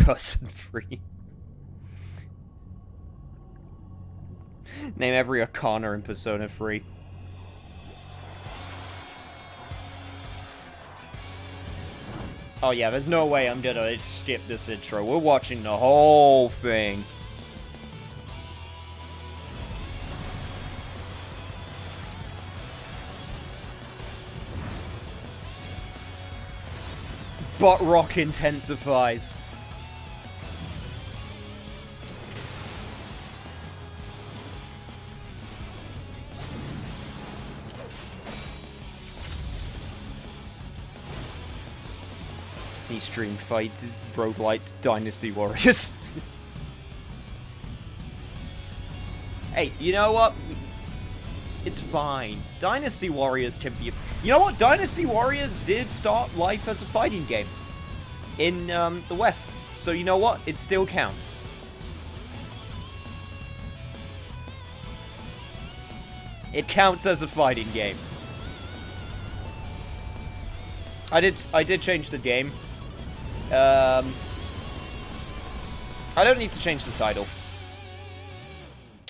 person 3. Name every Arcana in Persona 3. Oh yeah, there's no way I'm gonna skip this intro. We're watching the whole thing. Butt rock intensifies. NicheStream fight roguelites Dynasty Warriors. Hey, you know what? It's fine. Dynasty Warriors can be... You know what? Dynasty Warriors did start life as a fighting game in the West. So you know what? It still counts. It counts as a fighting game. I did change the game. I don't need to change the title.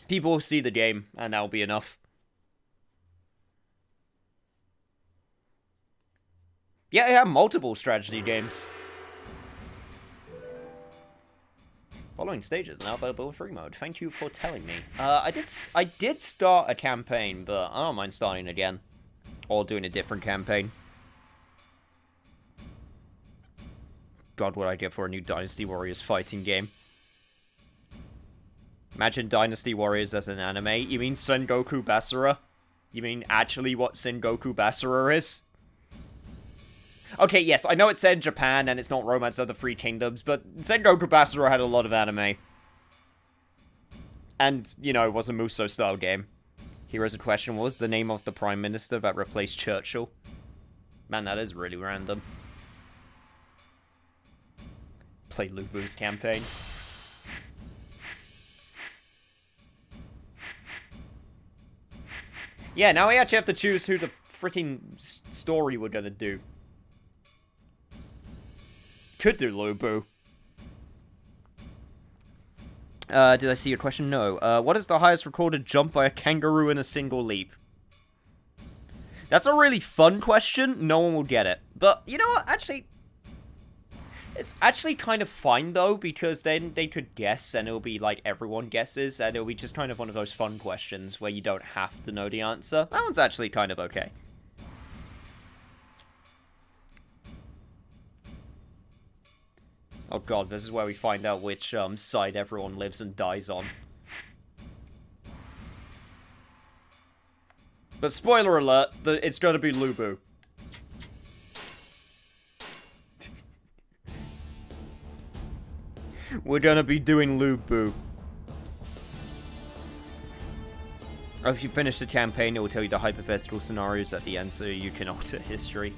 People will see the game, and that'll be enough. Yeah, I have multiple strategy games. Following stages now available in free mode. Thank you for telling me. I did start a campaign, but I don't mind starting again. Or doing a different campaign. God, what idea for a new Dynasty Warriors fighting game. Imagine Dynasty Warriors as an anime. You mean Sengoku Basara? You mean actually what Sengoku Basara is? Okay, yes, I know it's set in Japan and it's not Romance of the Three Kingdoms, but Sengoku Basara had a lot of anime. And, you know, it was a Musou-style game. Here's a question. What was the name of the Prime Minister that replaced Churchill? Man, that is really random. Play Lubu's campaign. Yeah, now we actually have to choose who the freaking story we're gonna do. Could do Lubu. Did I see your question? No. What is the highest recorded jump by a kangaroo in a single leap? That's a really fun question. No one will get it. But, you know what? Actually... It's actually kind of fine, though, because then they could guess, and it'll be like everyone guesses, and it'll be just kind of one of those fun questions where you don't have to know the answer. That one's actually kind of okay. Oh god, this is where we find out which side everyone lives and dies on. But spoiler alert, it's gonna be Lubu. We're gonna be doing Lubu. Oh, if you finish the campaign, it will tell you the hypothetical scenarios at the end, so you can alter history.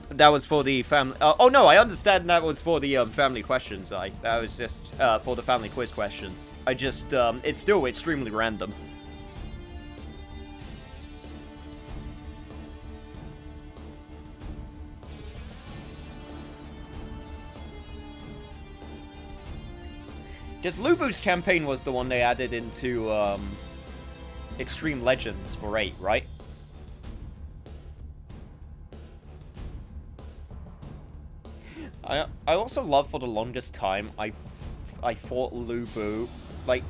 That was for the family... oh no, I understand that was for the family questions. That was just for the family quiz question. I just... it's still extremely random. Because Lubu's campaign was the one they added into Extreme Legends for 8, right? I also love for the longest time I thought Lubu, like,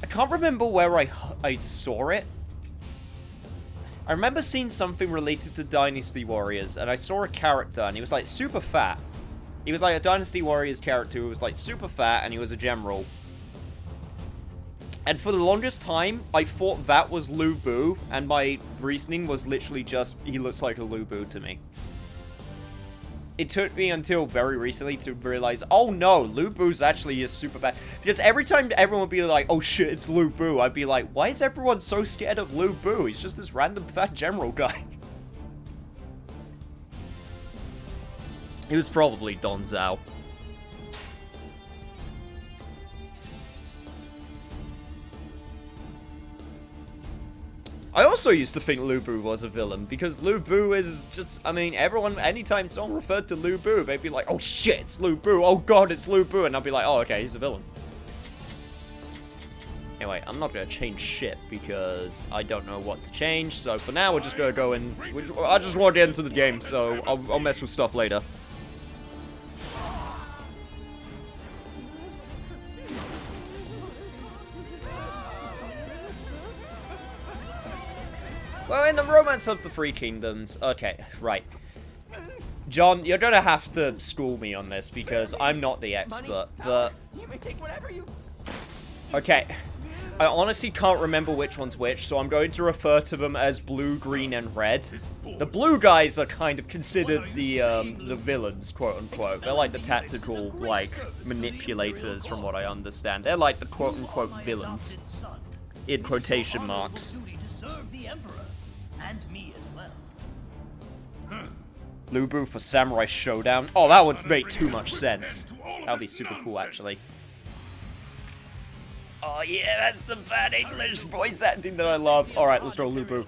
I can't remember where I saw it. I remember seeing something related to Dynasty Warriors, and I saw a character, and he was like super fat. He was like a Dynasty Warriors character who was like super fat, and he was a general. And for the longest time, I thought that was Lubu, and my reasoning was literally just, he looks like a Lubu to me. It took me until very recently to realize, oh no, Lubu's actually is super bad. Because every time everyone would be like, oh shit, it's Lubu, I'd be like, why is everyone so scared of Lubu? He's just this random fat general guy. He was probably Don Zhao. I also used to think Lu Bu was a villain, because Lu Bu is just, I mean, everyone, anytime someone referred to Lu Bu, they'd be like, oh shit, it's Lu Bu, oh god, it's Lu Bu, and I'd be like, oh, okay, he's a villain. Anyway, I'm not going to change shit, because I don't know what to change, so for now, we're just going to go in, I just want to get into the game, so I'll mess with stuff later. Well, in the Romance of the Three Kingdoms... Okay, right. John, you're gonna have to school me on this, because I'm not the expert, but... You may take whatever you... Okay. I honestly can't remember which one's which, so I'm going to refer to them as blue, green, and red. The blue guys are kind of considered the villains, quote-unquote. They're like the tactical, like, manipulators, from what I understand. They're like the quote-unquote villains. In quotation marks. And me as well. Lu Bu for Samurai Showdown. Oh, that would make too much sense. That would be super cool, actually. Oh yeah, that's the bad English voice acting that I love. Alright, let's go Lu Bu.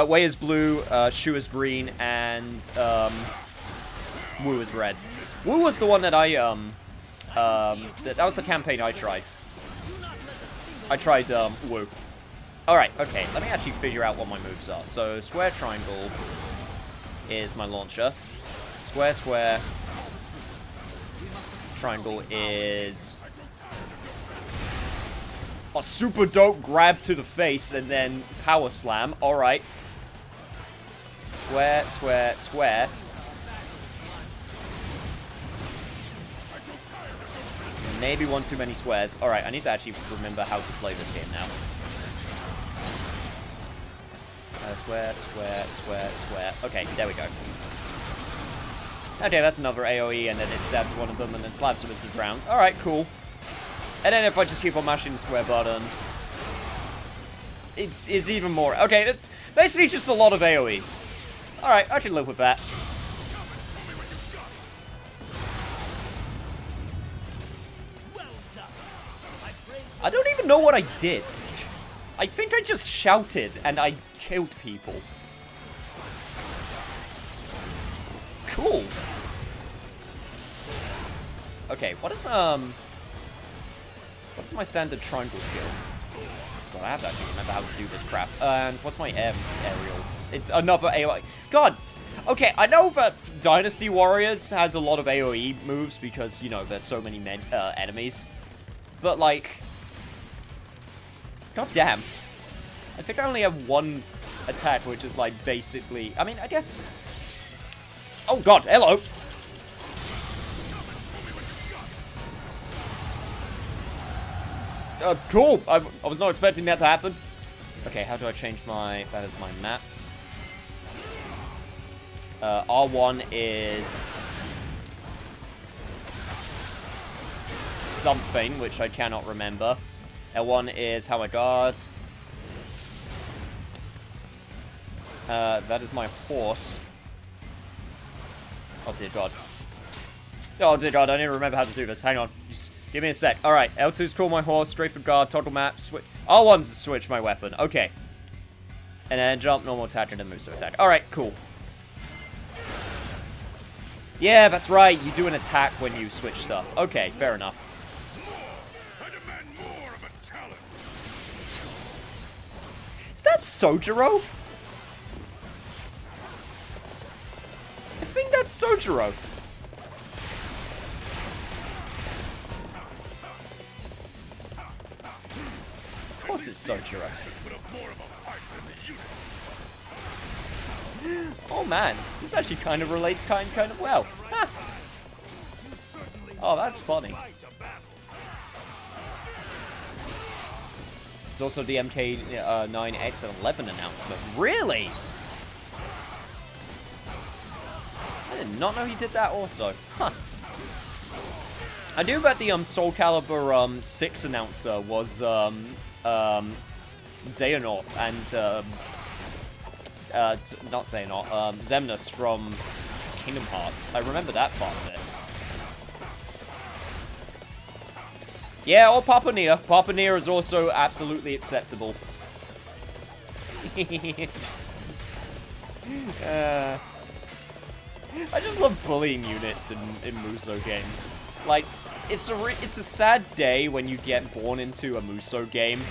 Wei is blue, Shu is green, and Wu is red. Wu was the one that I, that was the campaign I tried. I tried, Wu. Alright, okay, let me actually figure out what my moves are. So, square triangle is my launcher. Square, square. Triangle is... a super dope grab to the face and then power slam. Alright. Square, square, square. Maybe one too many squares. Alright, I need to actually remember how to play this game now. Square, square, square, square. Okay, there we go. Okay, that's another AoE, and then it stabs one of them, and then slaps them into the ground. Alright, cool. And then if I just keep on mashing the square button, it's even more. Okay, it's basically just a lot of AoEs. Alright, I can live with that. I don't even know what I did. I think I just shouted and I killed people. Cool. Okay, what is my standard triangle skill? God, I have to actually remember how to do this crap. And what's my aerial? It's another AoE. God! Okay, I know that Dynasty Warriors has a lot of AoE moves because, you know, there's so many enemies. But, like... God damn. I think I only have one attack, which is, like, basically... I mean, I guess... Oh, God, hello! Cool! I was not expecting that to happen. Okay, how do I change my... That is my map. R1 is... something, which I cannot remember. L1 is how I guard. That is my horse. Oh, dear God. Oh, dear God, I need to remember how to do this. Hang on. Just give me a sec. Alright, L2's call my horse, strafe for guard, toggle map, switch. R1's switch my weapon. Okay. And then jump, normal attack, and then Musou attack. Alright, cool. Yeah, that's right. You do an attack when you switch stuff. Okay, fair enough. Is that Sojiro? I think that's Sojiro. Of course it's Sojiro. Oh man, this actually kind of relates kind of well. Huh. Oh, that's funny. It's also the MK9X11 announcement. Really? I did not know he did that also. Huh. I knew that the Soul Calibur 6 announcer was Xehanort and not Xehanort, Xemnas from Kingdom Hearts. I remember that part of it. Yeah, or Papa Nia. Papa Nia is also absolutely acceptable. I just love bullying units in Musou games. Like, it's a sad day when you get born into a Musou game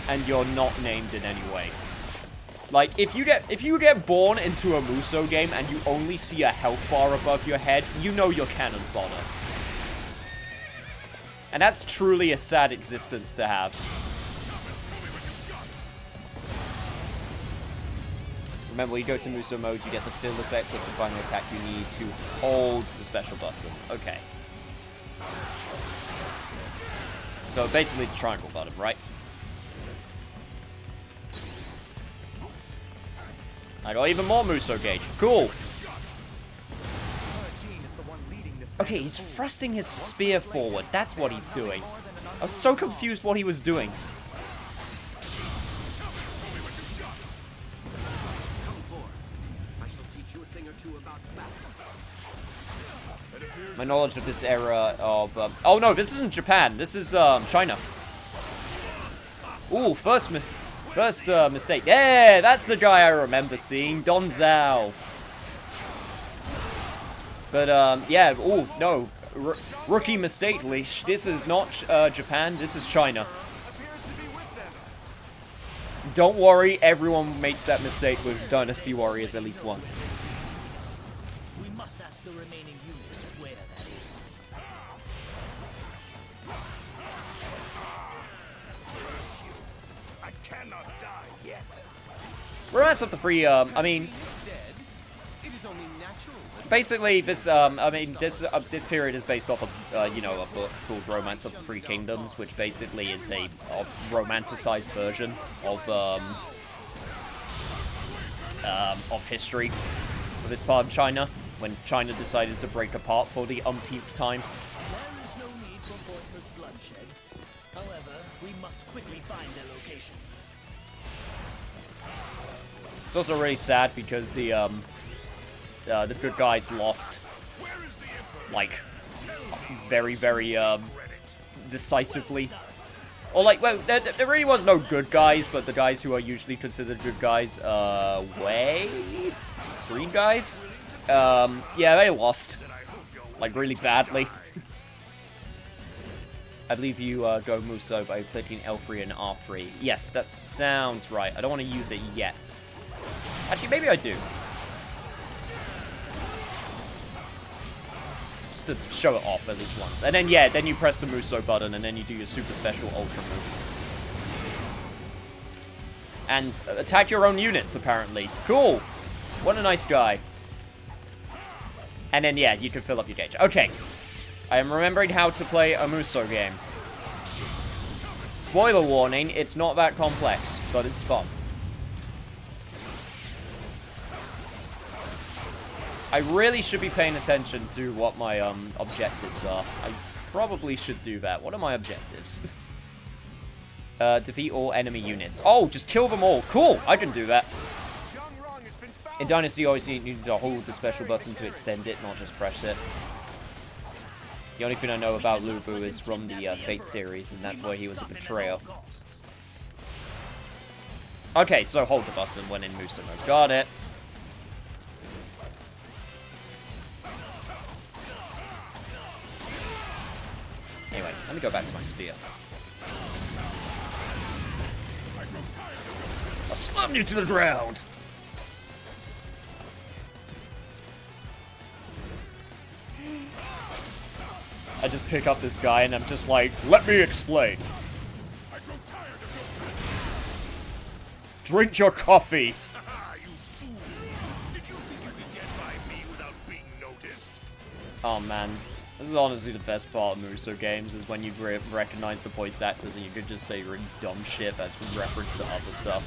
and you're not named in any way. Like, if you get born into a Musou game and you only see a health bar above your head, you know you're cannon fodder. And that's truly a sad existence to have. Remember, when you go to Musou mode, you get the fill effect of the final attack. You need to hold the special button. Okay. So basically the triangle button, right? I got even more Musou gauge. Cool. Okay, he's thrusting his spear forward. That's what he's doing. I was so confused what he was doing. My knowledge of this era of... oh no, this isn't Japan. This is China. Ooh, first mistake. Yeah, that's the guy I remember seeing. Don Zhao. But, yeah, ooh, no. Rookie mistake, Leash. This is not Japan, this is China. Don't worry, everyone makes that mistake with Dynasty Warriors at least once. We must ask the remaining units where that is. I cannot die yet. Romance of the Free, I mean... Basically, this this period is based off of, you know, a book called Romance of the Three Kingdoms, which basically is a romanticized version of history for this part of China, when China decided to break apart for the umpteenth time. There is no need for pointless bloodshed. However, we must quickly find their location. It's also really sad because the good guys lost, like, very, very, decisively. Or, like, well, there really was no good guys, but the guys who are usually considered good guys, green guys? Yeah, they lost, like, really badly. I believe you, go Musou by clicking L3 and R3. Yes, that sounds right. I don't want to use it yet. Actually, maybe I do. To show it off at least once. And then, yeah, then you press the Musou button, and then you do your super special ultra move. And attack your own units, apparently. Cool! What a nice guy. And then, yeah, you can fill up your gauge. Okay. I am remembering how to play a Musou game. Spoiler warning, it's not that complex, but it's fun. I really should be paying attention to what my objectives are. I probably should do that. What are my objectives? Defeat all enemy units. Oh, just kill them all. Cool, I can do that. In Dynasty, you always need to hold the special button to extend it, not just press it. The only thing I know about Lu Bu is from the Fate series, and that's where he was a betrayer. Okay, so hold the button when in Musou mode. Got it. Anyway, let me go back to my spear. I'll slam you to the ground! I just pick up this guy and I'm just like, let me explain. Drink your coffee! Oh man. This is honestly the best part of Musou games, is when you recognize the voice actors and you could just say really dumb shit that's reference to other stuff.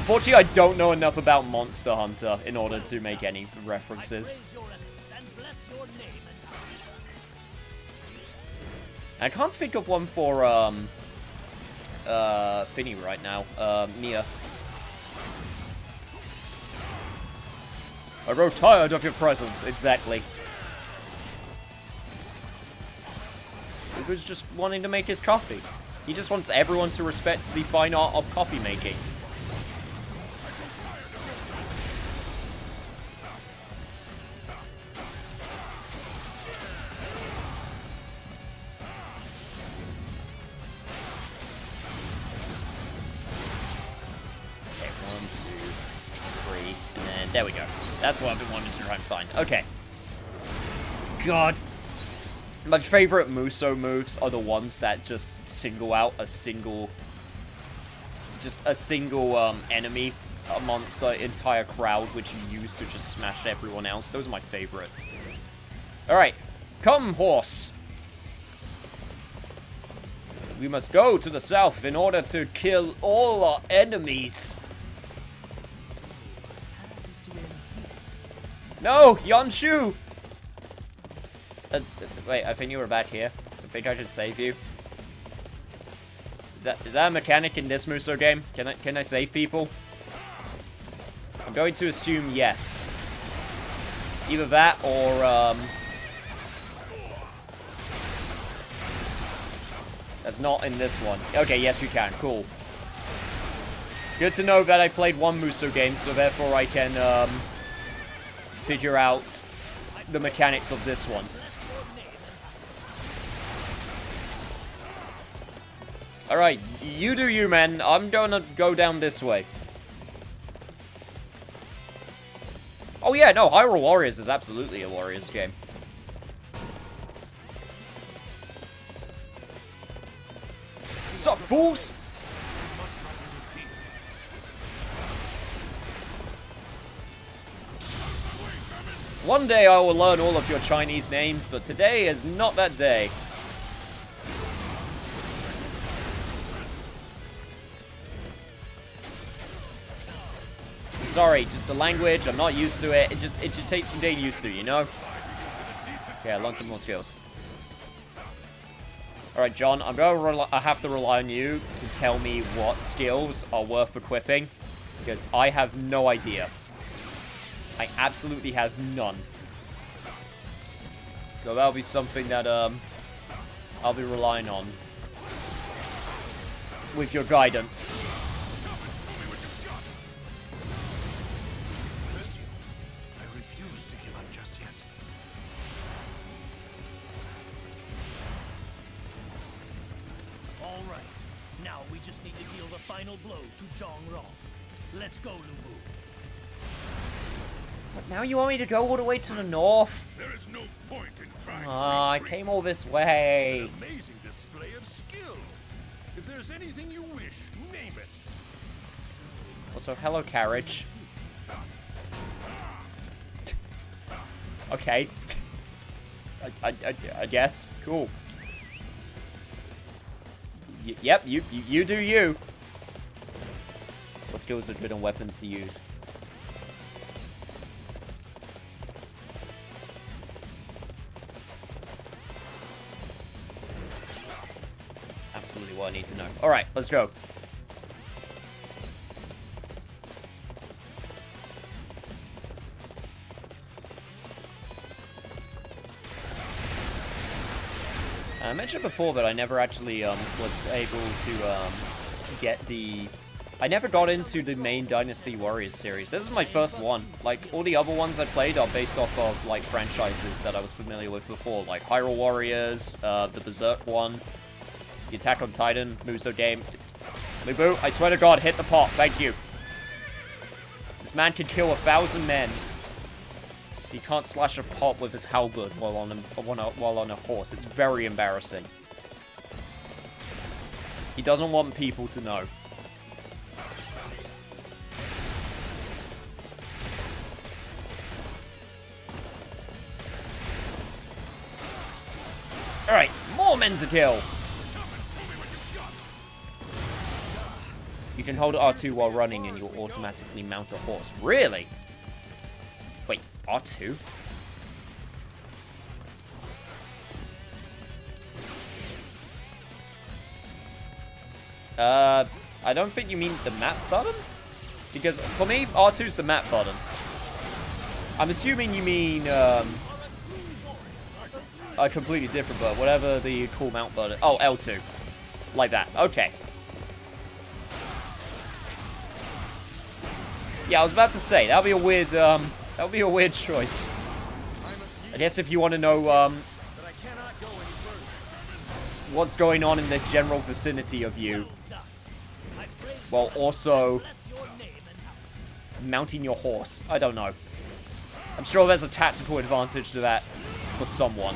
Unfortunately, I don't know enough about Monster Hunter in order to make any references. I can't think of one for, Finny right now. Mia. I grow tired of your presence, exactly. He was just wanting to make his coffee. He just wants everyone to respect the fine art of coffee making. There we go. That's what I've been wanting to try and find. Okay. God. My favorite Musou moves are the ones that just single out a single... Just a single, enemy amongst the entire crowd, which you use to just smash everyone else. Those are my favorites. Alright. Come, horse. We must go to the south in order to kill all our enemies. No, Yanshu! Wait, I think you were back here. I think I should save you. Is that a mechanic in this Musou game? Can I save people? I'm going to assume yes. Either that or that's not in this one. Okay, yes you can. Cool. Good to know that I played one Musou game, so therefore I can figure out the mechanics of this one. Alright, you do you, man. I'm gonna go down this way. Oh yeah, no, Hyrule Warriors is absolutely a Warriors game. Sup, fools? One day I will learn all of your Chinese names, but today is not that day. Sorry, just the language, I'm not used to it. It just takes some getting used to, you know? Okay, I learned some more skills. Alright, John, I have to rely on you to tell me what skills are worth equipping, because I have no idea. I absolutely have none. So that'll be something that, I'll be relying on. With your guidance. Final blow to Zhongrong. Let's go, Lubu. But now you want me to go all the way to the north? There is no point in trying to I came all this way. An amazing display of skill. If there's anything you wish, name it. Also, hello, carriage. Okay. I guess. Cool. Yep, you do you. What skills are good on weapons to use? That's absolutely what I need to know. Alright, let's go. I mentioned before that I never actually was able to get the... I never got into the main Dynasty Warriors series. This is my first one. Like, all the other ones I played are based off of, like, franchises that I was familiar with before. Like, Hyrule Warriors, the Berserk one, the Attack on Titan, Musou game. Lubu, I swear to God, hit the pot. Thank you. This man can kill 1,000 men. He can't slash a pot with his halberd while on a horse. It's very embarrassing. He doesn't want people to know. Alright, more men to kill! You can hold R2 while running and you'll automatically mount a horse. Really? Wait, R2? I don't think you mean the map button? Because for me, R2's the map button. I'm assuming you mean, a completely different button, whatever the cool mount button. Oh, L2. Like that. Okay. Yeah, I was about to say, that would be a weird choice. I guess if you want to know, what's going on in the general vicinity of you, while also mounting your horse. I don't know. I'm sure there's a tactical advantage to that for someone.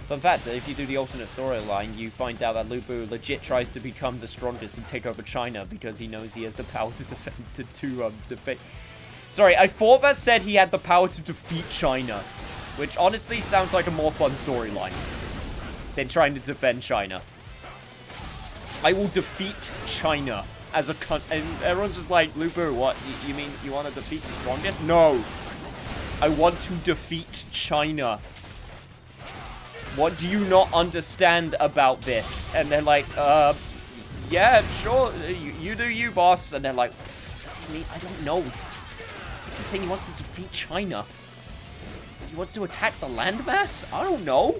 Fun fact, if you do the alternate storyline, you find out that Lu Bu legit tries to become the strongest and take over China because he knows he has the power to defend, Sorry, I thought that said he had the power to defeat China, which honestly sounds like a more fun storyline than trying to defend China. I will defeat China as a and everyone's just like, Lu Bu, what? You mean you want to defeat the strongest? No. I want to defeat China. What do you not understand about this? And they're like, yeah, sure, you do you, boss. And they're like, what does he mean? I don't know. What's he saying? He wants to defeat China. He wants to attack the landmass? I don't know.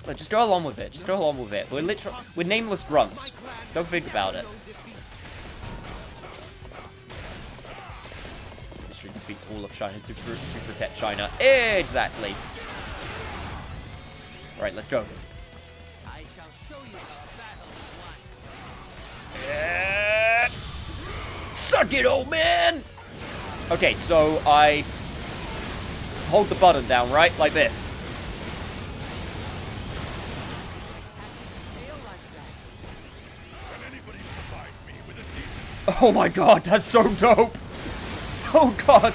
Look, just go along with it. Just go along with it. We're nameless grunts. Don't think about it. Defeats all of China to protect China. Exactly. Alright, let's go. I shall show you how a battle is won. Yeah. Suck it, old man! Okay, so I hold the button down, right? Like this. Oh my god, that's so dope! Oh god!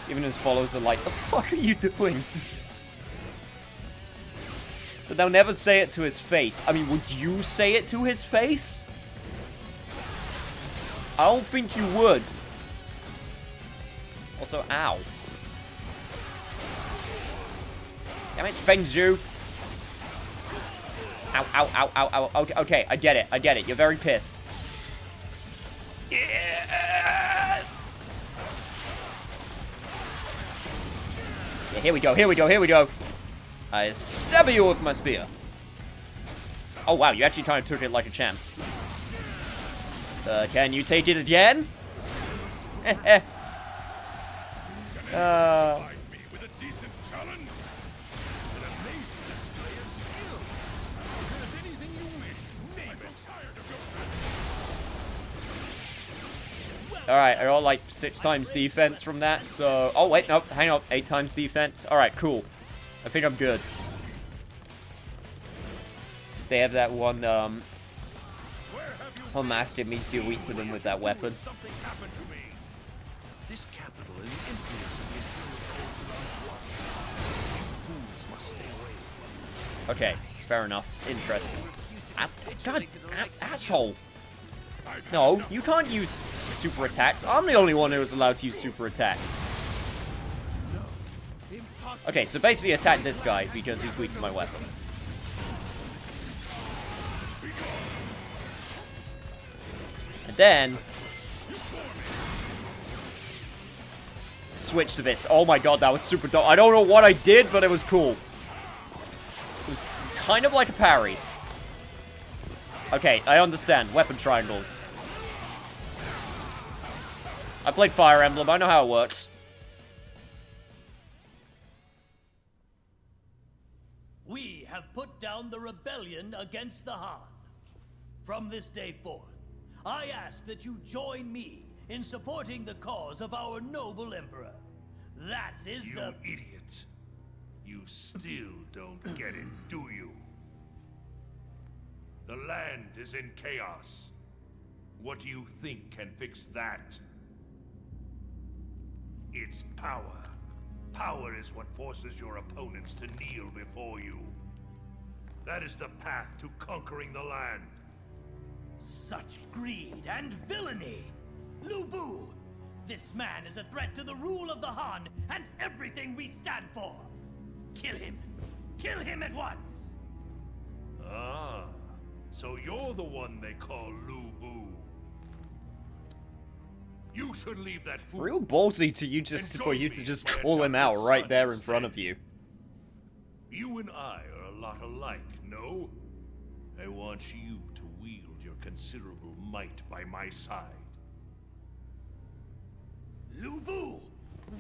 Even his followers are like, the fuck are you doing? But they'll never say it to his face. I mean, would you say it to his face? I don't think you would. Also, ow. Damn it, Feng Zhu. Ow, ow, ow, ow, ow. Okay, I get it, I get it. You're very pissed. Yeah. Yeah, here we go, here we go, here we go. I stab you with my spear. Oh wow, you actually kind of took it like a champ. Can you take it again? Alright, I got like 6 times defense from that, so... Oh, wait, no, hang on. 8 times defense. Alright, cool. I think I'm good. They have that one master meets you weak to them with that weapon. This capital and the influence of the fools must stay away. Okay, fair enough. Interesting. God, asshole. No, you can't use super attacks. I'm the only one who is allowed to use super attacks. Okay, so basically attack this guy because he's weak to my weapon. And then... switch to this. Oh my god, that was super dope. I don't know what I did, but it was cool. It was kind of like a parry. Okay, I understand. Weapon triangles. I played Fire Emblem. I know how it works. We have put down the rebellion against the Han. From this day forth, I ask that you join me in supporting the cause of our noble emperor. That is You idiot. You still don't get it, do you? The land is in chaos. What do you think can fix that? It's power. Power is what forces your opponents to kneel before you. That is the path to conquering the land. Such greed and villainy! Lu Bu! This man is a threat to the rule of the Han and everything we stand for! Kill him! Kill him at once! Ah, so you're the one they call Lu Bu. You should leave that fool. Real ballsy to you for you to just call him out right there in front of you. You and I are a lot alike, no? I want you to wield your considerable might by my side. Lu Bu!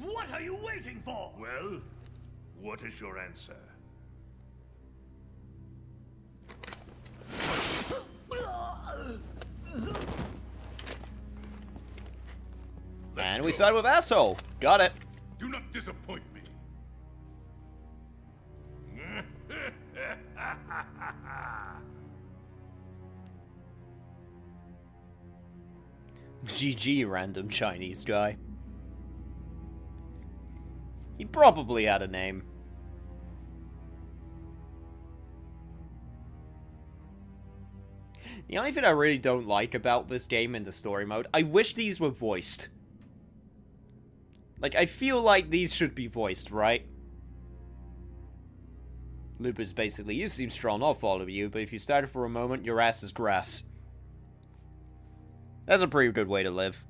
What are you waiting for? Well, What is your answer? And we side with asshole. Got it. Do not disappoint me. GG, random Chinese guy. He probably had a name. The only thing I really don't like about this game in the story mode, I wish these were voiced. Like, I feel like these should be voiced, right? Lupus basically, you seem strong, I'll follow you, but if you started for a moment, your ass is grass. That's a pretty good way to live.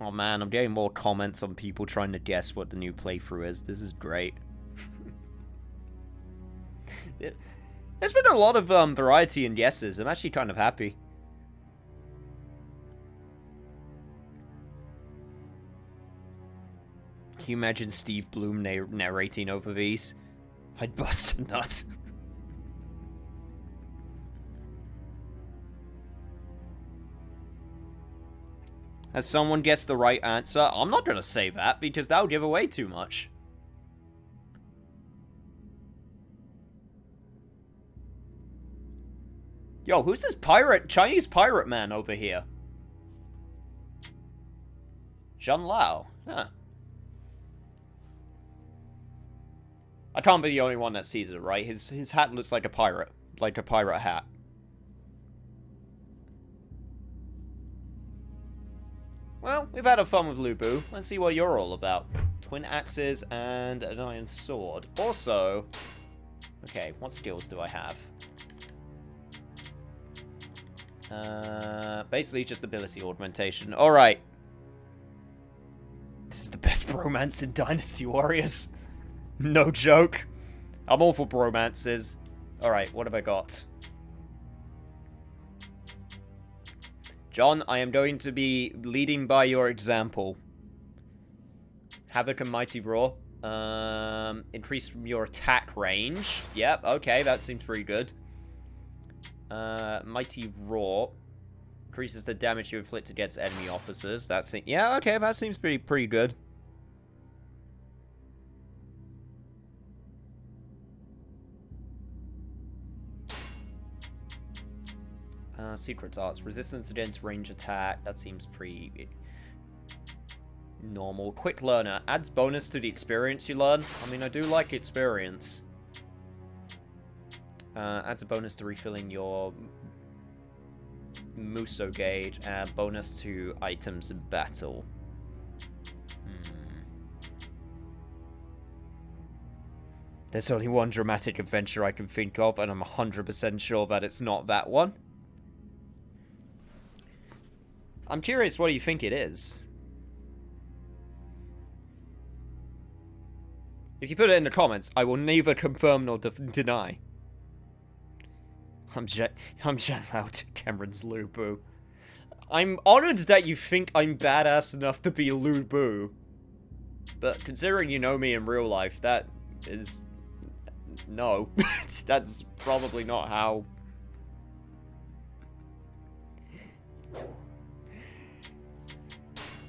Oh man, I'm getting more comments on people trying to guess what the new playthrough is. This is great. There's been a lot of variety in guesses. I'm actually kind of happy. Can you imagine Steve Bloom narrating over these? I'd bust a nut. Has someone guessed the right answer? I'm not going to say that, because that would give away too much. Yo, who's this Chinese pirate man over here? Zhang Lao. Huh. I can't be the only one that sees it, right? His hat looks like a pirate hat. Well, we've had a fun with Lubu. Let's see what you're all about. Twin axes and an iron sword. Also, okay, what skills do I have? Basically just ability augmentation. Alright. This is the best bromance in Dynasty Warriors. No joke. I'm all for bromances. Alright, what have I got? John, I am going to be leading by your example. Havoc and Mighty Roar. Increase your attack range. Yep, okay, that seems pretty good. Mighty Roar. Increases the damage you inflict against enemy officers. Yeah, okay, that seems pretty good. Secret Arts. Resistance against range attack. That seems pretty normal. Quick Learner. Adds bonus to the experience you learn. I mean, I do like experience. Adds a bonus to refilling your Musou gauge. And bonus to items in battle. There's only one dramatic adventure I can think of, and I'm 100% sure that it's not that one. I'm curious what you think it is. If you put it in the comments, I will neither confirm nor deny. I'm shout out Cameron's Lubu. I'm honored that you think I'm badass enough to be Lubu. But considering you know me in real life, that is... No. That's probably not how...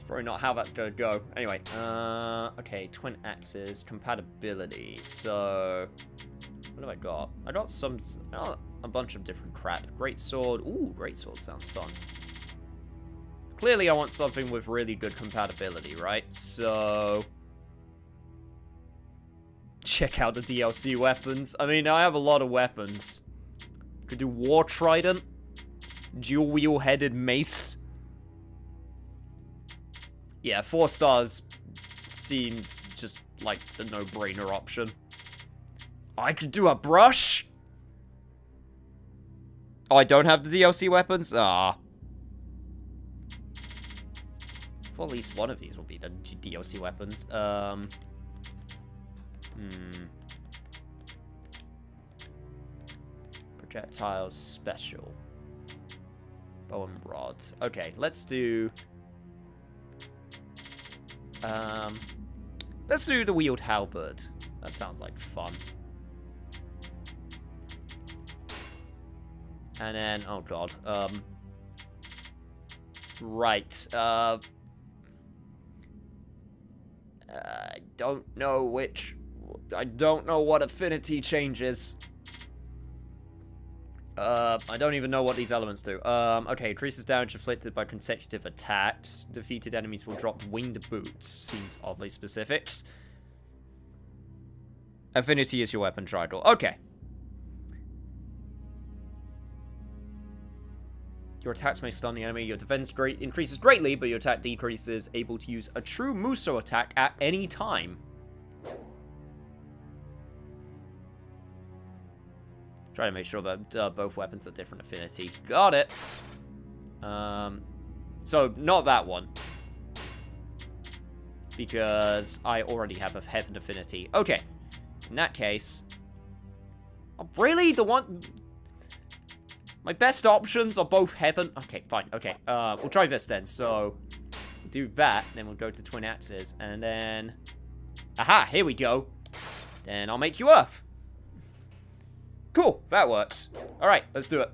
Probably not how that's gonna go. Anyway, okay, twin axes, compatibility. So, what have I got? I got a bunch of different crap. Great sword. Ooh, great sword sounds fun. Clearly, I want something with really good compatibility, right? So, check out the DLC weapons. I mean, I have a lot of weapons. Could do War Trident, dual wheel-headed mace. Yeah, 4 stars seems just like the no-brainer option. I could do a brush? Oh, I don't have the DLC weapons? Ah. Well, at least one of these will be the DLC weapons. Projectiles special. Bow and rod. Okay, let's do... Let's do the wheeled halberd. That sounds like fun. And then, oh god, right, I don't know what affinity changes. I don't even know what these elements do. Okay, increases damage inflicted by consecutive attacks. Defeated enemies will drop winged boots. Seems oddly specific. Affinity is your weapon triangle. Okay. Your attacks may stun the enemy. Your defense increases greatly, but your attack decreases. Able to use a true Musou attack at any time. Try to make sure that both weapons are different affinity. Got it. So, not that one. Because I already have a heaven affinity. Okay. In that case... Oh, really? The one... My best options are both heaven... Okay, fine. Okay, we'll try this then. So, we'll do that. Then we'll go to twin axes. And then... Aha! Here we go. Then I'll make you earth. Cool, that works. Alright, let's do it.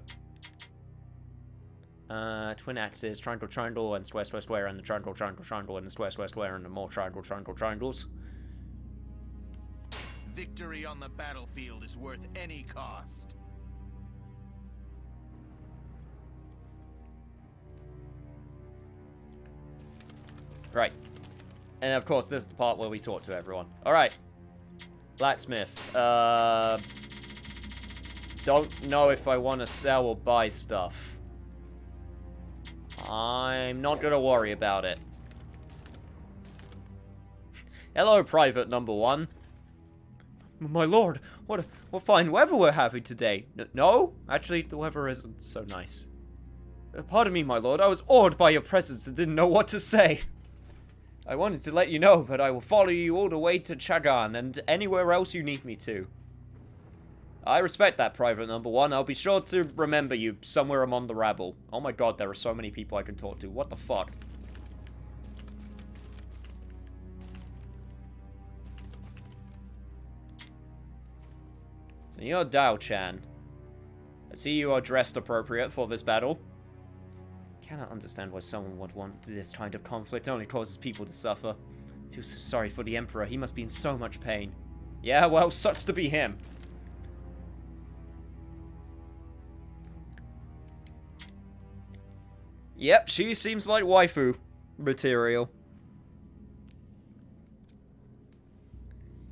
Twin axes, triangle, triangle, and square, square, square, and the triangle, triangle, triangle, and the square, square, square, and the more triangle, triangle, triangles. Victory on the battlefield is worth any cost. Right. And of course, this is the part where we talk to everyone. Alright. Blacksmith. Don't know if I want to sell or buy stuff. I'm not gonna worry about it. Hello, Private Number 1. My lord, what fine weather we're having today. No? Actually, the weather isn't so nice. Pardon me, my lord. I was awed by your presence and didn't know what to say. I wanted to let you know, but I will follow you all the way to Chagan and anywhere else you need me to. I respect that, Private Number 1. I'll be sure to remember you somewhere among the rabble. Oh my god, there are so many people I can talk to. What the fuck? So you're Dao-chan. I see you are dressed appropriate for this battle. Cannot understand why someone would want this kind of conflict. It only causes people to suffer. I feel so sorry for the Emperor. He must be in so much pain. Yeah, well, sucks to be him. Yep, she seems like waifu material.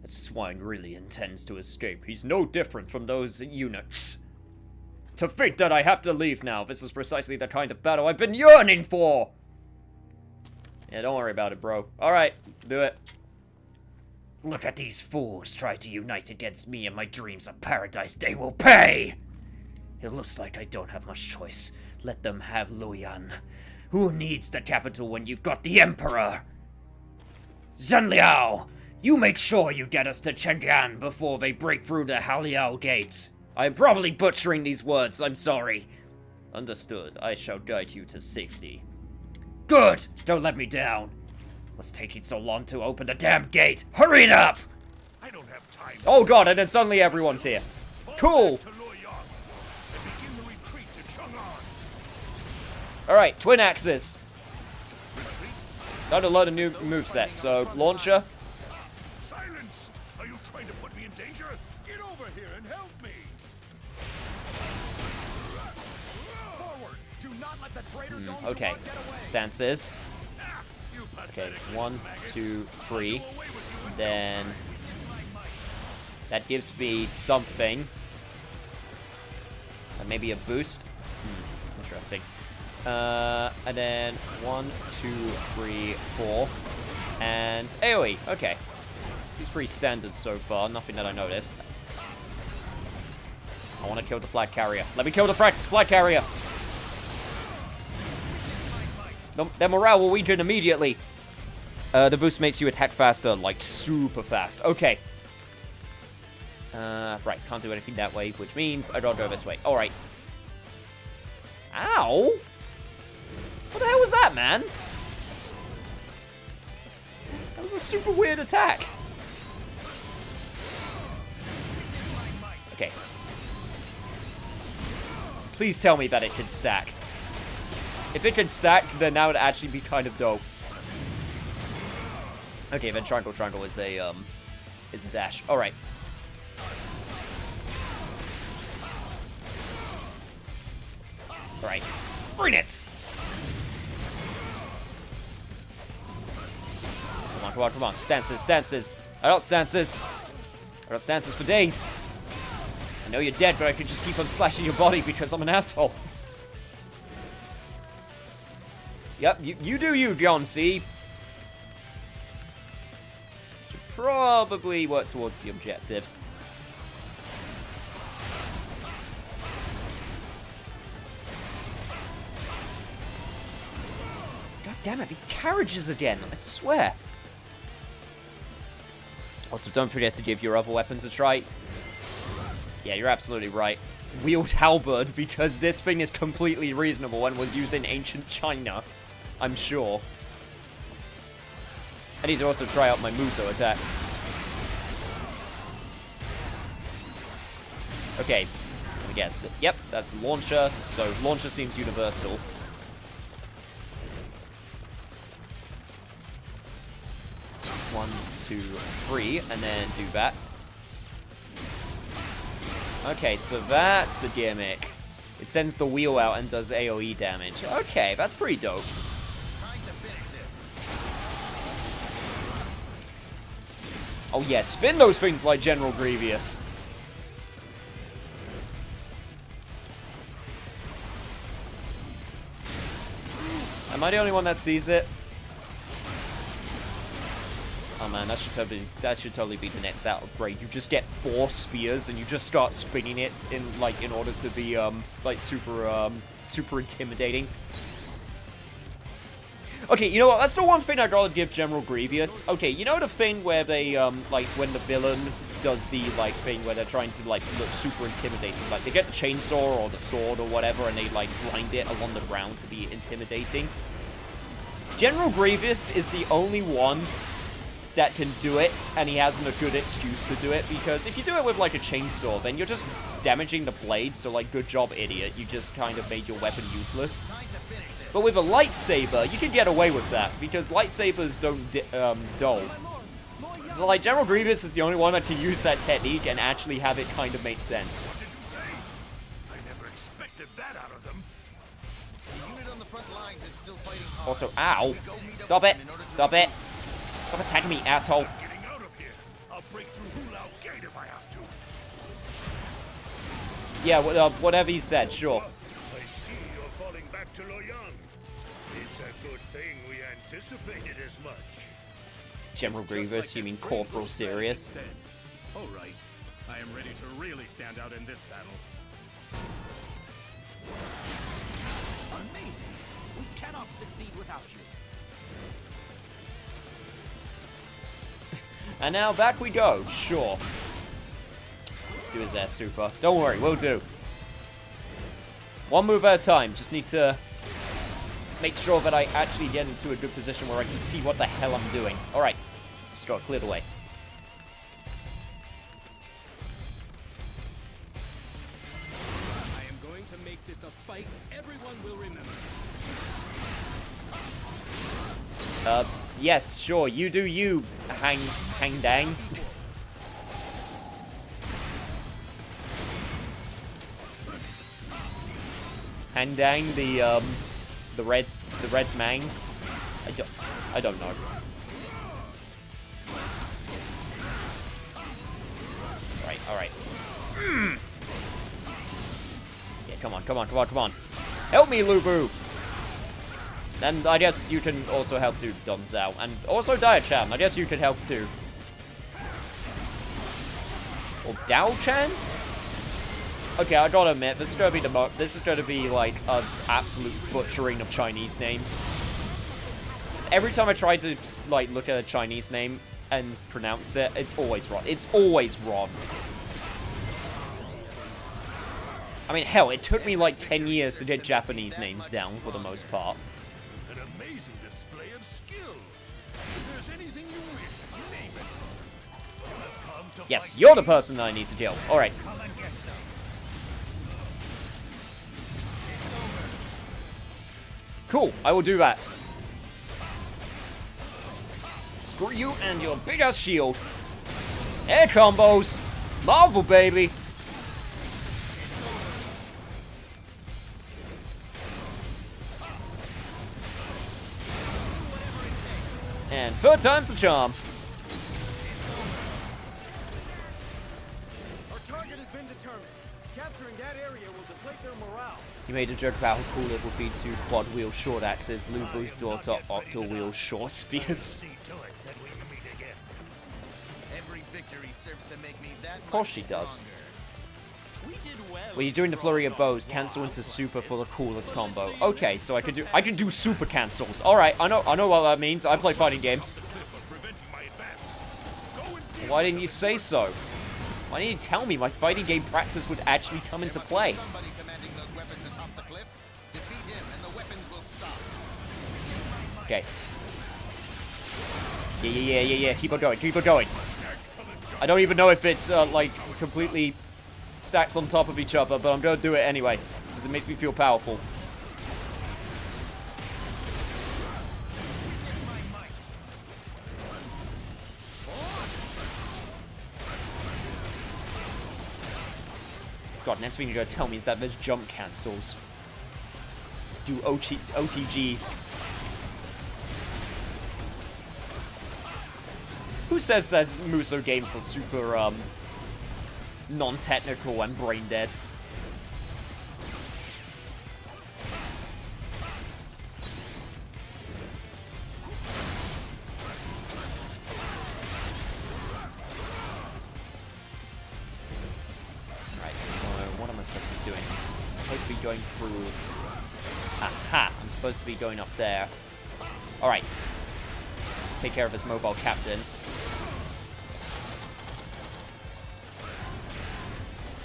That swine really intends to escape. He's no different from those eunuchs. To think that I have to leave now. This is precisely the kind of battle I've been yearning for! Yeah, don't worry about it, bro. Alright, do it. Look at these fools try to unite against me and my dreams of paradise. They will pay! It looks like I don't have much choice. Let them have Luoyang. Who needs the capital when you've got the Emperor? Zhenliao, you make sure you get us to Chang'an before they break through the Haliao gates. I'm probably butchering these words, I'm sorry. Understood, I shall guide you to safety. Good! Don't let me down. What's taking so long to open the damn gate? Hurry it up! I don't have time. Oh god, and then suddenly everyone's here. Cool! Alright, twin axes. Time to load a new moveset. So, launcher. Silence! Are you trying to put me in danger? Get over here and help me! Forward! Do not let the traitor Dong Okay, Juan get away. stances. You Okay, pathetic 1, 2, 3. Then that gives me something. Maybe a boost. Interesting. And then 1, 2, 3, 4. And AoE. Okay. Seems pretty standard so far. Nothing that I noticed. I want to kill the flag carrier. Let me kill the flag carrier. Their morale will weaken immediately. The boost makes you attack faster, like super fast. Okay. Right, can't do anything that way, which means I gotta go this way. Alright. Ow! What the hell was that, man? That was a super weird attack. Okay. Please tell me that it can stack. If it can stack, then that would actually be kind of dope. Okay, then triangle is a dash. All right. All right. Bring it. Come on. Stances. I got stances for days. I know you're dead, but I can just keep on slashing your body because I'm an asshole. Yep, you do you, John C. Should probably work towards the objective. God damn it, these carriages again, I swear. Also, don't forget to give your other weapons a try. Yeah, you're absolutely right. Wield halberd, because this thing is completely reasonable and was used in ancient China, I'm sure. I need to also try out my Musou attack. Okay, let me guess. Yep, that's launcher, so launcher seems universal. One, 2, 3, and then do that. Okay, so that's the gimmick. It sends the wheel out and does AoE damage. Okay, that's pretty dope. Oh yeah, spin those things like General Grievous. Am I the only one that sees it? Oh man, that should totally be the next upgrade. You just get 4 spears and you just start spinning it in order to be like super intimidating. Okay, you know what? That's the one thing I gotta give General Grievous. Okay, you know the thing where they like when the villain does the like thing where they're trying to like look super intimidating, like they get the chainsaw or the sword or whatever and they like grind it along the ground to be intimidating. General Grievous is the only one that can do it, and he hasn't a good excuse to do it, because if you do it with like a chainsaw, then you're just damaging the blade, so like good job, idiot, you just kind of made your weapon useless. But with a lightsaber, you can get away with that, because lightsabers don't dull. So like General Grievous is the only one that can use that technique and actually have it kind of make sense. What did you say? I never expected that out of them. The unit on the front lines is still fighting hard. Also, ow! Stop it! Stop it! Stop attacking me, asshole! Getting out of here. I'll break through Hulao Gate if I have to. Yeah, whatever you said, sure. I see you're falling back to Loyang. It's a good thing we anticipated as much. General Grievous, you mean Corporal Sirius? All right, I am ready to really stand out in this battle. Amazing. We cannot succeed without you. And now back we go, sure. Do his air super. Don't worry, we'll do. One move at a time, just need to make sure that I actually get into a good position where I can see what the hell I'm doing. Alright, just got cleared away. I am going to make this a fight everyone will remember. Yes, sure, you do you, hang dang. Hang dang, the red mang. I don't know. Alright. Yeah, come on. Help me, Lubu! And I guess you can also help too, Don Zhao. And also Dia-chan, I guess you could help too. Or Dao-chan? Okay, I gotta admit, this is gonna be like an absolute butchering of Chinese names. 'Cause every time I try to like look at a Chinese name and pronounce it, it's always wrong. It's always wrong. I mean, hell, it took me like 10 years to get Japanese names down for the most part. An amazing display of skill. If there's anything you Yes, you're the person I need to kill. Alright. Come and get some. Cool, I will do that. Screw you and your big-ass shield. Air combos. Marvel, baby. And third time's the charm. Our target has been determined. Capturing that area will deflate their morale. You made a joke about how cool it would be to quad-wield short axes, Lubu's daughter octo-wield short spears. See to it that we meet again. Every victory serves to make me that Of course she does. We did well. When you're doing the flurry of bows, cancel into super for the coolest combo. Okay, so I can do super cancels. Alright, I know what that means. I play fighting games. The cliff of preventing my advance. Go and deal. Why didn't you say so? Why didn't you tell me my fighting game practice would actually come into play? Somebody commanding those weapons atop the cliff. Defeat him and the weapons will stop. Okay. Yeah. Keep on going. I don't even know if it's, like, completely stacks on top of each other, but I'm gonna do it anyway, because it makes me feel powerful. God, next thing you're gonna tell me is that there's jump cancels. Do OTGs. Who says that Musou games are super, non-technical and brain-dead? Right, so what am I supposed to be doing? I'm supposed to be going through... Aha! I'm supposed to be going up there. Alright. Take care of this mobile captain.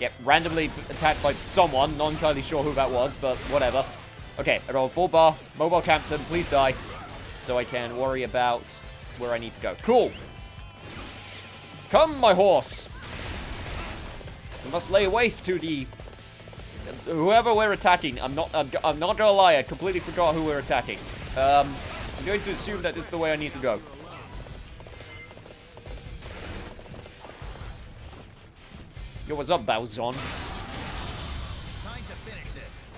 Get randomly attacked by someone. Not entirely sure who that was, but whatever. Okay, I got a full bar. Mobile captain, please die. So I can worry about where I need to go. Cool! Come, my horse! We must lay waste to the... whoever we're attacking. I'm not gonna lie, I completely forgot who we're attacking. I'm going to assume that this is the way I need to go. Yo, what's up, Bowzon? Time to finish this.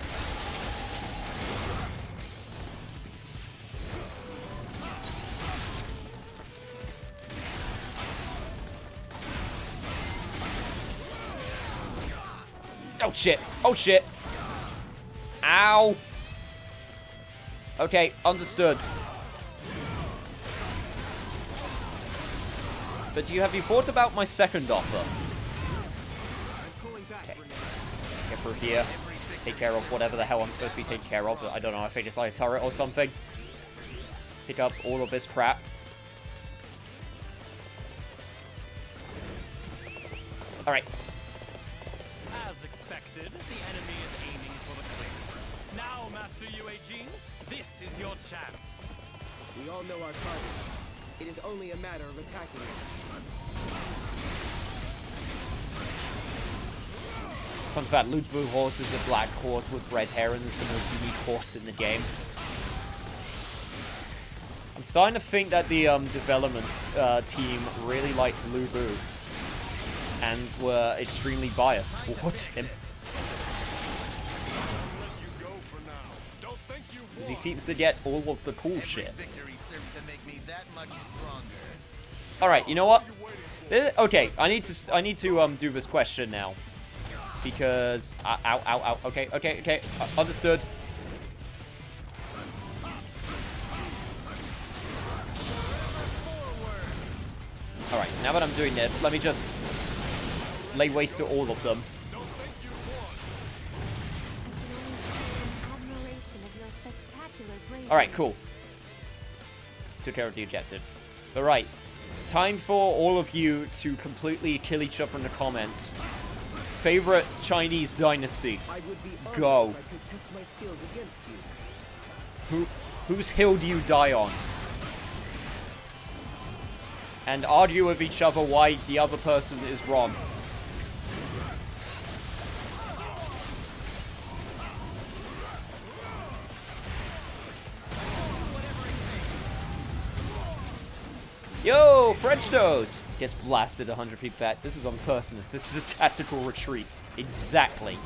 Oh shit! Oh shit! Ow! Okay, understood. But have you thought about my second offer? Okay. Get through here. Take care of whatever the hell I'm supposed to be taking care of. I don't know, I think it's like a turret or something. Pick up all of this crap. Alright. As expected, the enemy is aiming for the cliffs. Now, Master Eugene, this is your chance. We all know our target. It is only a matter of attacking it. Fun fact, Musou horse is a black horse with red hair and is the most unique horse in the game. I'm starting to think that the development team really liked Musou and were extremely biased towards him. Because he seems to get all of the cool shit. Victory serves to make me that much stronger. Alright, you know what? Okay, I need to do this question now. Because... Ow. Okay. Understood. Alright, now that I'm doing this, let me just lay waste to all of them. Alright, cool. Took care of the objective. But right, time for all of you to completely kill each other in the comments. Favorite Chinese dynasty? I would be honored Go. if I could test my skills against you. Whose hill do you die on? and argue with each other why the other person is wrong. Yo, French toast! Gets blasted 100 feet back. This is on purpose. This is a tactical retreat. Exactly.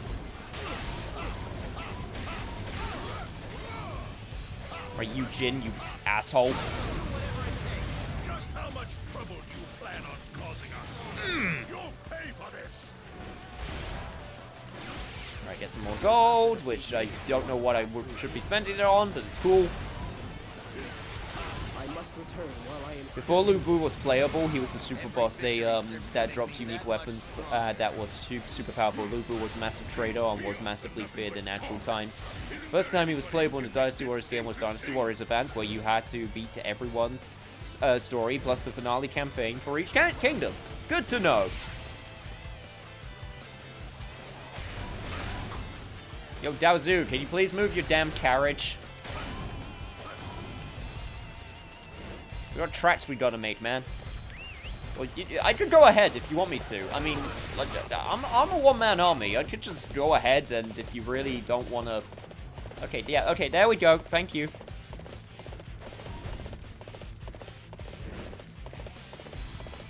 Right, you Jin, you asshole. Just how much trouble do you plan on causing us? You'll pay for this. Alright, get some more gold, which I don't know what I should be spending it on, but it's cool. I must return while I am. Before Lu Bu was playable, he was the super boss. That drops unique weapons that was super powerful. Lu Bu was a massive trader and was massively feared in actual times. First time he was playable in the Dynasty Warriors game was Dynasty Warriors Advance, where you had to beat everyone's story, plus the finale campaign for each kingdom. Good to know. Yo, Daozu, can you please move your damn carriage? We got tracks we gotta make, man. Well, I could go ahead if you want me to. I mean, like, I'm a one-man army. I could just go ahead, and if you really don't want to... Okay, yeah, okay, there we go. Thank you.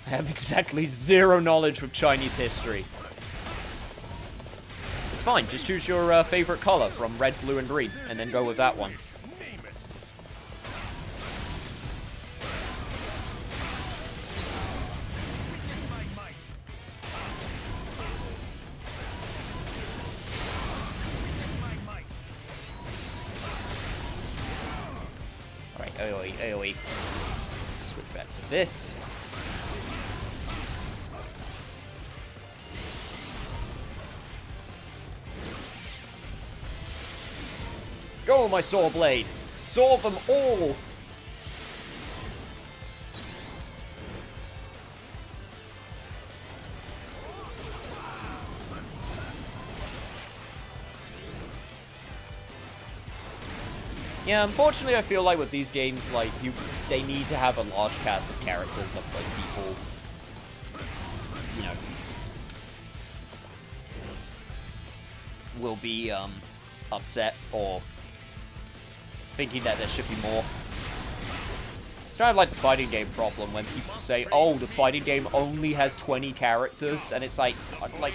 I have exactly zero knowledge with Chinese history. It's fine. Just choose your favorite color from red, blue, and green, and then go with that one. AoE. Switch back to this. Go, my saw blade! Saw them all! Yeah, unfortunately, I feel like with these games, like, they need to have a large cast of characters, otherwise people, you know, will be, upset or thinking that there should be more. It's kind of like the fighting game problem when people say, oh, the fighting game only has 20 characters, and it's like,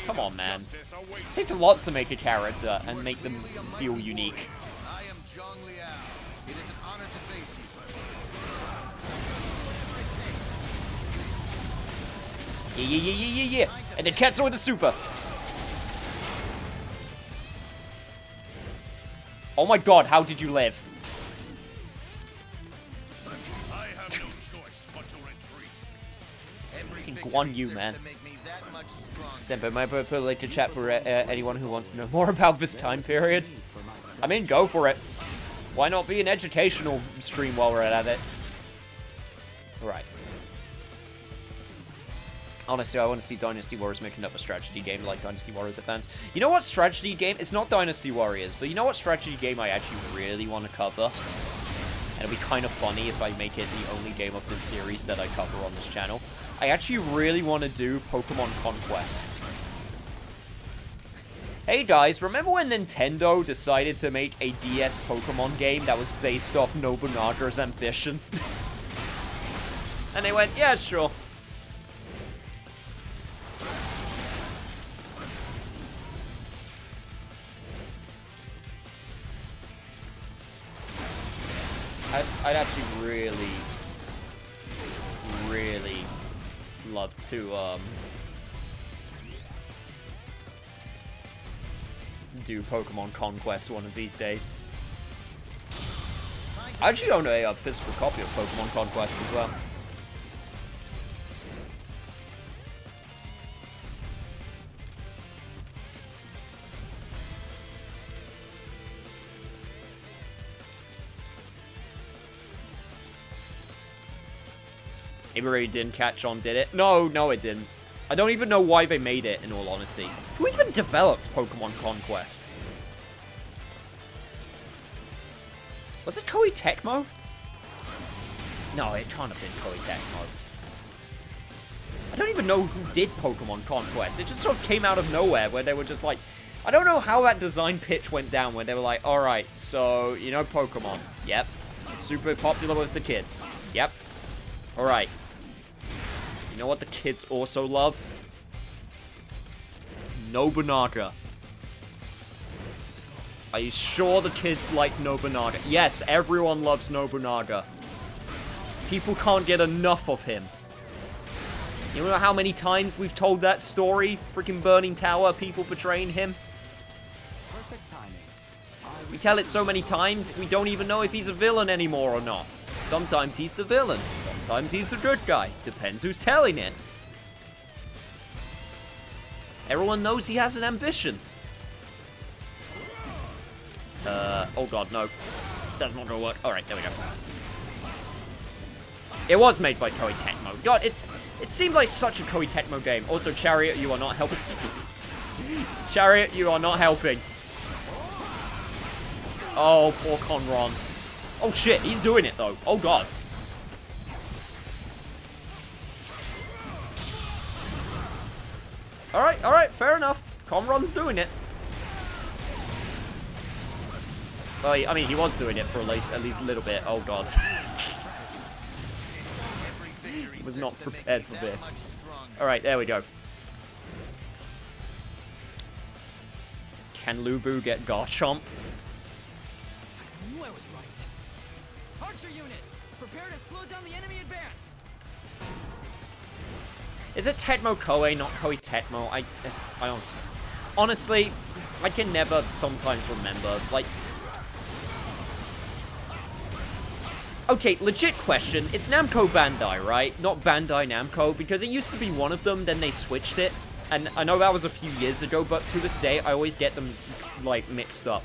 come on, man. It takes a lot to make a character and make them feel unique. It is an honor to face you. Yeah. And then Ketsu with the super. Oh my god, how did you live? I have no choice but to retreat. Guan Yu, man. Senpai, might put a link to chat for anyone who wants to know more about this time period. I mean, go for it. Why not be an educational stream while we're at it? Right. Honestly, I want to see Dynasty Warriors make another strategy game like Dynasty Warriors Advance. You know what strategy game? It's not Dynasty Warriors, but you know what strategy game I actually really want to cover? And it'd be kind of funny if I make it the only game of this series that I cover on this channel. I actually really want to do Pokemon Conquest. Hey guys, remember when Nintendo decided to make a DS Pokemon game that was based off Nobunaga's ambition? And they went, yeah, sure. I'd actually really love to, do Pokemon Conquest one of these days. I actually own a physical copy of Pokemon Conquest as well. It really didn't catch on, did it? No, it didn't. I don't even know why they made it, in all honesty. Who even developed Pokemon Conquest? Was it Koei Tecmo? No, it can't have been Koei Tecmo. I don't even know who did Pokemon Conquest. It just sort of came out of nowhere, where they were just like, I don't know how that design pitch went down, where they were like, alright, so, you know Pokemon. Yep. It's super popular with the kids. Yep. Alright. You know what the kids also love? Nobunaga. Are you sure the kids like Nobunaga? Yes, everyone loves Nobunaga. People can't get enough of him. You know how many times we've told that story? Freaking Burning Tower, people betraying him? Perfect timing. We tell it so many times, we don't even know if he's a villain anymore or not. Sometimes he's the villain, sometimes he's the good guy. Depends who's telling it. Everyone knows he has an ambition. Oh god, no. That's not gonna work. Alright, there we go. It was made by Koei Tecmo. God, it seemed like such a Koei Tecmo game. Also, Chariot, you are not helping. Chariot, you are not helping. Oh, poor Conron. Oh shit, he's doing it though. Oh god. Alright, fair enough. Conron's doing it. Well, I mean, he was doing it for at least a little bit. Oh god. Was not prepared for this. Alright, there we go. Can Lubu get Garchomp? I knew I was right. Archer unit, prepare to slow down the enemy advance. Is it Tecmo Koei, not Koei Tecmo? I honestly, I can never sometimes remember. Like, okay, legit question. It's Namco Bandai, right? Not Bandai Namco, because it used to be one of them, then they switched it. And I know that was a few years ago, but to this day, I always get them, like, mixed up.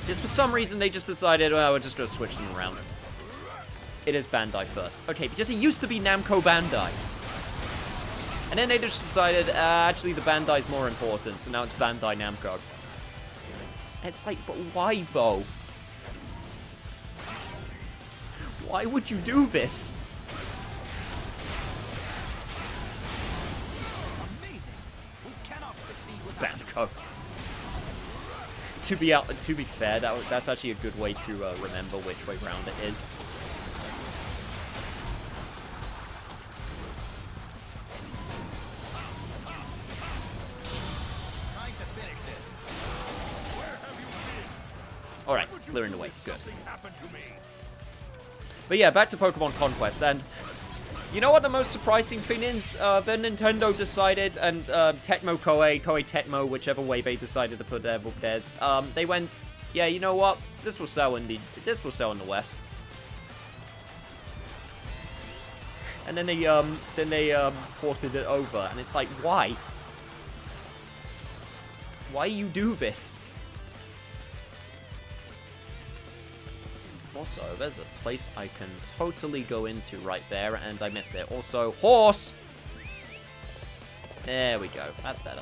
Just for some reason, they just decided, well, we're just gonna switch them around. It is Bandai first. Okay, because it used to be Namco Bandai. And then they just decided, actually, the Bandai's more important, so now it's Bandai Namco. It's like, but why, Bo? Why would you do this? Amazing. We cannot succeed It's without Banco. To be fair, that's actually a good way to remember which way round it is. Time to finish this. Alright, clearing the way. Good. Something happened to me. But yeah, back to Pokemon Conquest, and you know what the most surprising thing is? Then Nintendo decided, and Tecmo Koei Tecmo, whichever way they decided to put theirs, they went, yeah, you know what? This will sell in the West. And then they ported it over, and it's like, why? Why you do this? Also, there's a place I can totally go into right there, and I missed it. Also, horse! There we go. That's better.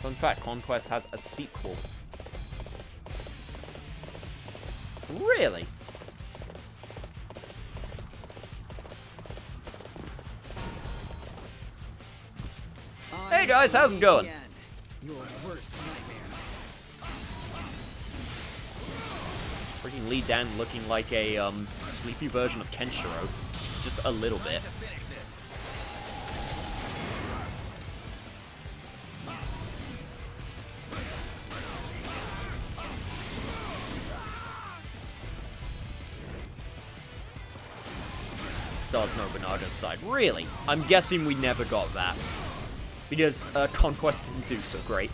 Fun fact, Conquest has a sequel. Really? Hey guys, how's it going? Your worst nightmare. Freaking Lee Dan looking like a sleepy version of Kenshiro. Just a little bit. To finish this. Stars Nobunaga's side. Really? I'm guessing we never got that. Because Conquest didn't do so great.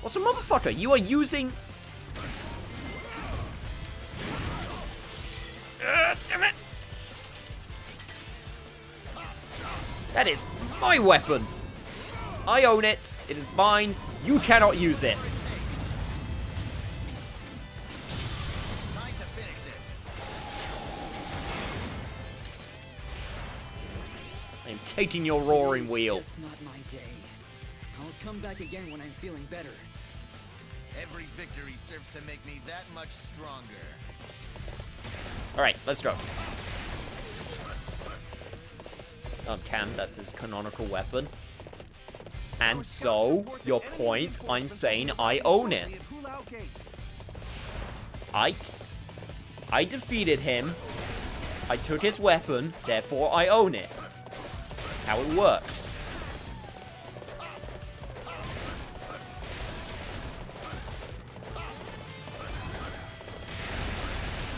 What's a motherfucker? You are using... damn it! That is my weapon! I own it. It is mine. You cannot use it. Time to finish this. I am taking your roaring Today's wheel. Just not my day. I'll come back again when I'm feeling better. Every victory serves to make me that much stronger. Alright, let's go. Cam, that's his canonical weapon. And so, your point, I'm saying I own it. I defeated him. I took his weapon, therefore I own it. That's how it works.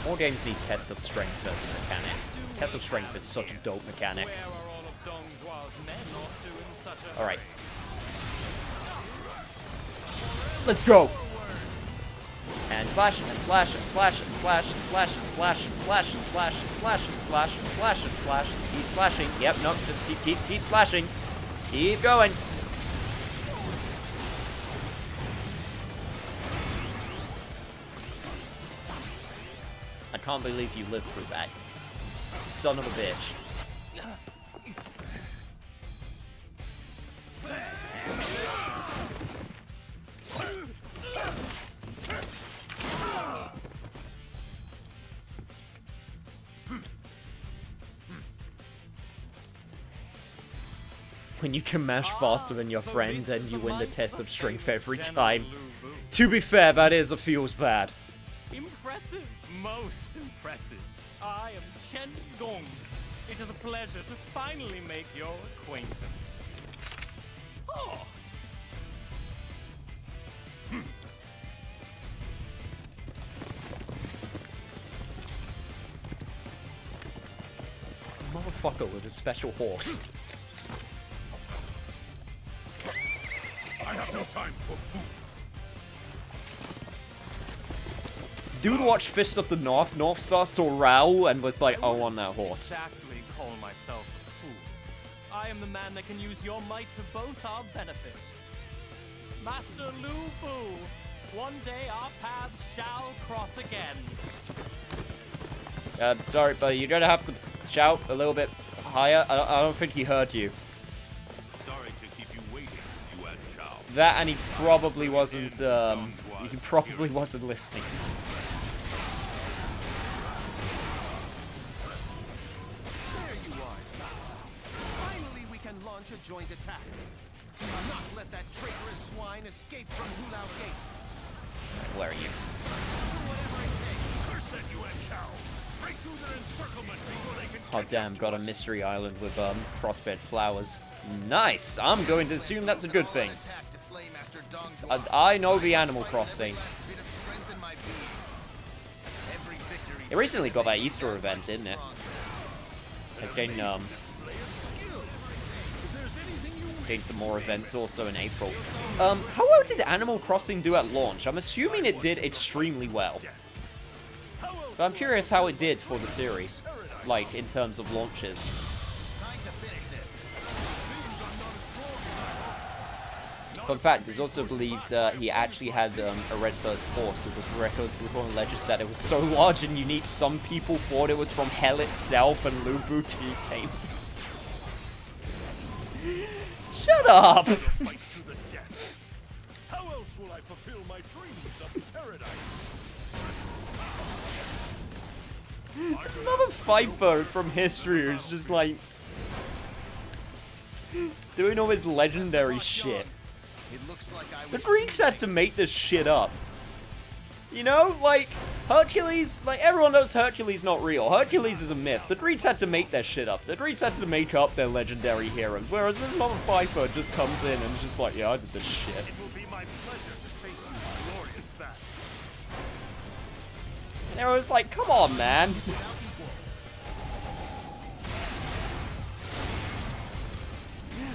More games need test of strength as a mechanic. Test of strength is such a dope mechanic. Alright. Let's go! And slash and slash and slash and slash and slash and slash and slash and slash and slash and slash and slash and slash and keep slashing. Yep, no, just keep slashing. Keep going. I can't believe you lived through that. Son of a bitch. When you can mash faster than your friend and you win the test of strength every time. To be fair, that is a feels bad. Impressive, most impressive. I am Chen Gong. It is a pleasure to finally make your acquaintance. Oh. Motherfucker with a special horse. I have no time for fools. Dude watched Fist of the North, North Star, saw Raoul, and was like, I want that horse. Exactly call myself a fool. I am the man that can use your might to both our benefit. Master Lu Bu, one day our paths shall cross again. Sorry, but you're gonna have to shout a little bit higher. I don't think he heard you. Sorry to keep you waiting, you and Shao. That, and he probably wasn't, he probably wasn't listening. There you are, Sansa. Finally, we can launch a joint attack. Do not let that traitorous swine escape from Hulao Gate. Where are you? Curse that you and Shao. Break through their encirclement before they can Oh catch damn, up to got a us. mystery island with crossbred flowers. Nice! I'm going to assume that's a good thing. I know the Animal Crossing. It recently got that Easter event, didn't it? It's getting some more events also in April. How well did Animal Crossing do at launch? I'm assuming it did extremely well. But I'm curious how it did for the series, like in terms of launches. Fun fact, it's also believed that he actually had a red first horse. It was recorded with legends that it was so large and unique, some people thought it was from hell itself, and Lu Bu tamed it. Shut up! Fight to the death. How else will I fulfill my dreams of paradise? There's another Pfeiffer from history who's just like doing all his legendary shit. The Greeks had to make this shit up. You know, like, Hercules, like, everyone knows Hercules not real. Hercules is a myth. The Greeks had to make their shit up. The Greeks had to make up their legendary heroes, whereas this mother Pfeiffer just comes in and is just like, yeah, I did this shit. It will be my pleasure to face you in glorious battle. And everyone's like, come on, man.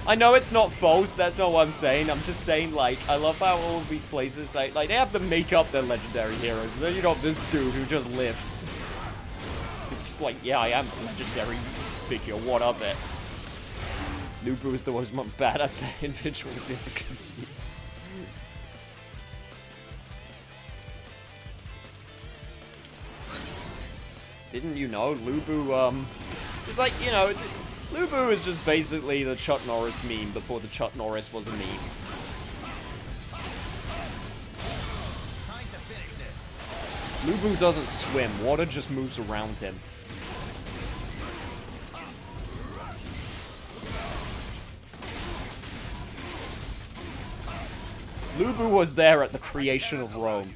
I know it's not false, that's not what I'm saying. I'm just saying, like, I love how all of these places, like they have to make up their legendary heroes. And then you got this dude who just lived. It's just like, yeah, I am a legendary figure, what of it? Lu Bu is the most badass individuals ever conceived. Didn't you know, Lu Bu, it's like, you know, Lu Bu is just basically the Chuck Norris meme before the Chuck Norris was a meme. Lu Bu doesn't swim. Water just moves around him. Lu Bu was there at the creation of Rome.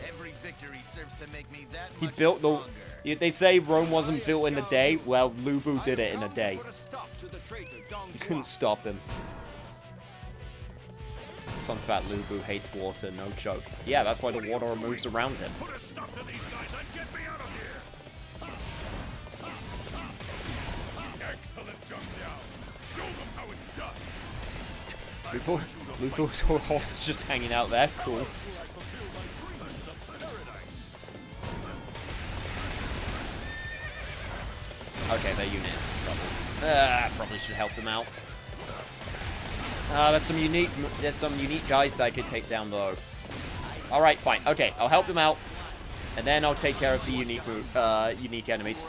Every victory serves to make me that He much built the... stronger. They say Rome wasn't built in a day. Well, Lu Bu did it in a day. You couldn't stop him. Fun fact, Lu Bu hates water, no joke. Yeah, that's why the water moves around him. Put a stop to these guys and get me out of here! Excellent jump down. Show them how it's done. Lu Bu's horse is just hanging out there. Cool. Okay, their unit is in trouble. Probably should help them out. There's some unique guys that I could take down though. All right, fine. Okay, I'll help them out, and then I'll take care of the unique enemies.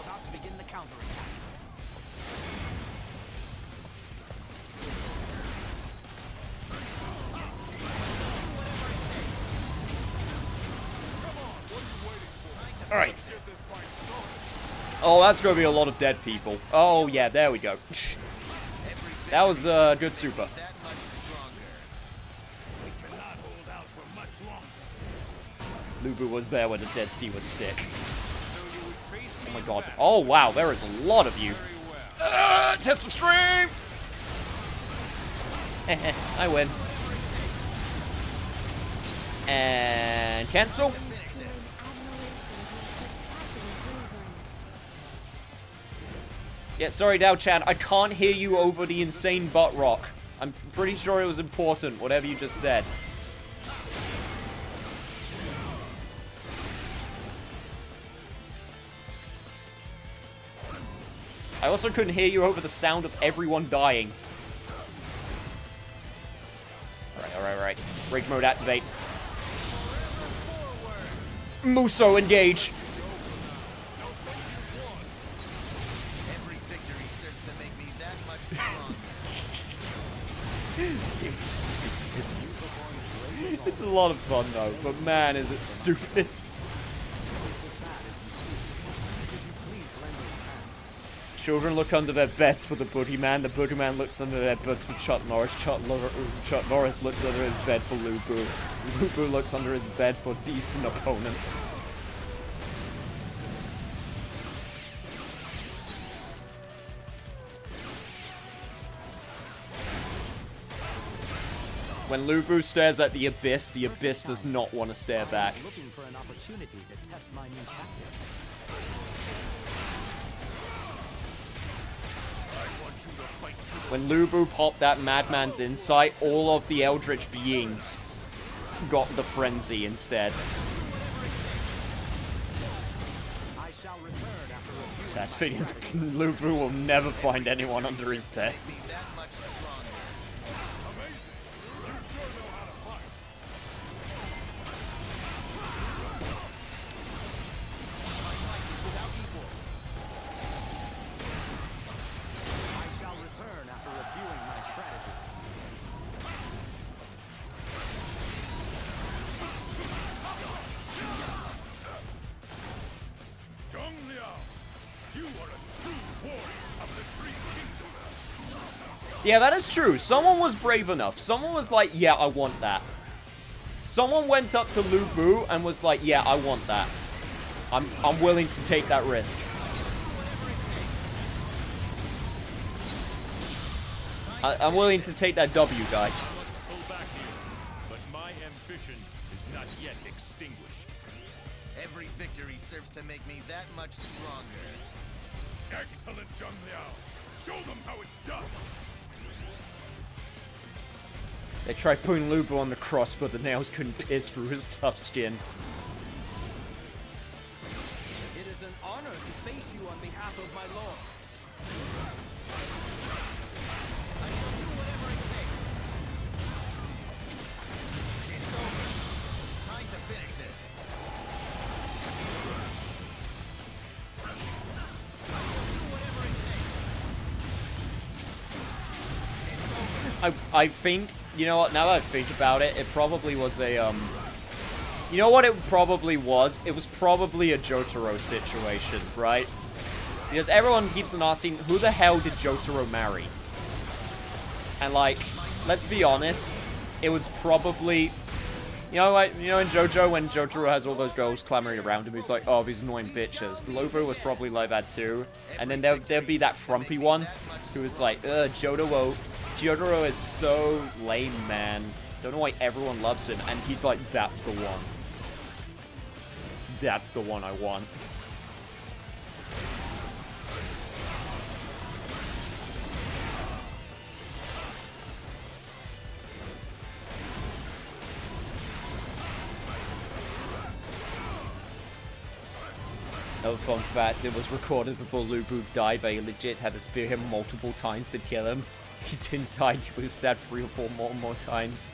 All right. Oh, that's gonna be a lot of dead people. Oh yeah, there we go. That was good super. Lu Bu was there when the Dead Sea was sick. Oh my god. Oh wow, there is a lot of you. Test some stream! I win. And cancel. Yeah, sorry, Dao-chan, I can't hear you over the insane butt rock. I'm pretty sure it was important, whatever you just said. I also couldn't hear you over the sound of everyone dying. Alright. Rage mode activate. Musou engage. Every victory serves to make me that much stronger. It's stupid. It's a lot of fun though, but man, is it stupid. Children look under their beds for the boogeyman. The boogeyman looks under their bed for Chuck Norris. Chuck Norris looks under his bed for Lu Bu. Lu Bu looks under his bed for decent opponents. When Lu Bu stares at the abyss does not want to stare back. Looking for an opportunity to test my new tactics. When Lu Bu popped that madman's insight, all of the eldritch beings got the frenzy instead. I shall return after a Sad thing is, Lu Bu will never find anyone under his bed. Make me that much stronger. I shall return after reviewing my strategy. Zhong Liao, you are a true warrior of the Three Kingdoms. Yeah, that is true. Someone was brave enough. Someone was like, yeah, I want that. Someone went up to Lu Bu and was like, yeah, I want that. I'm willing to take that risk. I'm willing to take that W, guys. Pull back here, but my ambition is not yet extinguished. Every victory serves to make me that much stronger. Excellent, Zhong Liao. Show them how it's done. They tried putting Lu Bu on the cross, but the nails couldn't pierce through his tough skin. It is an honor to face you on behalf of my lord. I shall do whatever it takes. It's over. Time to finish this. I shall do whatever it takes. It's over. I think, you know what, now that I think about it, it probably was a, You know what it probably was? It was probably a Jotaro situation, right? Because everyone keeps on asking, who the hell did Jotaro marry? And like, let's be honest, it was probably... You know, like, you know in JoJo, when Jotaro has all those girls clamoring around him, he's like, oh, these annoying bitches. Lubu was probably like that too. And then there'd be that frumpy one, who was like, Jotaro is so lame, man. Don't know why everyone loves him. And he's like, that's the one. That's the one I want. Another fun fact, it was recorded before Lubu died, but he legit had to spear him multiple times to kill him. He didn't die until he was stabbed 3 or 4 more times.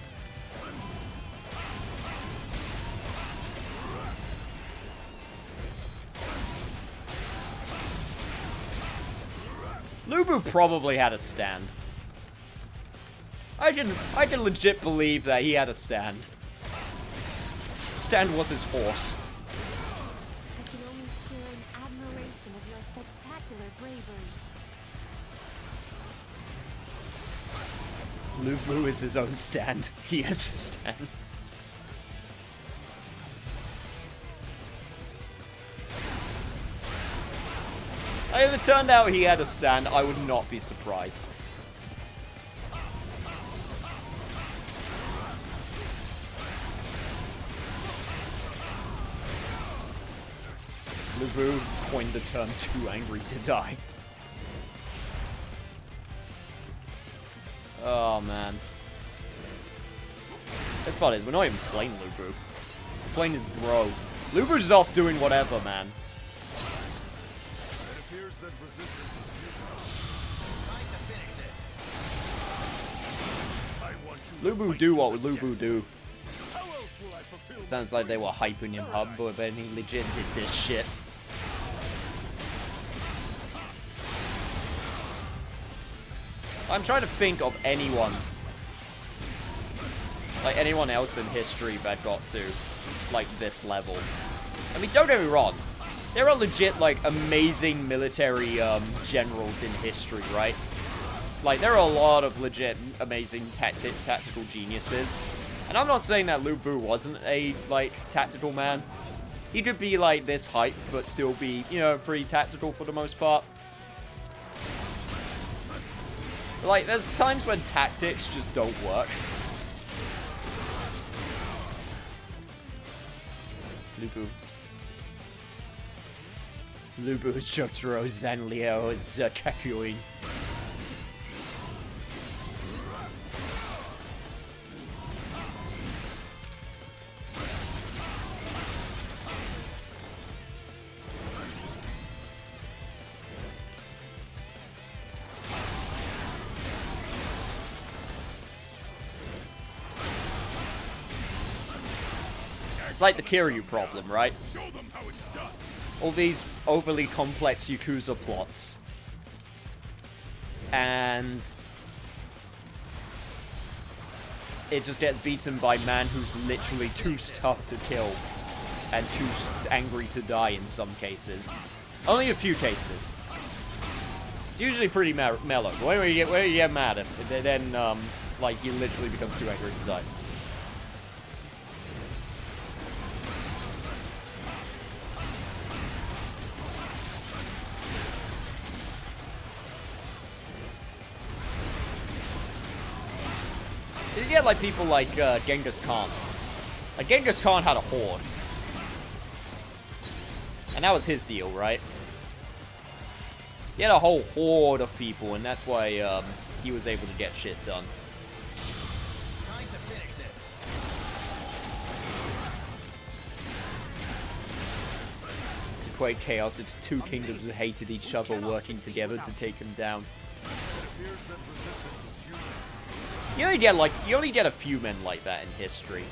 Lubu probably had a stand. I can legit believe that he had a stand. Stand was his horse. I can only stir in admiration of your spectacular bravery. Lubu is his own stand. He has a stand. If it turned out he had a stand, I would not be surprised. Lubu coined the term too angry to die. Oh man. Best part is, we're not even playing Lubu. We're playing his bro. Lubu's just off doing whatever, man. That resistance is futile. Time to finish this. I want you Lubu do what Lubu do. How else will I fulfill Sounds like they were hyping him up, but then he legit did this shit. I'm trying to think of anyone, like anyone else in history that got to, like, this level. I mean, don't get me wrong. There are legit, like, amazing military generals in history, right? Like, there are a lot of legit amazing tactical geniuses. And I'm not saying that Lubu wasn't a, like, tactical man. He could be, like, this hype, but still be, you know, pretty tactical for the most part. Like, there's times when tactics just don't work. Lubu Jotaro Zanleo is Kakui. It's like the Kiryu problem, right? Show them how it's done. All these overly complex Yakuza plots. And it just gets beaten by man who's literally too tough to kill and too angry to die in some cases. Only a few cases. It's usually pretty mellow. Where you get mad at, then like you literally become too angry to die. You get, like, people like Genghis Khan. Like, Genghis Khan had a horde. And that was his deal, right? He had a whole horde of people, and that's why he was able to get shit done. Time to finish this. To quite chaotic, 2 kingdoms that hated each other working together to take him down. It appears that resistance is futile. You only get a few men like that in history.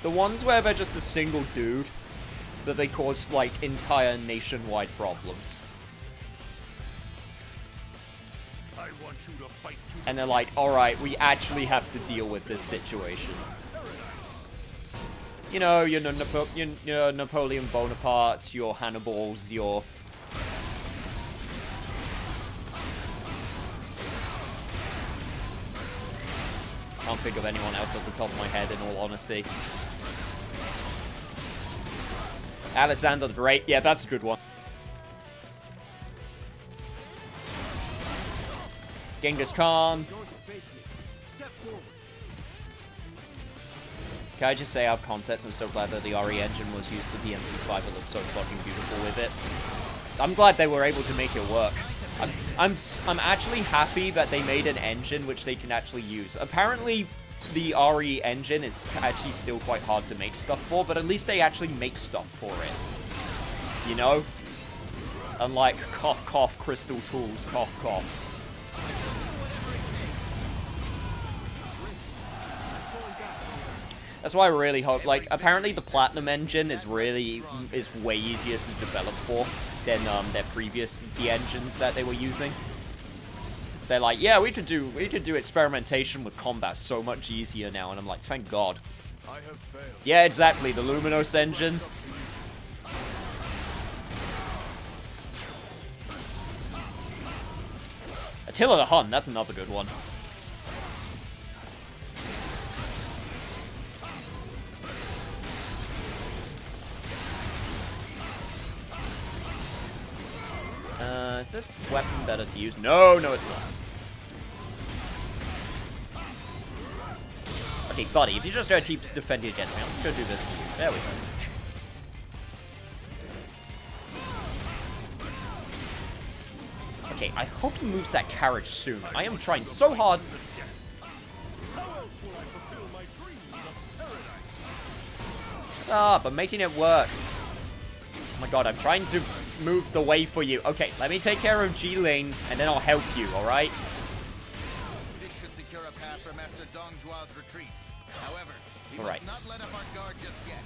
The ones where they're just a single dude, that they cause, like, entire nationwide problems. I want you to fight to And they're like, alright, we actually have to deal with this situation. You know, your Napoleon Bonapartes, your Hannibals, your... Can't think of anyone else off the top of my head, in all honesty. Alexander the Great. Yeah, that's a good one. Genghis Khan. Can I just say out of context, I'm so glad that the RE engine was used for the NC5. It looks so fucking beautiful with it. I'm glad they were able to make it work. I'm actually happy that they made an engine which they can actually use. Apparently, the RE engine is actually still quite hard to make stuff for, but at least they actually make stuff for it. You know? Unlike cough cough crystal tools, cough cough. That's why I really hope, like, apparently the Platinum engine is way easier to develop for than their previous engines that they were using. They're like, yeah, we could do experimentation with combat so much easier now, and I'm like, thank God. Yeah, exactly, the Luminos engine. Attila the Hun, that's another good one. Is this weapon better to use? No, no it's not. Okay, buddy, if you're just gonna keep defending against me, I'm just gonna do this to you. There we go. Okay, I hope he moves that carriage soon. I am trying so hard. Ah, but making it work. Oh my god, I'm trying to move the way for you. Okay, let me take care of G Lane, and then I'll help you, alright? This should secure a path for Master Dong Zhuo's retreat. However, we All right. must not let up our guard just yet.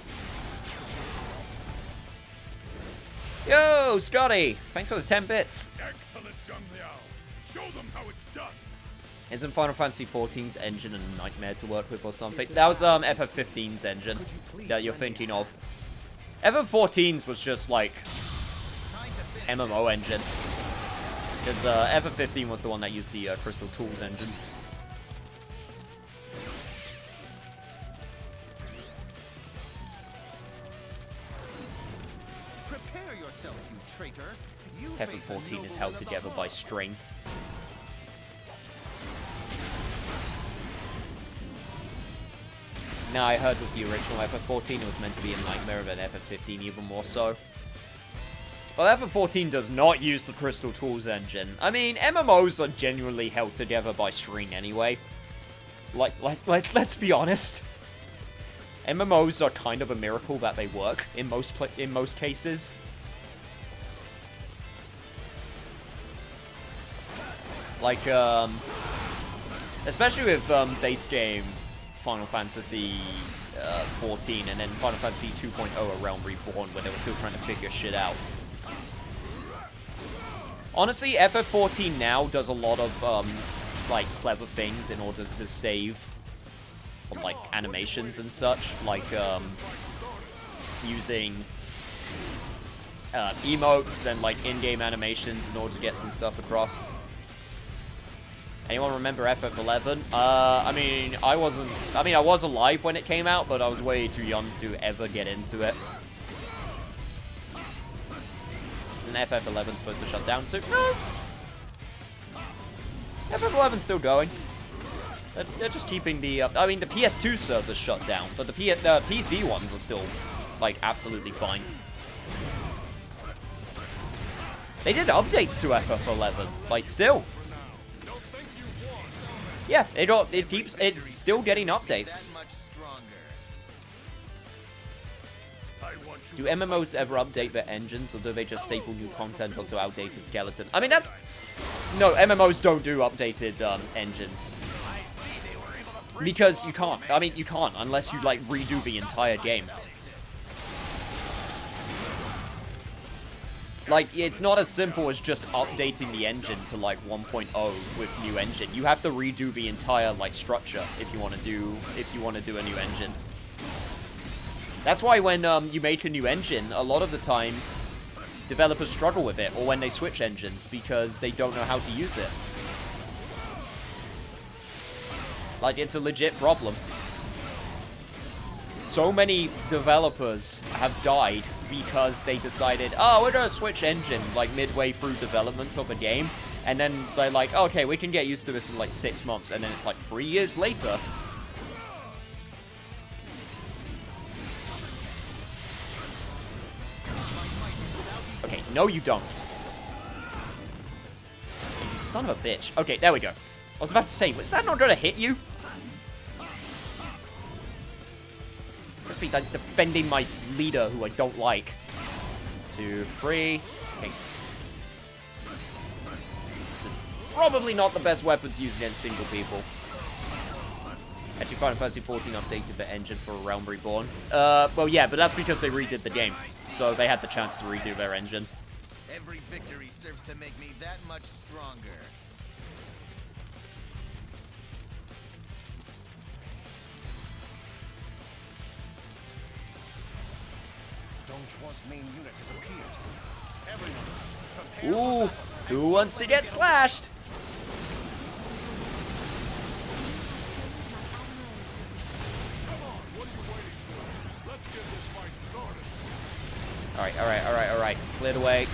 Yo, Scotty! Thanks for the 10 bits. Excellent, Zhang Liao. Show them how it's done. Isn't Final Fantasy XIV's engine a nightmare to work with or something? That was FF15's engine that you're thinking of. FF14's was just like MMO engine. Because FF15 was the one that used the Crystal Tools engine. Prepare yourself, you traitor. You FF14 is held together by string. Now, I heard with the original FF14 it was meant to be a nightmare, and FF15 even more so. Well, FF14 does not use the Crystal Tools engine. I mean, MMOs are genuinely held together by string anyway. Let's be honest. MMOs are kind of a miracle that they work in most cases. Like, especially with base game Final Fantasy 14 and then Final Fantasy 2.0 A Realm Reborn, where they were still trying to figure shit out. Honestly, FF14 now does a lot of like clever things in order to save like animations and such, like using emotes and like in-game animations in order to get some stuff across. Anyone remember FF11? I mean, I was alive when it came out, but I was way too young to ever get into it. Isn't FF11 supposed to shut down soon? No! FF11's still going. They're just keeping the, I mean, the PS2 servers shut down, but the PC ones are still, like, absolutely fine. They did updates to FF11, like, still. Yeah, it's still getting updates. Do MMOs ever update their engines, or do they just staple new content onto outdated skeleton? I mean, that's... No, MMOs don't do updated engines. Because you can't. I mean, you can't, unless you, like, redo the entire game. Like, it's not as simple as just updating the engine to, like, 1.0 with new engine. You have to redo the entire, like, structure if you want to do a new engine. That's why when you make a new engine, a lot of the time, developers struggle with it, or when they switch engines, because they don't know how to use it. Like, it's a legit problem. So many developers have died because they decided, oh, we're gonna switch engine, like, midway through development of a game, and then they're like, okay, we can get used to this in, like, 6 months, and then it's like 3 years later. Okay, no you don't. You son of a bitch. Okay, there we go. I was about to say, is that not gonna hit you? It's supposed to be like defending my leader, who I don't like. 2, 3. Okay. It's probably not the best weapon to use against single people. Actually, Final Fantasy XIV updated the engine for Realm Reborn. Well, yeah, but that's because they redid the game. So they had the chance to redo their engine. Every victory serves to make me that much stronger. Dongjua's main unit has appeared. Everyone, prepare for Ooh, battle. who wants to get slashed? Alright. Cleared away.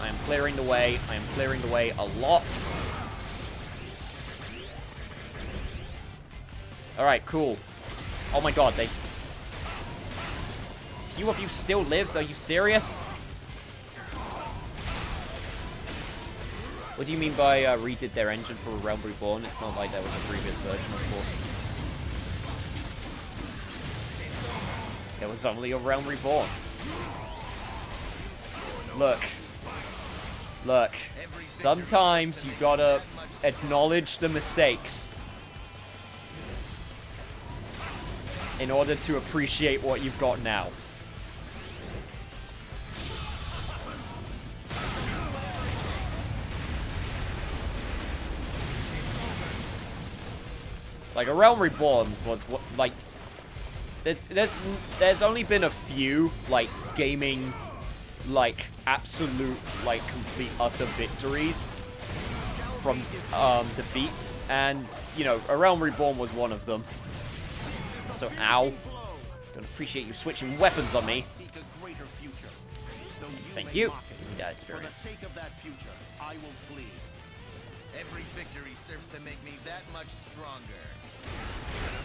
I am clearing the way. I am clearing the way a lot. Alright, cool. Oh my god, few of you still lived? Are you serious? What do you mean by redid their engine for Realm Reborn? It's not like there was a previous version, of course. There was only a Realm Reborn. Look. Sometimes you gotta acknowledge the mistakes in order to appreciate what you've got now. Like, a Realm Reborn was what, like, there's only been a few, like, gaming, like, absolute, like, complete utter victories from defeats, and, you know, a Realm Reborn was one of them. So, ow. Don't appreciate you switching weapons on me. Thank you. Give me that experience. For the sake of that future, I will flee. Every victory serves to make me that much stronger. An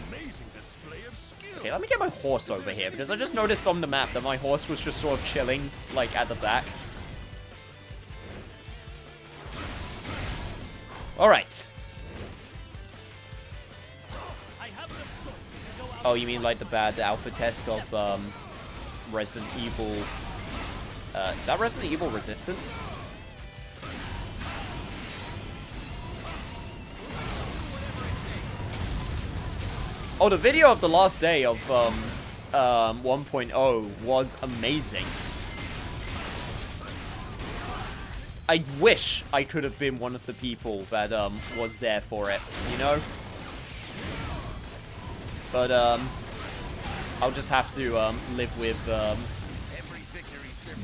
amazing display of skill. Okay, let me get my horse over here, because I just noticed on the map that my horse was just sort of chilling, like, at the back. Alright. Oh, you mean like the bad alpha test of, Resident Evil... is that Resident Evil Resistance? Oh, the video of the last day of, 1.0 was amazing. I wish I could have been one of the people that, was there for it, you know? But, I'll just have to, live with, the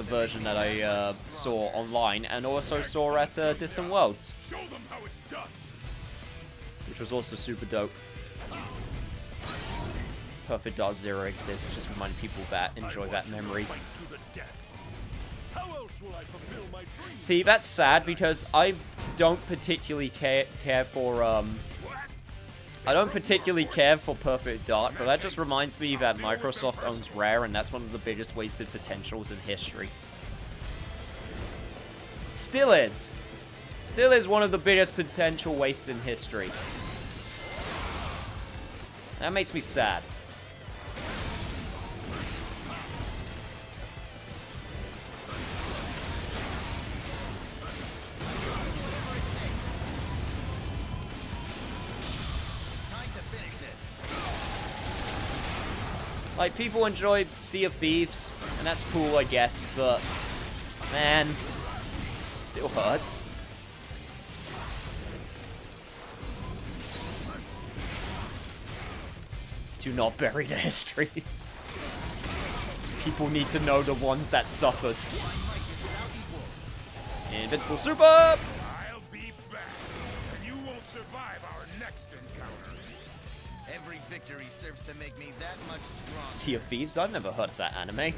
version that I, saw online, and also saw at, Distant Worlds. Show them how it's done. Which was also super dope. Perfect Dark Zero exists, just reminding people that enjoy that memory. See, that's sad because I don't particularly care for I don't particularly care for Perfect Dark, but that just reminds me that Microsoft owns Rare, and that's one of the biggest wasted potentials in history. Still is. Still is one of the biggest potential wastes in history. That makes me sad. Like, people enjoy Sea of Thieves, and that's cool, I guess, but, man, it still hurts. Do not bury the history. people need to know the ones that suffered. My might is without equal. Invincible Super! I'll be back, and you won't survive our next encounter. Every victory serves to make me that much stronger. Sea of Thieves? I've never heard of that anime.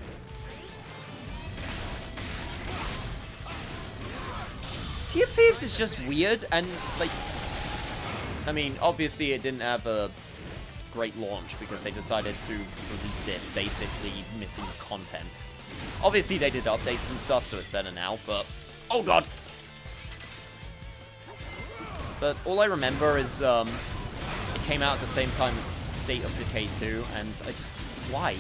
Sea of Thieves is just weird, and, like... I mean, obviously it didn't have a great launch because they decided to release it basically missing content. Obviously they did updates and stuff, so it's better now, but... Oh god! But all I remember is, it came out at the same time as State of Decay 2, and I just... Why?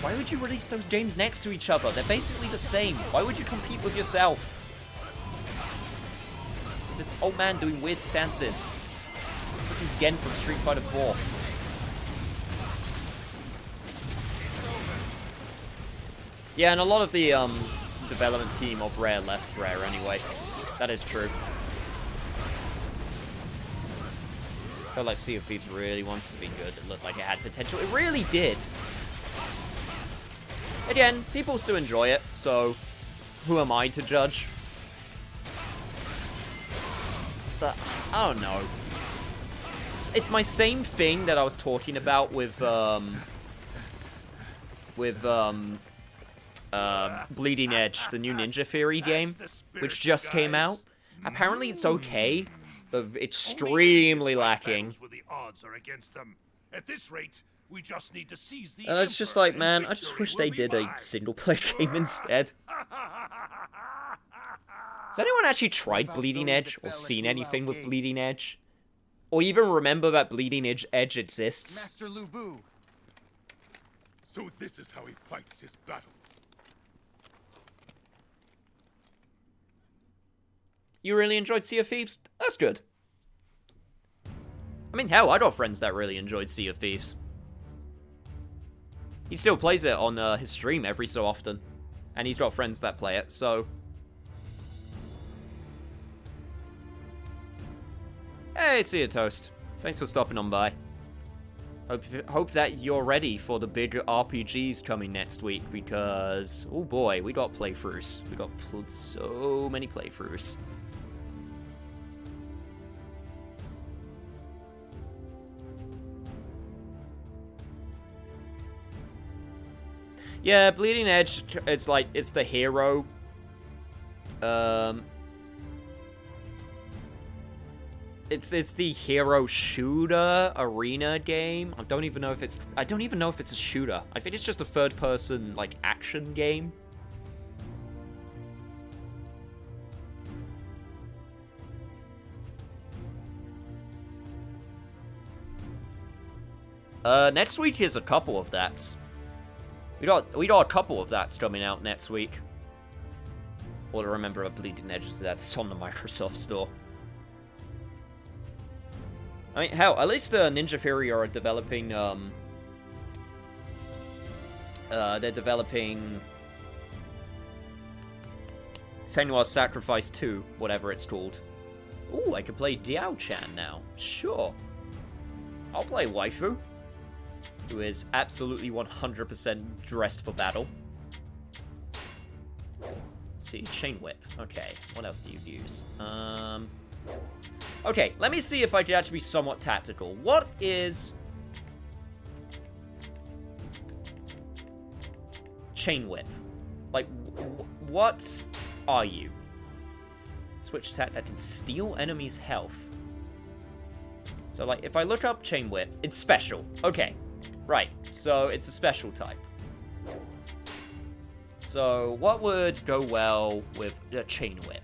Why would you release those games next to each other? They're basically the same. Why would you compete with yourself? This old man doing weird stances. Freaking Gen from Street Fighter 4. Yeah, and a lot of the development team of Rare left Rare anyway. That is true. I felt like Sea of Thieves really wanted to be good. It looked like it had potential. It really did. Again, people still enjoy it, so who am I to judge? But I don't know. It's my same thing that I was talking about with Bleeding Edge, the new Ninja Theory game, which just came out. Apparently it's okay, but extremely lacking. The odds are against them. At this rate, we just need to seize the And it's just like, man, I just wish they did a single-player game instead. Has anyone actually tried Bleeding Edge or seen anything with Bleeding Edge? Or even remember that Bleeding Edge exists? Master Lu Bu. So this is how he fights his battles. You really enjoyed Sea of Thieves? That's good. I mean, hell, I got friends that really enjoyed Sea of Thieves. He still plays it on his stream every so often. And he's got friends that play it, so... Hey, see you, Toast. Thanks for stopping on by. Hope that you're ready for the big RPGs coming next week, because... Oh boy, we got playthroughs. We got so many playthroughs. Yeah, Bleeding Edge, it's like, it's the hero. It's the hero shooter arena game. I don't even know if it's a shooter. I think it's just a third-person, like, action game. Next week is a couple of that's. We got a couple of that's coming out next week. All I remember of Bleeding Edge is that it's on the Microsoft Store. I mean, hell, at least Ninja Theory are developing, they're developing Senua's Sacrifice 2, whatever it's called. Ooh, I can play Diao-chan now. Sure. I'll play Waifu, who is absolutely 100% dressed for battle. Let's see, Chain Whip. Okay, what else do you use? Okay, let me see if I can actually be somewhat tactical. What is... Chain Whip? Like, what are you? Switch attack that can steal enemies' health. So, like, if I look up Chain Whip, it's special. Okay, right, so it's a special type. So, what would go well with a Chain Whip?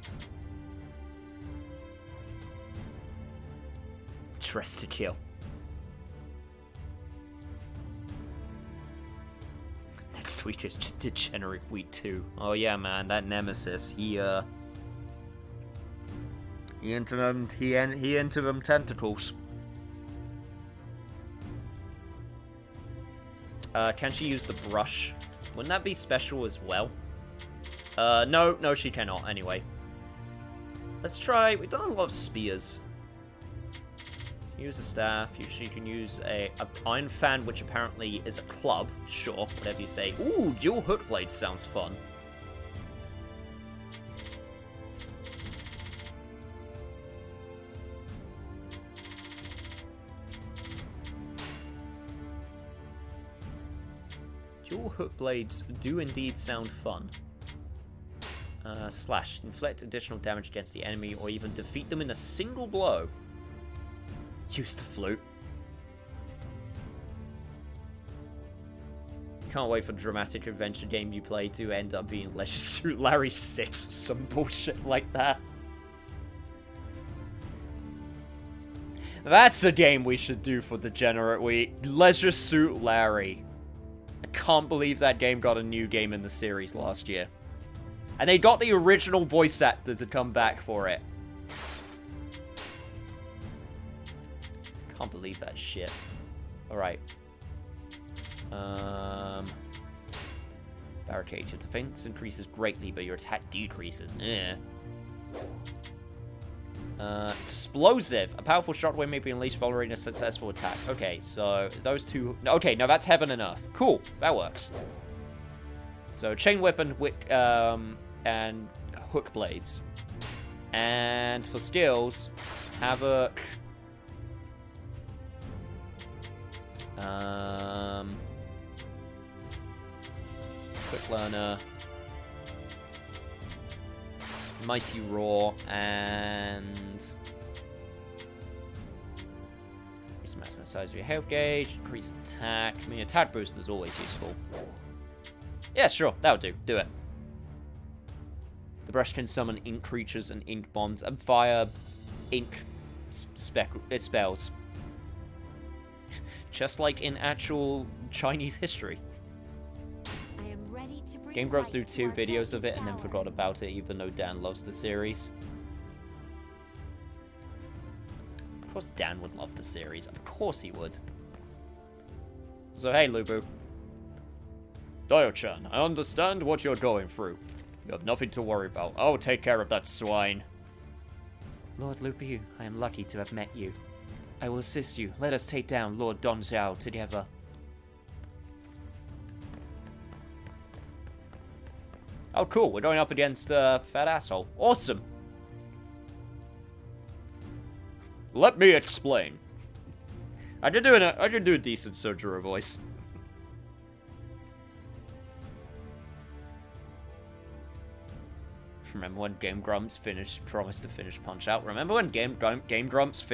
Dress to kill. Next week is just Degenerate Week 2. Oh yeah, man, that Nemesis, he into them tentacles. Can she use the brush? Wouldn't that be special as well? No, she cannot, anyway. Let's try, we've done a lot of spears. Use a staff. You can use a iron fan, which apparently is a club. Sure, whatever you say. Ooh, dual hook blades sounds fun. Dual hook blades do indeed sound fun. Slash. Inflict additional damage against the enemy or even defeat them in a single blow. Use the flute. Can't wait for the dramatic adventure game you play to end up being Leisure Suit Larry 6 or some bullshit like that. That's a game we should do for Degenerate Week. Leisure Suit Larry. I can't believe that game got a new game in the series last year. And they got the original voice actor to come back for it. Can't believe that shit. Alright. Barricade. Your defense increases greatly, but your attack decreases. Explosive. A powerful shockwave may be unleashed following a successful attack. Okay, so those two... Okay, no, that's heaven enough. Cool, that works. So, chain weapon, and hook blades. And for skills, Havoc... Quick Learner, Mighty Roar, and increase the maximum size of your health gauge, increase attack. I mean, attack boost is always useful. Yeah, sure, that'll do. Do it. The brush can summon ink creatures and ink bombs and fire ink spells. Just like in actual Chinese history. I am ready to bring Game Grumps do light to 2 our videos of it darkest and then hour. forgot about it, even though Dan loves the series. Of course Dan would love the series. Of course he would. So hey, Lubu. Dio-chan, I understand what you're going through. You have nothing to worry about. I'll take care of that swine. Lord Lubu, I am lucky to have met you. I will assist you. Let us take down Lord Don Zhao together. Oh, cool. We're going up against Fat Asshole. Awesome. Let me explain. I can do a decent Sojiro voice. Remember when Game Grumps promised to finish Punch-Out? Remember when Game Grumps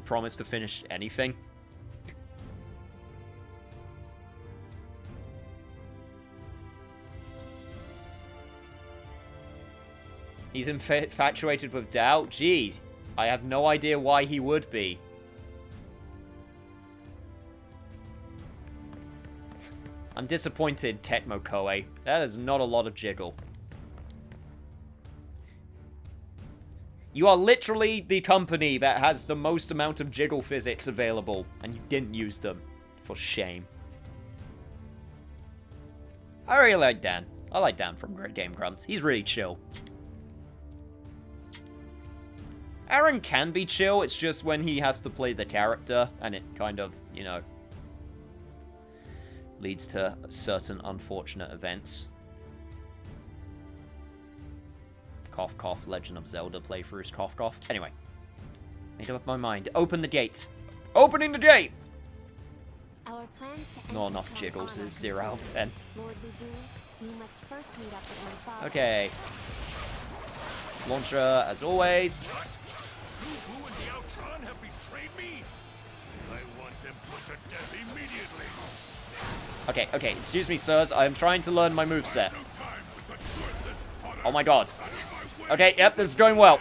promised to finish anything? He's infatuated with doubt? Gee, I have no idea why he would be. I'm disappointed, Tecmo Koei. That is not a lot of jiggle. You are literally the company that has the most amount of jiggle physics available, and you didn't use them. For shame. I really like Dan. I like Dan from Game Grumps. He's really chill. Aaron can be chill, it's just when he has to play the character, and it kind of, you know, leads to certain unfortunate events. Cough, cough, Legend of Zelda playthroughs, cough, cough. Anyway. Made up my mind. Open the gate. Opening the gate! Our plans to Not enter enough Town jiggles, Honor is 0 out of 10. Lord Lubu, you must first meet up with my father. Okay. Launcher, as always. What? Lubu and the Outron have betrayed me? I want them put to death immediately. Okay, okay, excuse me, sirs. I am trying to learn my moveset. No time for such worthless fodder. Oh my god. Out of my way. Okay, yep, this is going well.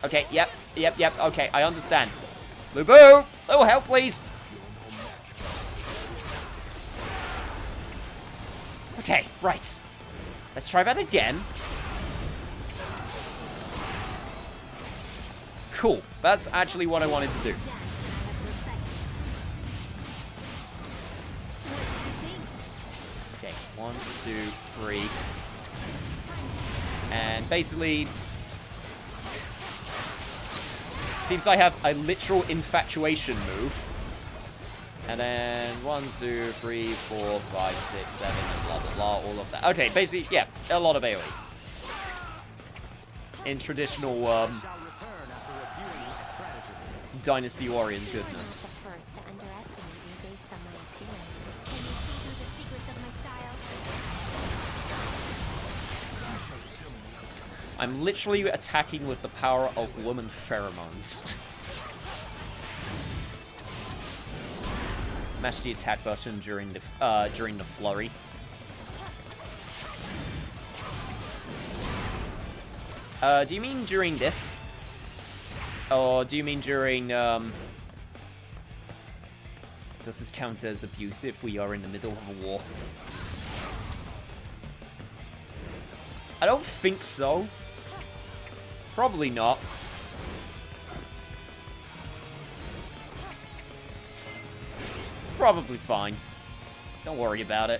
Okay, yep, okay, I understand. Lubu! Oh, help, please! Okay, right. Let's try that again. Cool. That's actually what I wanted to do. Okay, 1, 2, 3. And basically... seems I have a literal infatuation move. And then 1, 2, 3, 4, 5, 6, 7, and blah, blah, blah, all of that. Okay, basically, yeah, a lot of AoEs. In traditional, Dynasty Warriors goodness. I'm literally attacking with the power of woman pheromones. Mash the attack button during the flurry. Do you mean during this? Or do you mean during, Does this count as abusive? We are in the middle of a war. I don't think so. Probably not. It's probably fine. Don't worry about it.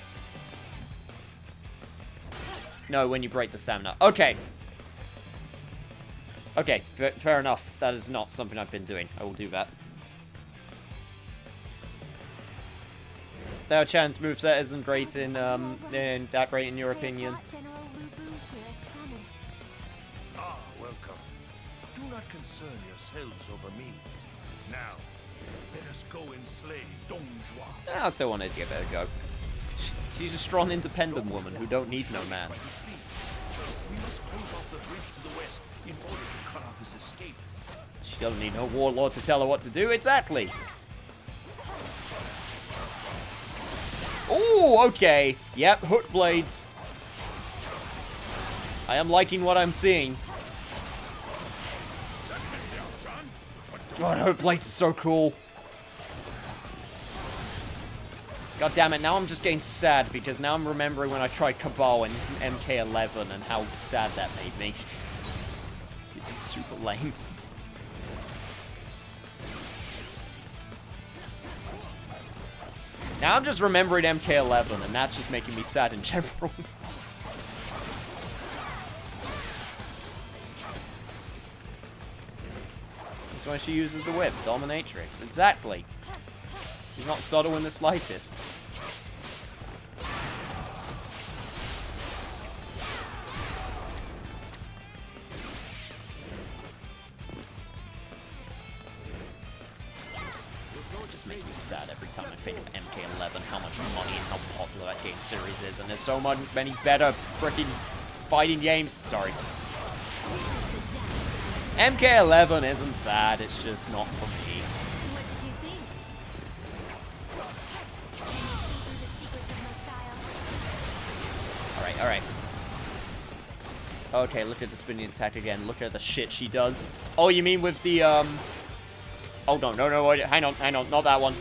No, when you break the stamina. Okay. Okay, fair enough. That is not something I've been doing. I will do that. Now, Chan's moveset isn't great in that great in your opinion. Ah, welcome. Do not concern yourselves over me. Now, let us go and slay Dong Zhuo. I still want to give it a go. She's a strong, independent woman who don't need no man. We must close off the bridge to the west in order to cut off his escape. She doesn't need no warlord to tell her what to do. Exactly. Ooh, okay. Yep, hook blades. I am liking what I'm seeing. God, hook blades are so cool. God damn it, now I'm just getting sad because now I'm remembering when I tried Cabal in MK11 and how sad that made me. This is super lame. Now I'm just remembering MK11 and that's just making me sad in general. That's why she uses the whip, Dominatrix. Exactly. She's not subtle in the slightest. It just makes me sad every time I think of MK11, how much money and how popular that game series is, and there's so many better freaking fighting games. Sorry. MK11 isn't bad, it's just not for me. What did you think? Can you see through the secrets of my style? Alright. Okay, look at the spinning attack again. Look at the shit she does. Oh, you mean with the, Oh, no, wait, hang on, not that one.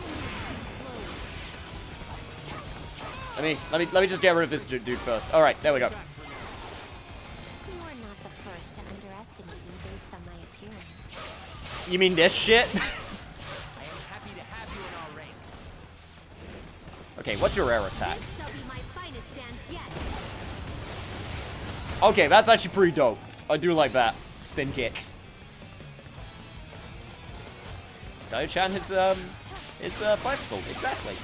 Let me just get rid of this dude first. Alright, there we go. You are not the first to underestimate me based on my appearance. You mean this shit? I am happy to have you in our ranks. Okay, what's your air attack? This shall be my finest dance yet. Okay, that's actually pretty dope. I do like that. Spin kicks. Dio-chan is, it's, flexible. Exactly.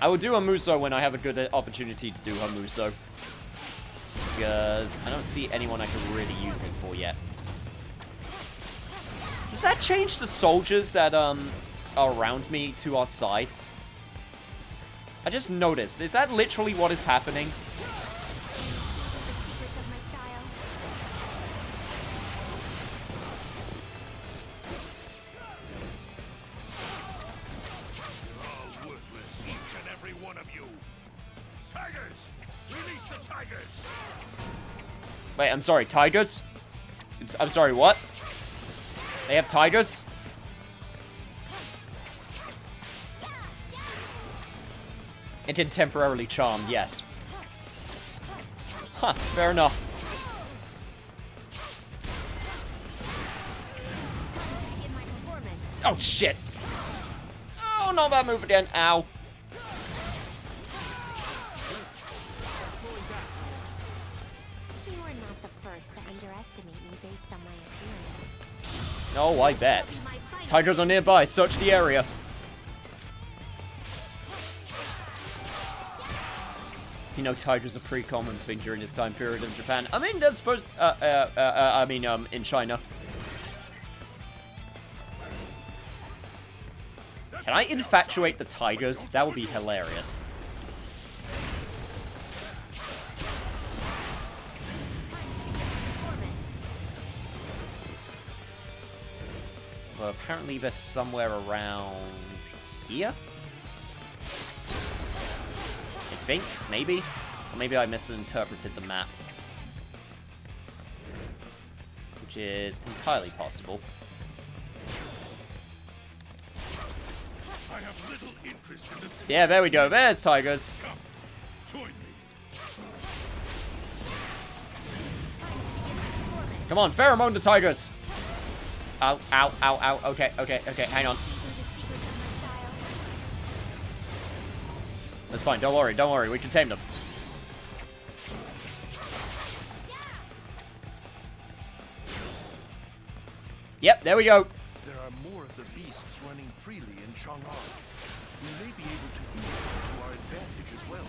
I will do a Musou when I have a good opportunity to do a Musou. Because I don't see anyone I can really use it for yet. Does that change the soldiers that, are around me to our side? I just noticed. Is that literally what is happening? Wait, I'm sorry, tigers? I'm sorry, what? They have tigers? And can temporarily charm, yes. Huh, fair enough. Oh, shit. Oh, not that move again. Ow. Oh, I bet. Tigers are nearby. Search the area. You know, tigers are a pretty common thing during this time period in Japan. I mean, that's supposed... in China. Can I infatuate the tigers? That would be hilarious. Well, apparently they're somewhere around here? I think, maybe? Or maybe I misinterpreted the map. Which is entirely possible. I have little interest in this. Yeah, there we go. There's tigers. Come, join me. Come on, pheromone the tigers. Ow, ow, ow, ow. Okay, okay, okay. Hang on. That's fine. Don't worry. Don't worry. We can tame them. Yep, there we go. There are more of the beasts running freely in Shanghai. We may be able to use them to our advantage as well.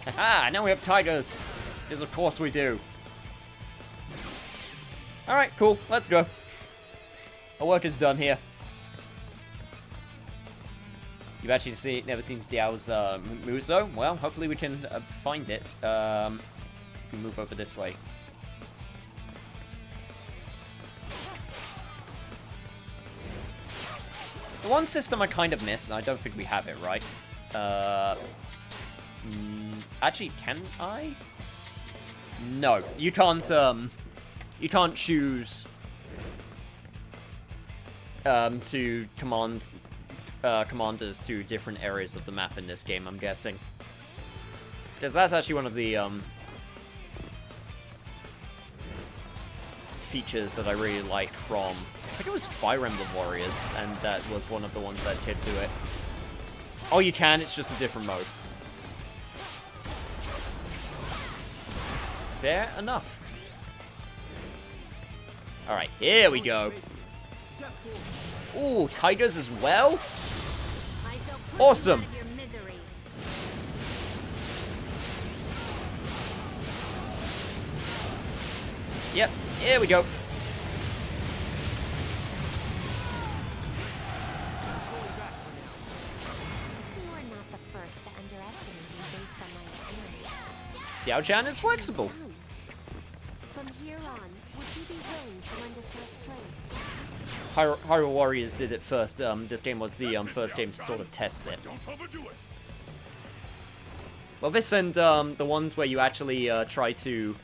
Haha, now we have tigers. Yes, of course we do. Alright, cool. Let's go. Our work is done here. You've actually never seen Diao's Musou? Well, hopefully we can find it if we move over this way. The one system I kind of miss, and I don't think we have it, right? Actually, can I? No, you can't choose to command commanders to different areas of the map in this game, I'm guessing. Because that's actually one of the features that I really liked from, I think it was Fire Emblem Warriors, and that was one of the ones that could do it. Oh, you can, it's just a different mode. Fair enough. Alright, here we go. Ooh, tigers as well? Awesome. Yep, here we go. You are not the first to underestimate me based on my appearance. Diao-chan is flexible. From here on, would you be willing to lend us your strength? Hyrule Warriors did it first. This game was the first game to sort of test it. Don't overdo it. Well, this and the ones where you actually try to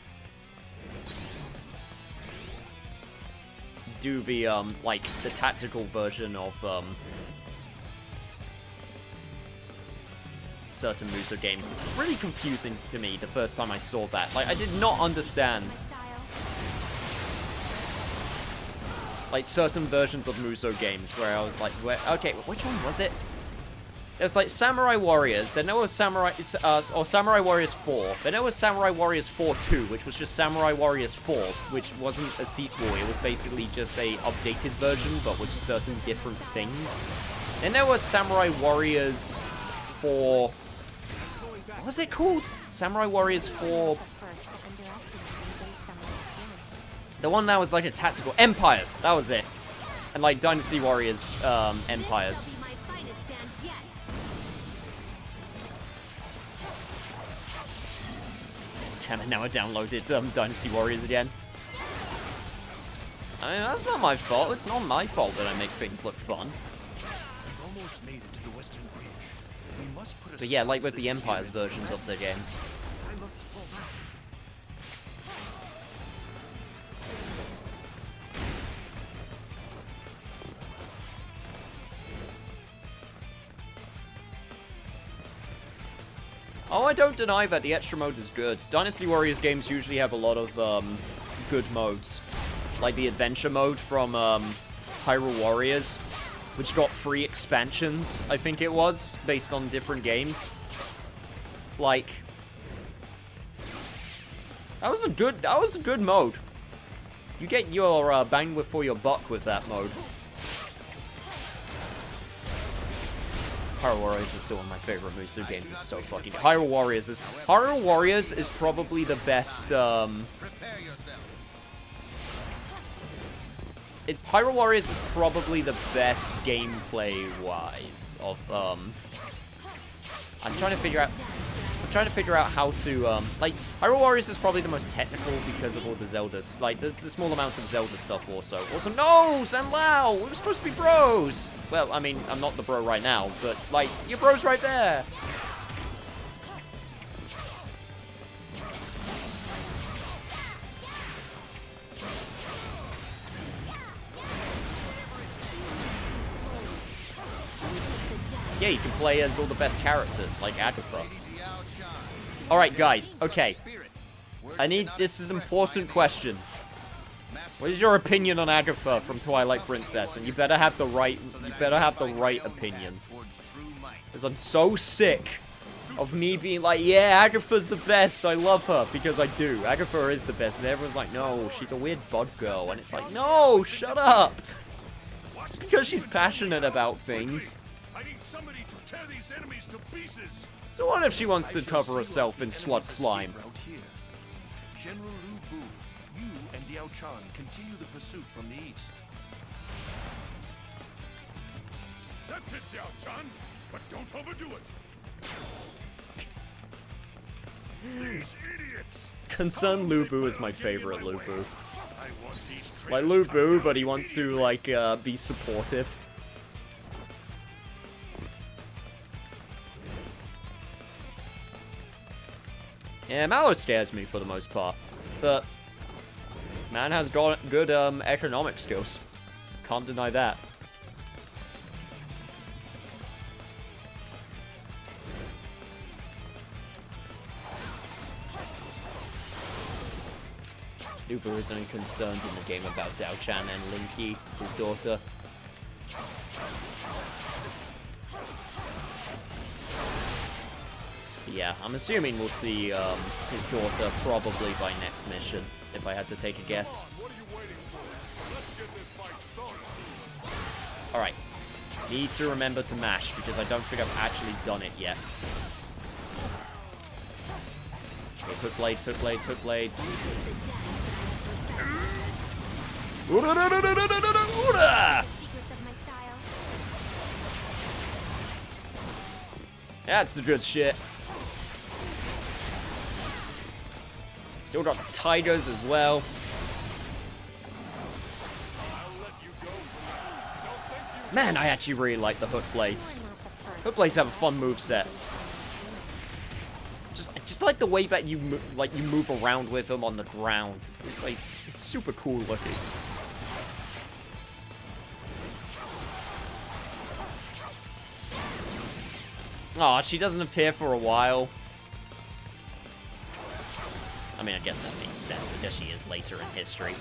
do the like the tactical version of certain Musou games, which was really confusing to me the first time I saw that. Like, I did not understand like certain versions of Musou games where I was like, okay, which one was it? There's like Samurai Warriors, then there was Samurai Warriors 4, then there was Samurai Warriors 4 2, which was just Samurai Warriors 4, which wasn't a sequel, it was basically just a updated version, but with certain different things. Then there was Samurai Warriors 4... What was it called? Samurai Warriors 4... The one that was like a tactical... Empires! That was it. And like Dynasty Warriors Empires. Damn it, now I downloaded Dynasty Warriors again. I mean, that's not my fault. It's not my fault that I make things look fun. We've almost made it to the Western Bridge. We must put a But yeah, like stop with to the this Empires tyranny. versions of the games. I must fall back. Oh, I don't deny that the extra mode is good. Dynasty Warriors games usually have a lot of good modes. Like the adventure mode from Hyrule Warriors, which got free expansions, I think it was, based on different games. Like, That was a good mode. You get your bang for your buck with that mode. Hyrule Warriors is still one of my favorite Musou games. It's so fucking good. Hyrule Warriors is probably the best. Prepare yourself. Hyrule Warriors is probably the best gameplay-wise of I'm trying to figure out how to like Hyrule Warriors is probably the most technical because of all the Zeldas, like the small amounts of Zelda stuff also. Also, no, San Lao, we were supposed to be bros. Well, I mean, I'm not the bro right now, but like your bro's right there. Yeah, you can play as all the best characters, like Agatha. Alright, guys, okay. This is an important question. What is your opinion on Agatha from Twilight Princess? And you better have the right opinion. Because I'm so sick of me being like, yeah, Agatha's the best, I love her, because I do. Agatha is the best, and everyone's like, no, she's a weird bud girl, and it's like, no, shut up! It's because she's passionate about things. I need somebody to tear these enemies to pieces. So what if she wants to cover herself in slut slime? General Lu Bu, you and Diao Chan continue the pursuit from the east. That's it, Diao Chan, but don't overdo it. These idiots. Concerned Lu Bu is my favorite Lu Bu. Like Lu Bu, but he wants to like be supportive. Yeah, Mallow scares me for the most part, but man has got good economic skills. Can't deny that. Uber is only concerned in the game about Dao Chan and Linky, his daughter. Yeah, I'm assuming we'll see his daughter probably by next mission, if I had to take a guess. Alright. Need to remember to mash, because I don't think I've actually done it yet. Okay, hook blades, hook blades, hook blades. That's the good shit. Still got the tigers as well. Man, I actually really like the hook blades. Hook blades have a fun moveset. Just like the way that you move around with them on the ground. It's like it's super cool looking. Aw, she doesn't appear for a while. I mean, I guess that makes sense. I guess she is later in history.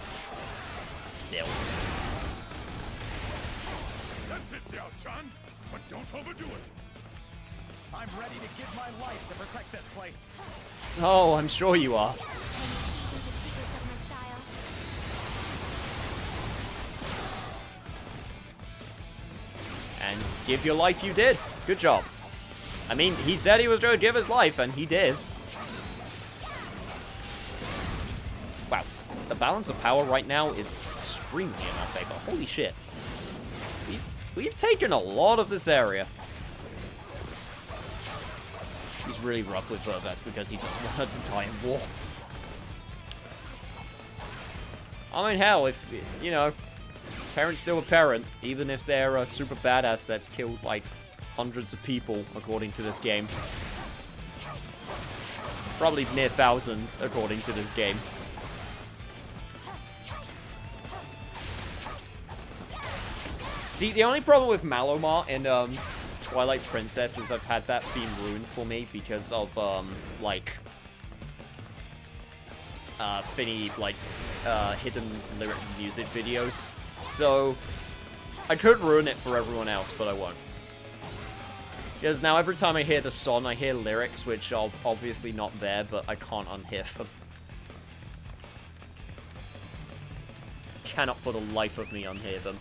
But still. That's it, Xiao Chan, but don't overdo it. I'm ready to give my life to protect this place. Oh, I'm sure you are. And give your life you did. Good job. I mean, he said he was going to give his life, and he did. Wow. The balance of power right now is extremely in our favor. Holy shit. We've taken a lot of this area. He's really rough with her. That's because he just wants to die in war. I mean, hell, if, you know, parent's still a parent, even if they're a super badass that's killed, like, hundreds of people, according to this game. Probably near thousands, according to this game. See, the only problem with Malomar and, Twilight Princess is I've had that theme ruined for me because of, like, hidden lyric music videos. So, I could ruin it for everyone else, but I won't. Because now every time I hear the song, I hear lyrics which are obviously not there, but I can't unhear them. cannot for the life of me unhear them.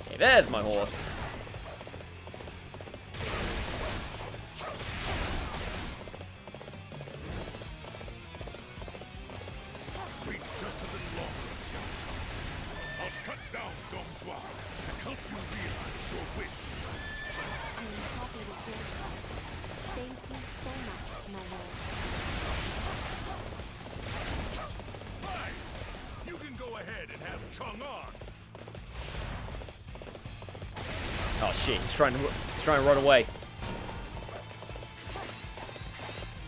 Okay, there's my horse. Wait just a little longer, Tiao-chan. I'll cut down Dong Zhuo and help you realize your wish. I am happy to hear so. Thank you so much, my lord. Fine! You can go ahead and have Chang'an. Oh shit, he's trying to run away.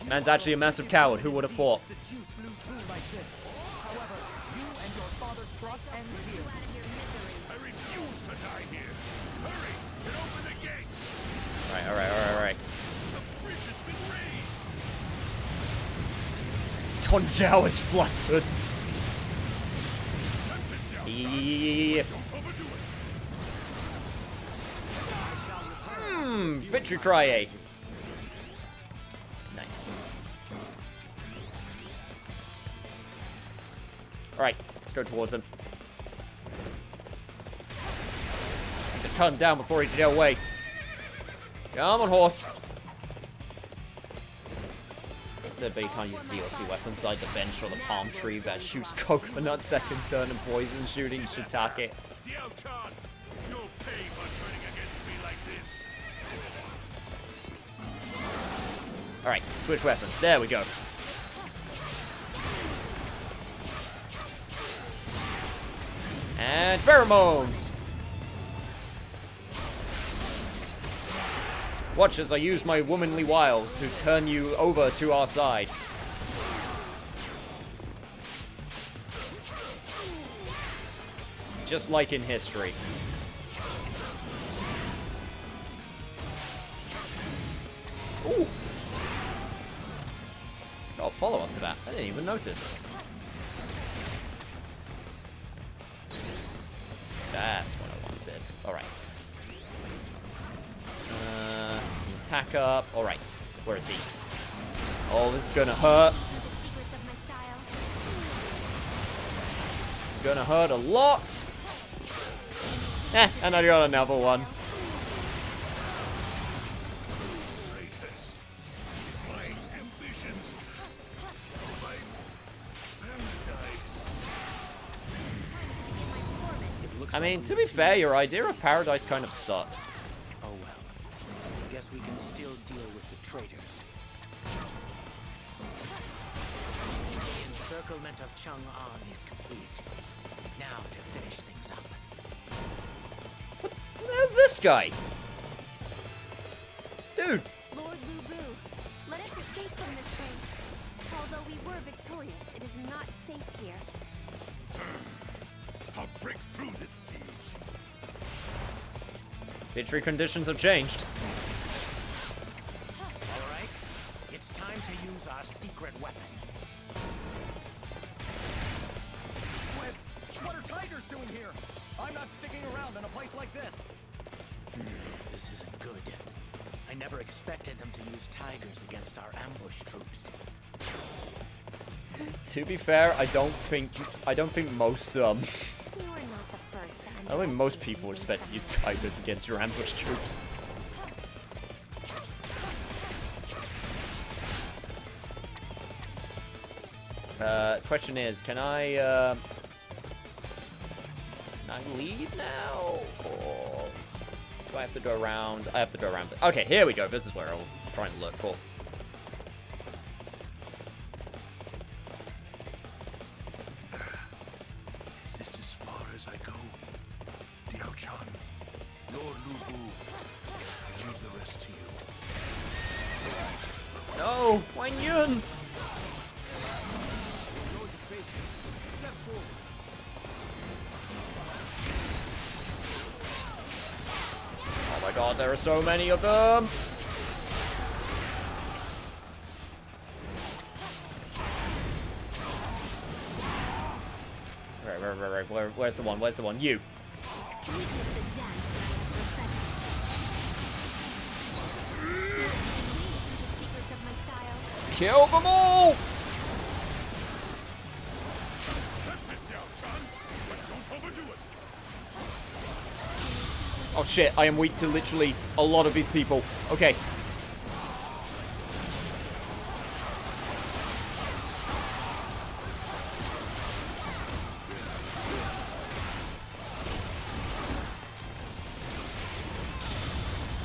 Man's actually a massive coward, who would have thought? Seduce Lu Bu like this. However, you and your father's trust end here. I refuse to die here. Hurry and open the gates. Alright. The bridge has been raised. Don Zhao is flustered. That's it, Tiao-chan. Yeah. Don't overdo it. Victory cry, eh? Nice. Alright, let's go towards him. Need to cut him down before he can get away. Come on, horse. So, but you can't use DLC weapons like the bench or the palm tree that shoots coconuts that can turn and poison shooting shiitake. Tiao-chan, you'll pay for turning against me like this. Alright, switch weapons. There we go. And pheromones! Watch as I use my womanly wiles to turn you over to our side. Just like in history. Ooh! Got a follow-up to that. I didn't even notice. That's what I wanted. Alright. Attack up. Alright. Where is he? Oh, this is gonna hurt. The secrets of my style. It's gonna hurt a lot. And I got another one. Traitors. My ambitions. My paradise. I mean, to be fair, your idea of paradise kind of sucked. Oh well. Guess we can still deal with the traitors. The encirclement of Chang'an is complete. Now to finish things up. There's this guy. Dude. Lord Lu Bu, let us escape from this place. Although we were victorious, it is not safe here. I'll break through this siege. Victory conditions have changed. All right. It's time to use our secret weapon. What are tigers doing here? I'm not sticking around in a place like this. This isn't good. I never expected them to use tigers against our ambush troops. To be fair, I don't think most You are not the first to I don't think most people would underestimate expect to me use based on tigers against your ambush troops. Question is, can I leave now? Or do I have to go around? I have to go around. Okay, here we go. This is where I'm trying to look for. Is this as far as I go? Tiao-chan, Lord Lu Bu, I leave the rest to you. No, Wang Yun. Step forward. Oh my god, there are so many of them! Right. Where's the one? Where's the one? You. Witness the dance that I have perfected. The secrets of my style. Kill them all! Oh shit, I am weak to literally a lot of these people. Okay.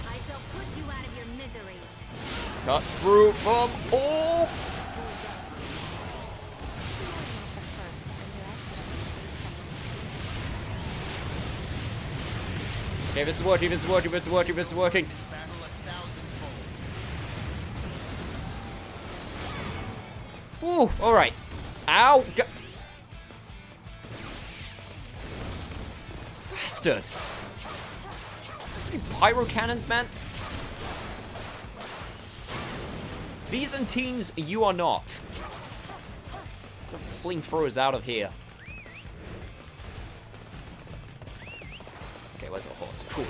I shall put you out of your misery. Cut through from all. Okay, this is working, this is working, this is working, this is working. Battle a thousandfold. Ooh, alright. Ow! Bastard! You pyro cannons, man? Byzantines, you are not. Get the flamethrowers out of here. Okay, where's the horse? Cool.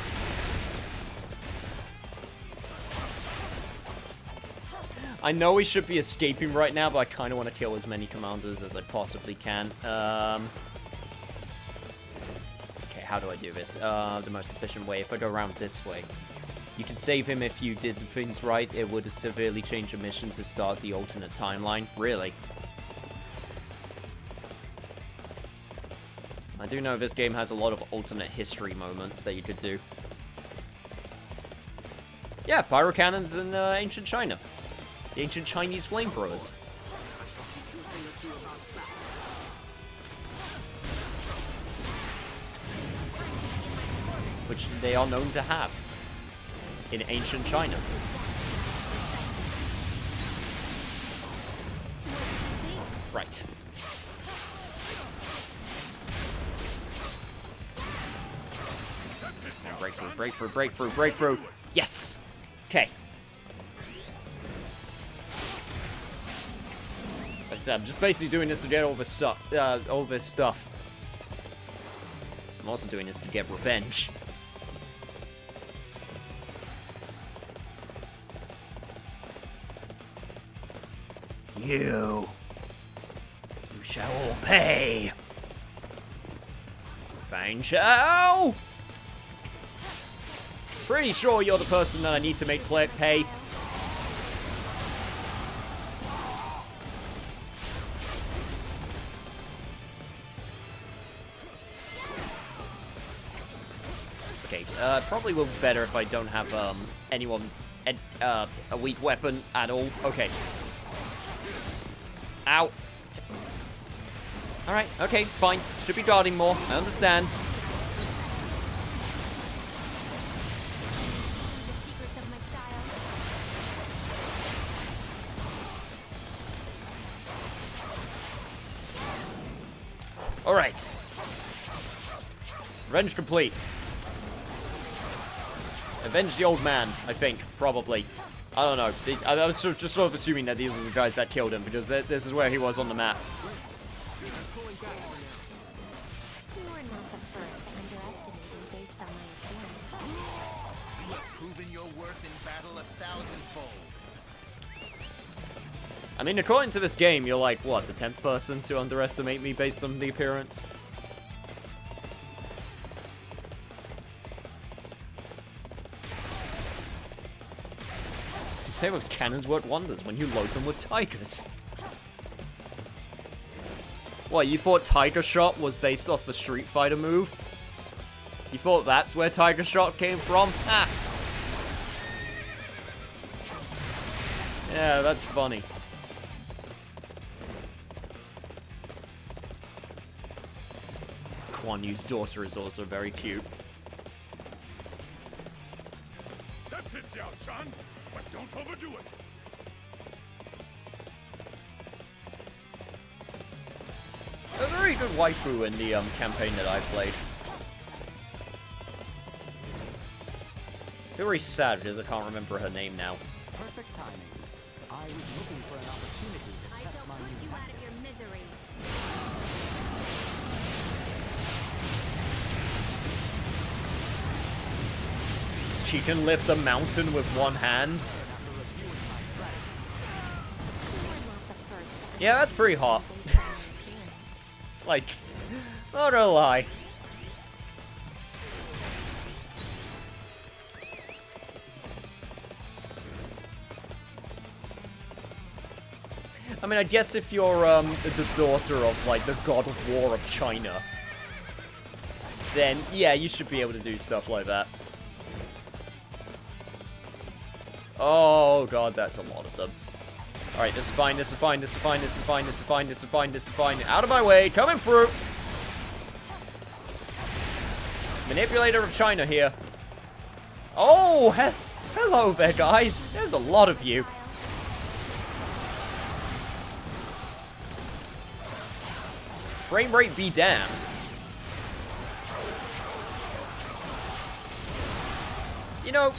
I know we should be escaping right now, but I kind of want to kill as many commanders as I possibly can. Okay, how do I do this? The most efficient way, if I go around this way. You can save him if you did the things right. It would severely change the mission to start the alternate timeline. Really? I do know this game has a lot of alternate history moments that you could do. Yeah, pyro cannons in ancient China. The ancient Chinese flamethrowers. Which they are known to have in ancient China. Right. Breakthrough, breakthrough, breakthrough, breakthrough. Yes! Okay. But I'm just basically doing this to get all this stuff. I'm also doing this to get revenge. You shall all pay. Fang Shao! Pretty sure you're the person that I need to make pay. Okay, probably will be better if I don't have, anyone, a weak weapon at all. Okay. Ow. Alright, okay, fine. Should be guarding more. I understand. Alright. Revenge complete. Avenge the old man, I think, probably. I don't know. I was just sort of assuming that these are the guys that killed him, because this is where he was on the map. You are not the first to underestimate me based on my appearance. You have proven your worth in battle a thousandfold. I mean, according to this game, you're like, what, the 10th person to underestimate me based on the appearance? You say those cannons work wonders when you load them with tigers. What, you thought Tiger Shot was based off the Street Fighter move? You thought that's where Tiger Shot came from? Ah! Yeah, that's funny. Quan Yu's daughter is also very cute. That's it, Xiao-chan, but don't overdo it. A very good waifu in the campaign that I played. Very sad because I can't remember her name now. Perfect timing. I was looking for an opportunity to I test shall my put new you out of your tactics. misery. She can lift a mountain with one hand. You are not the first to Yeah, that's pretty hot. based on my appearance. Like, not gonna lie. I mean, I guess if you're, the daughter of, like, the God of War of China, then, yeah, you should be able to do stuff like that. Oh, God, that's a lot of them. Alright, this is fine, this is fine, this is fine, this is fine, this is fine, this is fine, this is fine. Out of my way, coming through! Manipulator of China here. Oh, hello there, guys. There's a lot of you. Frame rate be damned. You know,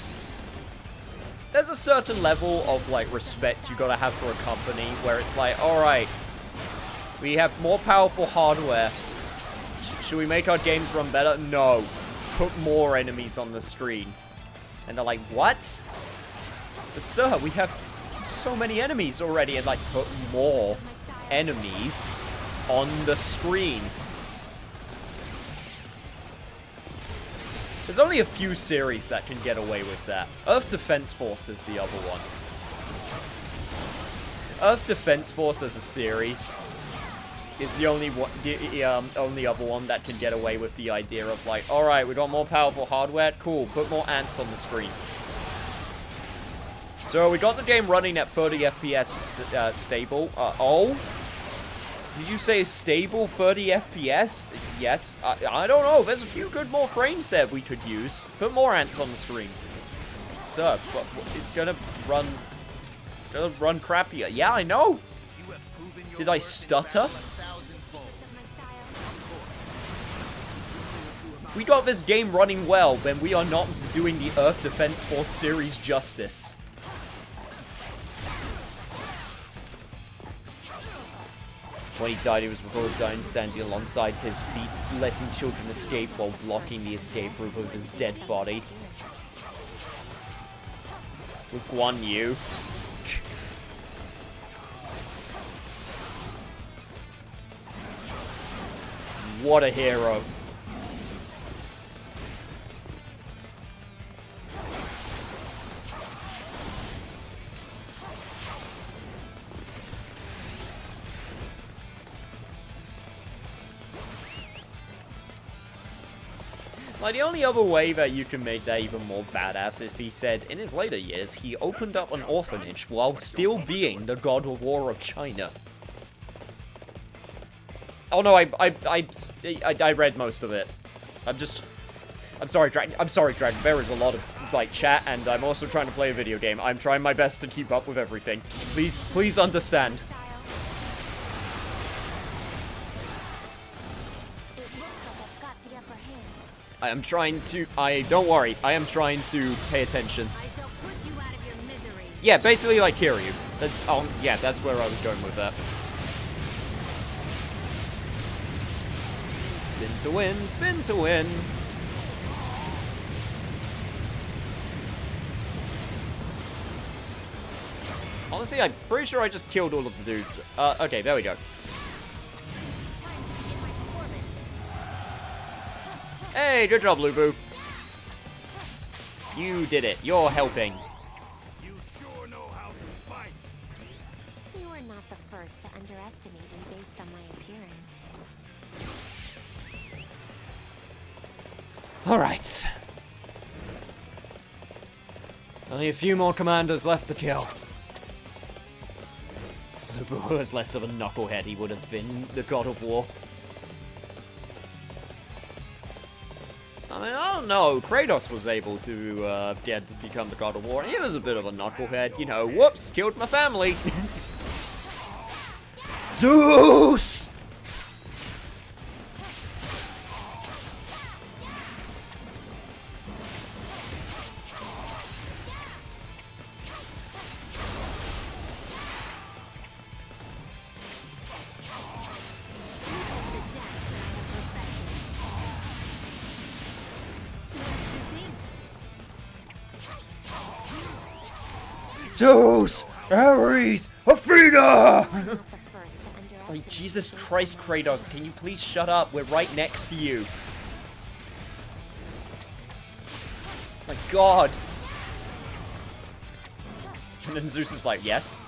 there's a certain level of, like, respect you gotta have for a company where it's like, alright, we have more powerful hardware. Should we make our games run better? No. Put more enemies on the screen. And they're like, what? But sir, we have so many enemies already. And like, put more enemies on the screen. There's only a few series that can get away with that. Earth Defense Force is the other one. Earth Defense Force as a series is the only one, only other one that can get away with the idea of like, alright, we got more powerful hardware, cool, put more ants on the screen. So we got the game running at 30 FPS stable. Oh? Did you say stable 30 FPS? Yes. I don't know, there's a few good more frames there we could use. Put more ants on the screen. Sir, but it's gonna run crappier. Yeah, I know! Did I stutter? We got this game running well when we are not doing the Earth Defense Force series justice. When he died, he was recorded dying standing alongside his feet, letting children escape while blocking the escape route of his dead body. With Guan Yu. What a hero. Like, the only other way that you can make that even more badass if he said, in his later years, he opened up an orphanage while still being the God of War of China. Oh no, I read most of it. I'm sorry, Dragon. There is a lot of, like, chat, and I'm also trying to play a video game. I'm trying my best to keep up with everything. Please understand. Don't worry, I am trying to pay attention. I shall put you out of your misery. Yeah, basically like Kiryu. Yeah, that's where I was going with that. Spin to win, spin to win. Honestly, I'm pretty sure I just killed all of the dudes. Okay, there we go. Hey, good job, Lubu. You did it. You're helping. You sure know how to fight. You are not the first to underestimate me based on my appearance. Alright. Only a few more commanders left to kill. If Lubu was less of a knucklehead, he would have been the God of War. I mean, I don't know. Kratos was able to become the God of War. He was a bit of a knucklehead. You know, whoops, killed my family. Zeus! Zeus! Ares! Athena! It's like, Jesus Christ, Kratos, can you please shut up? We're right next to you. My God. And then Zeus is like, yes.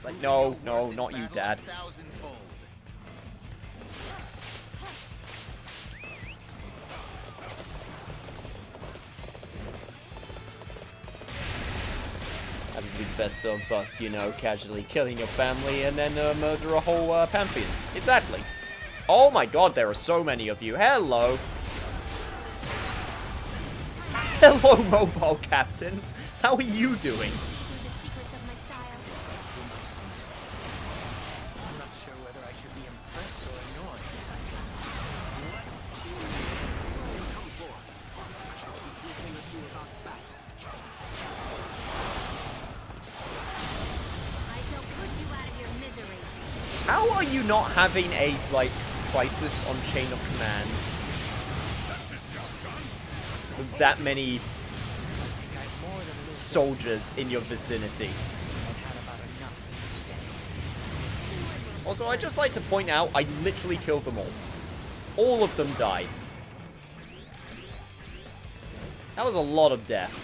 Like, no, no, not you, Dad. Thousandfold. Obviously the best of us, you know, casually killing your family and then murder a whole pantheon. Exactly. Oh my god, there are so many of you. Hello. Hello, mobile captains. How are you doing? The secrets of my style. I'm not sure whether I should be impressed or annoyed. Come forth. I shall teach you a thing or two about battle. I shall put you out of your misery. How are you not having a, like, crisis on chain of command? With that many soldiers in your vicinity. Also, I'd just like to point out, I literally killed them all. All of them died. That was a lot of death.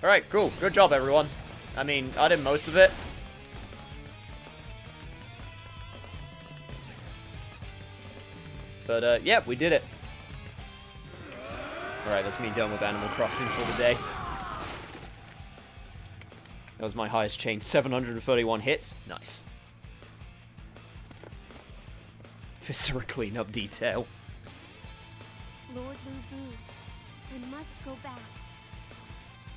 Alright, cool. Good job, everyone. I mean, I did most of it. But, yeah, we did it. Alright, that's me done with Animal Crossing for the day. That was my highest chain, 731 hits. Nice. Viscera cleanup detail. Lord Lu Bu, I must go back.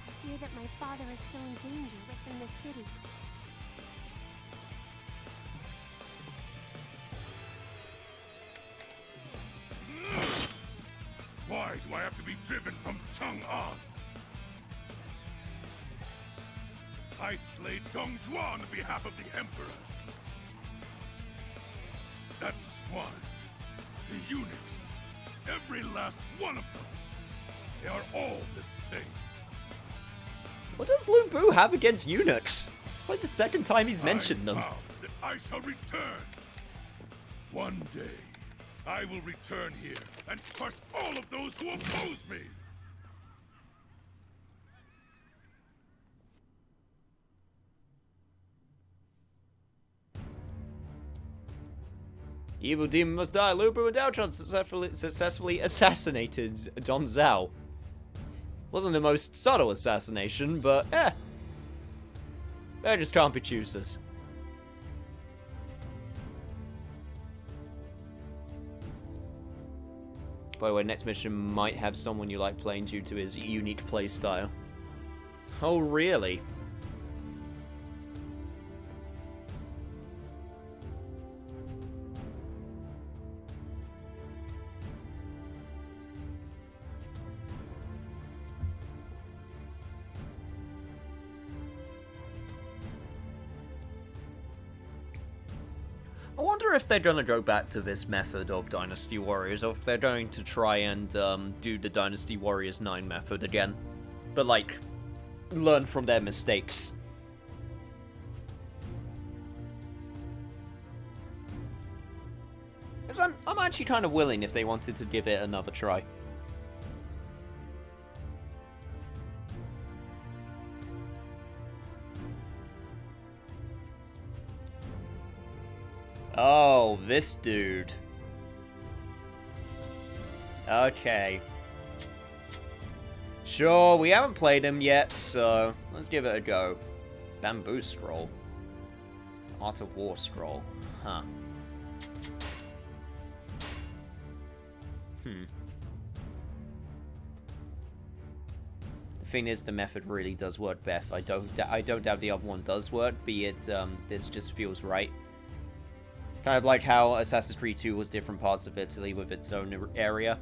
I fear that my father is still in danger within the city. Why do I have to be driven from Chang'an? I slayed Dong Zhuo on behalf of the Emperor. That swine, the eunuchs, every last one of them, they are all the same. What does Lu Bu have against eunuchs? It's like the second time he's mentioned them. I vow that I shall return. One day, I will return here and crush all of those who oppose me. Evil demon must die. Lu Bu and Daotron successfully assassinated Don Zhao. Wasn't the most subtle assassination, but they just can't be choosers. By the way, next mission might have someone you like playing due to his unique playstyle. Oh, really? I wonder if they're going to go back to this method of Dynasty Warriors, or if they're going to try and do the Dynasty Warriors 9 method again. But, like, learn from their mistakes. Because I'm actually kind of willing if they wanted to give it another try. Oh, this dude. Okay. Sure, we haven't played him yet, so let's give it a go. Bamboo Scroll. Art of War Scroll. Huh. The thing is, the method really does work, Beth. I don't doubt the other one does work, be it, this just feels right. Kind of like how Assassin's Creed 2 was different parts of Italy with its own area.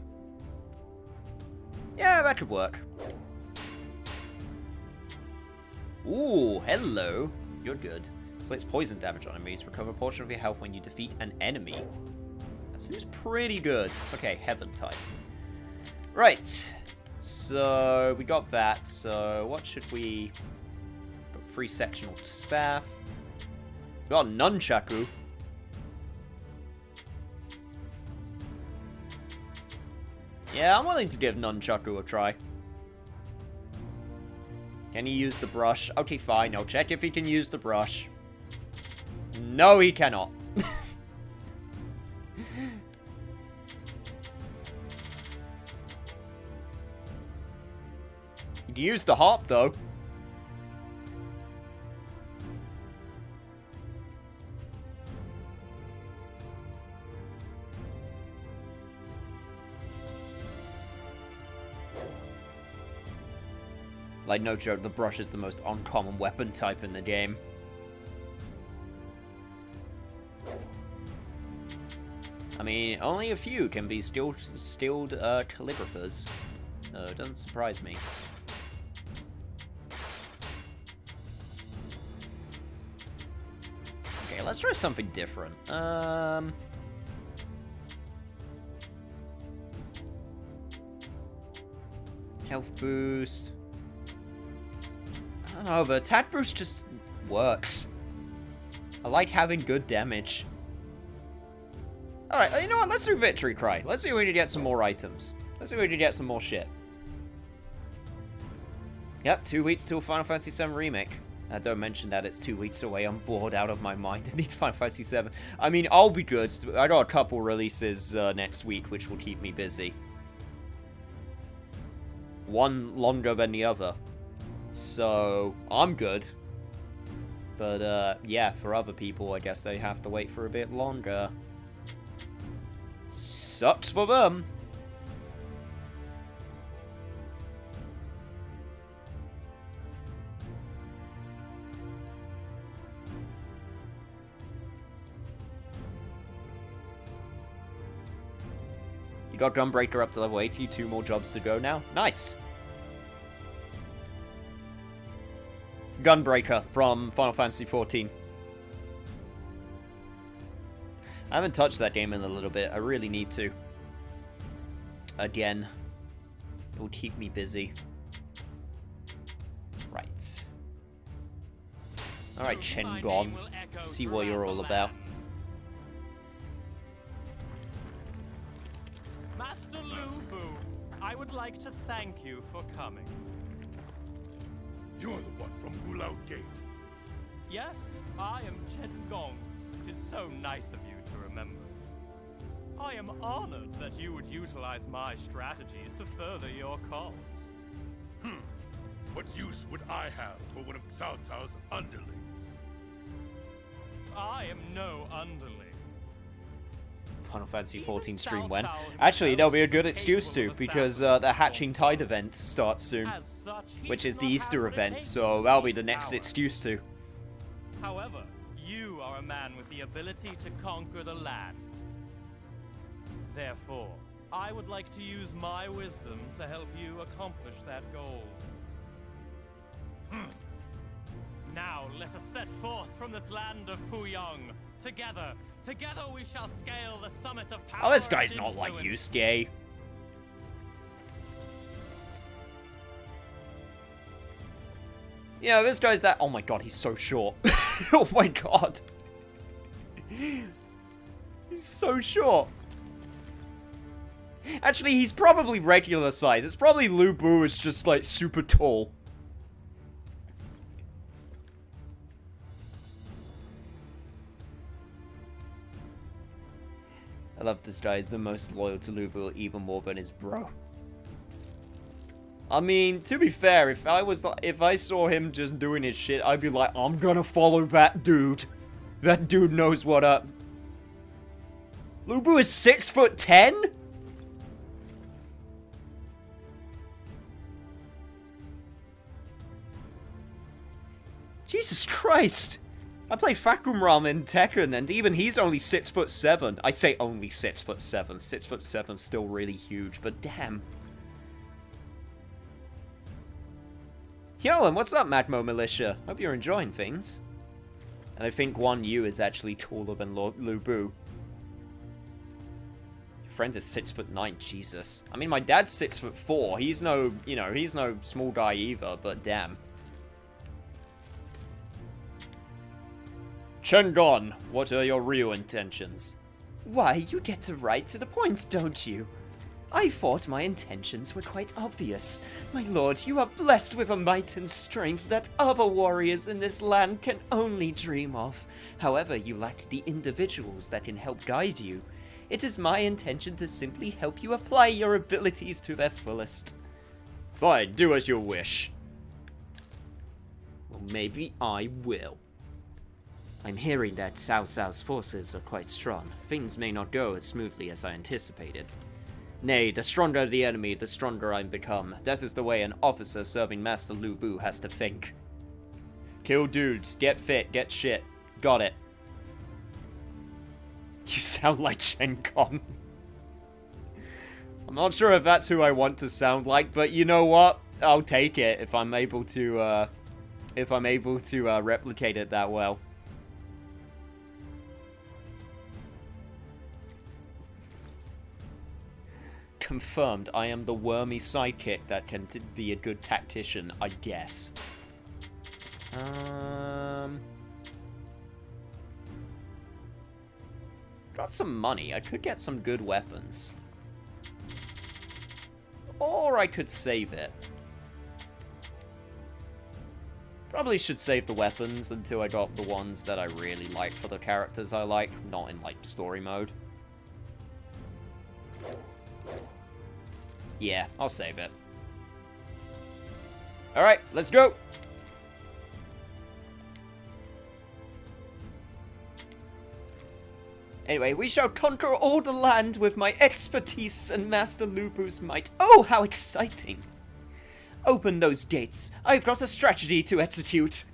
Yeah, that could work. Ooh, hello. You're good. Inflicts poison damage on enemies. Recover a portion of your health when you defeat an enemy. That seems pretty good. Okay, Heaven type. Right. So, we got that. So, what should we... Got 3 sectional staff. We got Nunchaku. Yeah, I'm willing to give Nunchaku a try. Can he use the brush? Okay, fine. I'll check if he can use the brush. No, he cannot. He can use the harp, though. Like, no joke, the brush is the most uncommon weapon type in the game. I mean, only a few can be stilled calligraphers, so it doesn't surprise me. Okay, let's try something different. Health boost. I don't know, but attack boost just works. I like having good damage. Alright, you know what? Let's do Victory Cry. Let's see if we can get some more items. Let's see if we can get some more shit. Yep, 2 weeks till Final Fantasy VII Remake. Don't mention that it's 2 weeks away. I'm bored out of my mind. I need Final Fantasy VII. I mean, I'll be good. I got a couple releases next week, which will keep me busy. One longer than the other. So, I'm good. But, yeah, for other people, I guess they have to wait for a bit longer. Sucks for them. You got Gunbreaker up to level 80, 2 more jobs to go now. Nice! Gunbreaker from Final Fantasy XIV. I haven't touched that game in a little bit. I really need to. Again. It will keep me busy. Right. Alright, Chengon. See what you're all about. Master Lu Bu, I would like to thank you for coming. You're the one from Musou Gate. Yes, I am Chen Gong. It is so nice of you to remember. I am honored that you would utilize my strategies to further your cause. What use would I have for one of Cao Cao's underlings? I am no underling. Final Fantasy XIV stream when. Actually, there'll be a good excuse to, because the Hatching Tide event starts soon. Which is the Easter event, so that'll be the next excuse to. However, you are a man with the ability to conquer the land. Therefore, I would like to use my wisdom to help you accomplish that goal. Now, let us set forth from this land of Puyang. Together we shall scale the summit of power. Oh, this guy's not like Yusuke. You know, this guy's that. Oh my god, he's so short. Oh my god. He's so short. Actually, he's probably regular size. It's probably Lu Bu is just like super tall. I love this guy. He's the most loyal to Lu Bu, even more than his bro. I mean, to be fair, if I saw him just doing his shit, I'd be like, I'm gonna follow that dude. That dude knows what up. Lu Bu is 6'10"? Jesus Christ! I play Fakumram in Tekken, and even he's only 6'7". I'd say only 6'7". 6'7's still really huge, but damn. Yo, and what's up, Magmo Militia? Hope you're enjoying things. And I think Guan Yu is actually taller than Lu Bu. Your friend is 6'9", Jesus. I mean, my dad's 6'4". He's no, you know, he's no small guy either, but damn. Chengon, what are your real intentions? Why, you get to right to the point, don't you? I thought my intentions were quite obvious. My lord, you are blessed with a might and strength that other warriors in this land can only dream of. However, you lack the individuals that can help guide you. It is my intention to simply help you apply your abilities to their fullest. Fine, do as you wish. Well, maybe I will. I'm hearing that Cao Cao's forces are quite strong. Things may not go as smoothly as I anticipated. Nay, the stronger the enemy, the stronger I become. That is the way an officer serving Master Lu Bu has to think. Kill dudes, get fit, get shit. Got it. You sound like Shen Kong. I'm not sure if that's who I want to sound like, but you know what? I'll take it if I'm able to, replicate it that well. Confirmed, I am the wormy sidekick that can be a good tactician, I guess. Got some money. I could get some good weapons. Or I could save it. Probably should save the weapons until I got the ones that I really like for the characters I like, not in, like, story mode. Yeah, I'll save it. Alright, let's go! Anyway, we shall conquer all the land with my expertise and Master Lu Bu's might. Oh, how exciting! Open those gates. I've got a strategy to execute.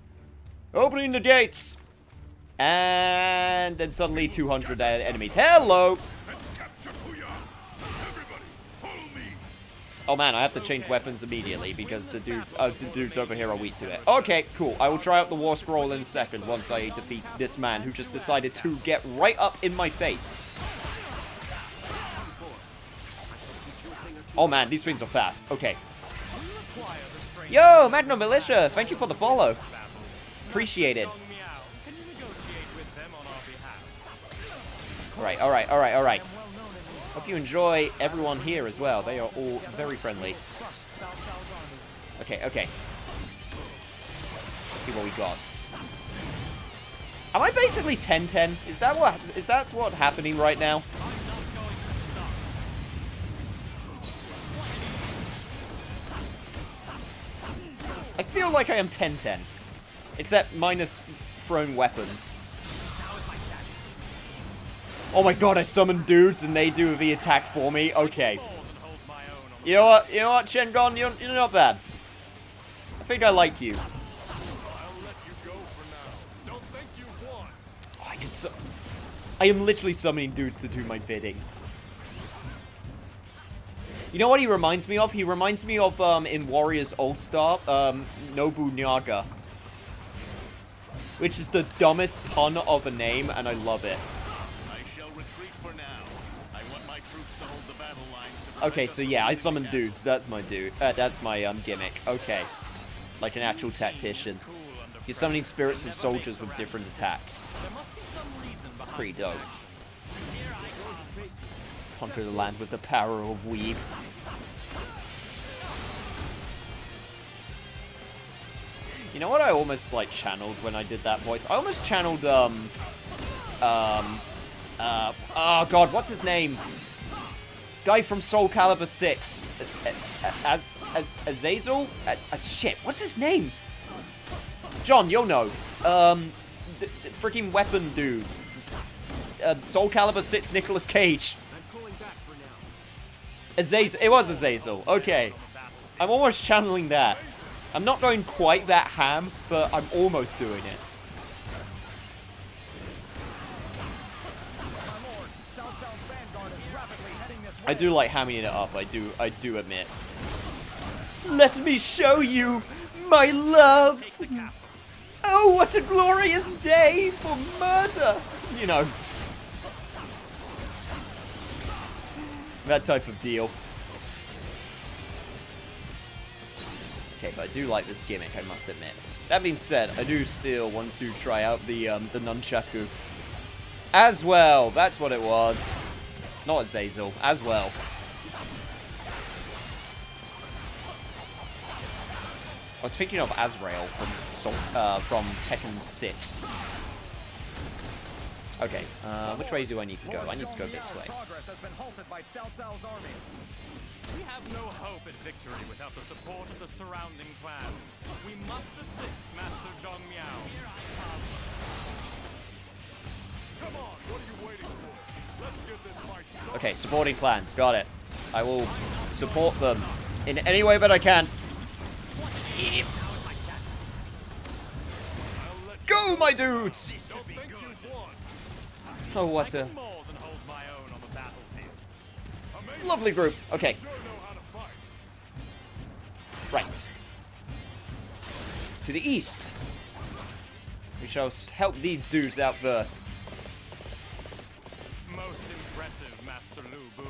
Opening the gates! And then suddenly 200 enemies. Hello! Oh man, I have to change weapons immediately because the dudes over here are weak to it. Okay, cool. I will try out the war scroll in a second once I defeat this man who just decided to get right up in my face. Oh man, these things are fast. Okay. Yo, Magna Militia, thank you for the follow. It's appreciated. Alright, alright, alright, alright. Hope you enjoy everyone here as well. They are all very friendly. Okay, okay. Let's see what we got. Am I basically 10-10? Is that what's happening right now? I feel like I am 10-10. Except minus thrown weapons. Oh my god, I summoned dudes and they do the attack for me. Okay. You know what? You know what, Shengon? You're not bad. I think I like you. Oh, I am literally summoning dudes to do my bidding. You know what he reminds me of? He reminds me of, in Warriors All-Star, Nobunaga. Which is the dumbest pun of a name, and I love it. Okay, so yeah, I summon dudes. That's my dude. That's my gimmick. Okay, like an actual tactician. You're summoning spirits of soldiers with different attacks. It's pretty dope. Conquer the land with the power of weave. You know what I almost like channeled when I did that voice? I almost channeled oh god, what's his name? Guy from Soul Calibur 6. Azazel? Shit, what's his name? John, you'll know. Freaking weapon dude. Soul Calibur 6 Nicolas Cage. Azazel. It was Azazel. Okay. I'm almost channeling that. I'm not going quite that ham, but I'm almost doing it. I do like hamming it up, I do admit. Let me show you my love! Oh, what a glorious day for murder! You know. That type of deal. Okay, but I do like this gimmick, I must admit. That being said, I do still want to try out the nunchaku. As well, that's what it was. Not Azazel, as well. I was thinking of Azrael from Tekken 6. Okay, which way do I need to go? I need to go this way. Progress has been halted by Cao Cao's army. We have no hope at victory without the support of the surrounding clans. We must assist Master Zhang Miao. Here I come. Come on, what are you waiting for? Let's get this fight started. Okay, supporting clans, got it. I will support them in any way that I can. Yeah. Go, my dudes! Don't think you've won. Oh, what a More than hold my own on the battlefield. Amazing. lovely group. Okay, Sure know how to fight. right. To the east. We shall help these dudes out first. Most impressive, Master Lu Bu.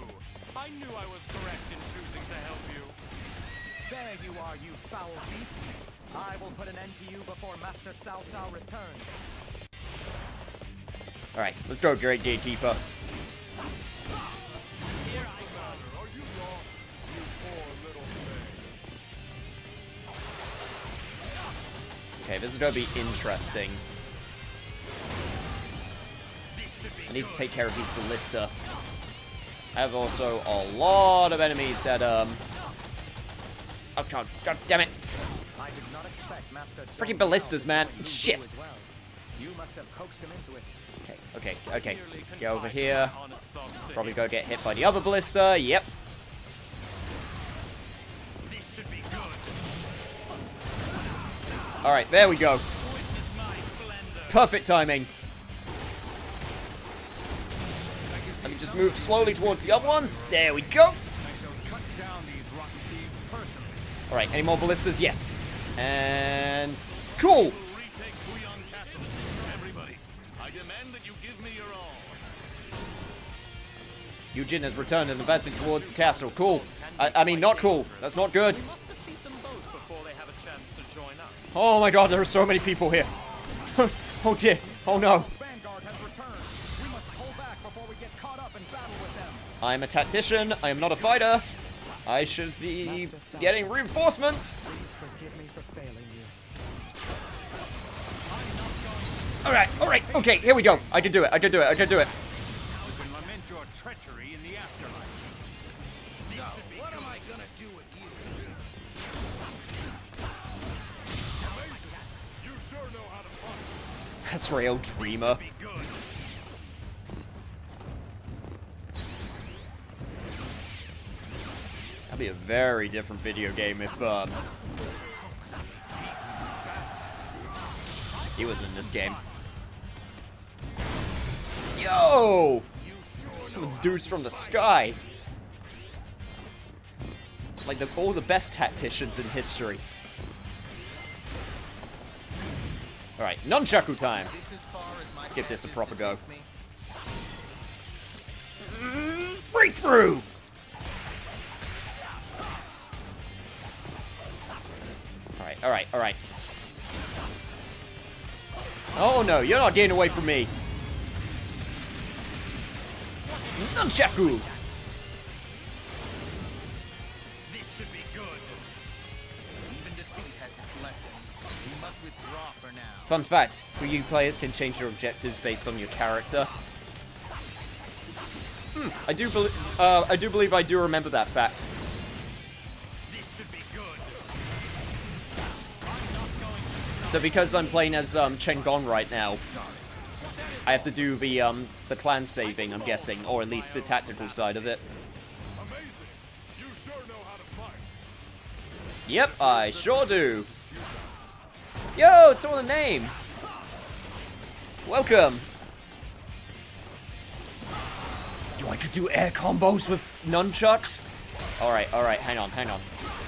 I knew I was correct in choosing to help you. There you are, you foul beasts. I will put an end to you before Master Cao Cao returns. Alright, let's go, Great Gatekeeper. Here I go. Are you lost, you poor little thing? Okay, this is gonna be interesting. I need to take care of these ballista. I have also a lot of enemies that, Oh, God damn it. I did not expect Master Freaking Zhang ballistas, Miao man. to join Lu Bu Shit. as well. You must have coaxed him into it. Okay. Get Merely over confide here. my honest thoughts to Probably him. go get hit by the other ballista. Yep. This should be good. Alright, there we go. Witness my splendor. Perfect timing. Let me just move slowly towards the other ones. There we go. I shall cut down these rotten thieves personally. Alright, any more ballistas? Yes. And... cool! We'll retake Guiyang Castle. Everybody, I demand that you give me your all. Yujin has returned and advancing towards the castle. Cool. I mean, not cool. That's not good. We must defeat them both before they have a chance to join us. Oh my god, there are so many people here. Oh dear. Oh no. Vanguard has returned. We must pull back before we get caught up in battle with them. I'm a tactician. I am not a fighter. I should be getting reinforcements. Please forgive me for failing you. Alright. Okay, here we go. I can do it. You can lament your treachery in the afterlife. So, what am I gonna do with you? Amazing. You sure know how to fight. Azrael Dreamer. Be good. That'd be a very different video game if, he was in this game. Yo! Some dudes from the sky. Like all the best tacticians in history. Alright, nunchaku time. This as far as my Let's give this a path is proper to go. take me? Breakthrough! Alright. Oh no, you're not getting away from me. Nunchaku! This should be good. Even defeat has its lessons. We must withdraw for now. Fun fact, Wii players can change your objectives based on your character. I do believe I do remember that fact. This should be good. So because I'm playing as Chen Gong right now, I have to do the clan saving, I'm guessing, or at least the tactical side of it. Amazing. You sure know how to fight. Yep, I sure do. Yo, it's all the name. Welcome. Yo, I could do air combos with nunchucks. Alright, hang on.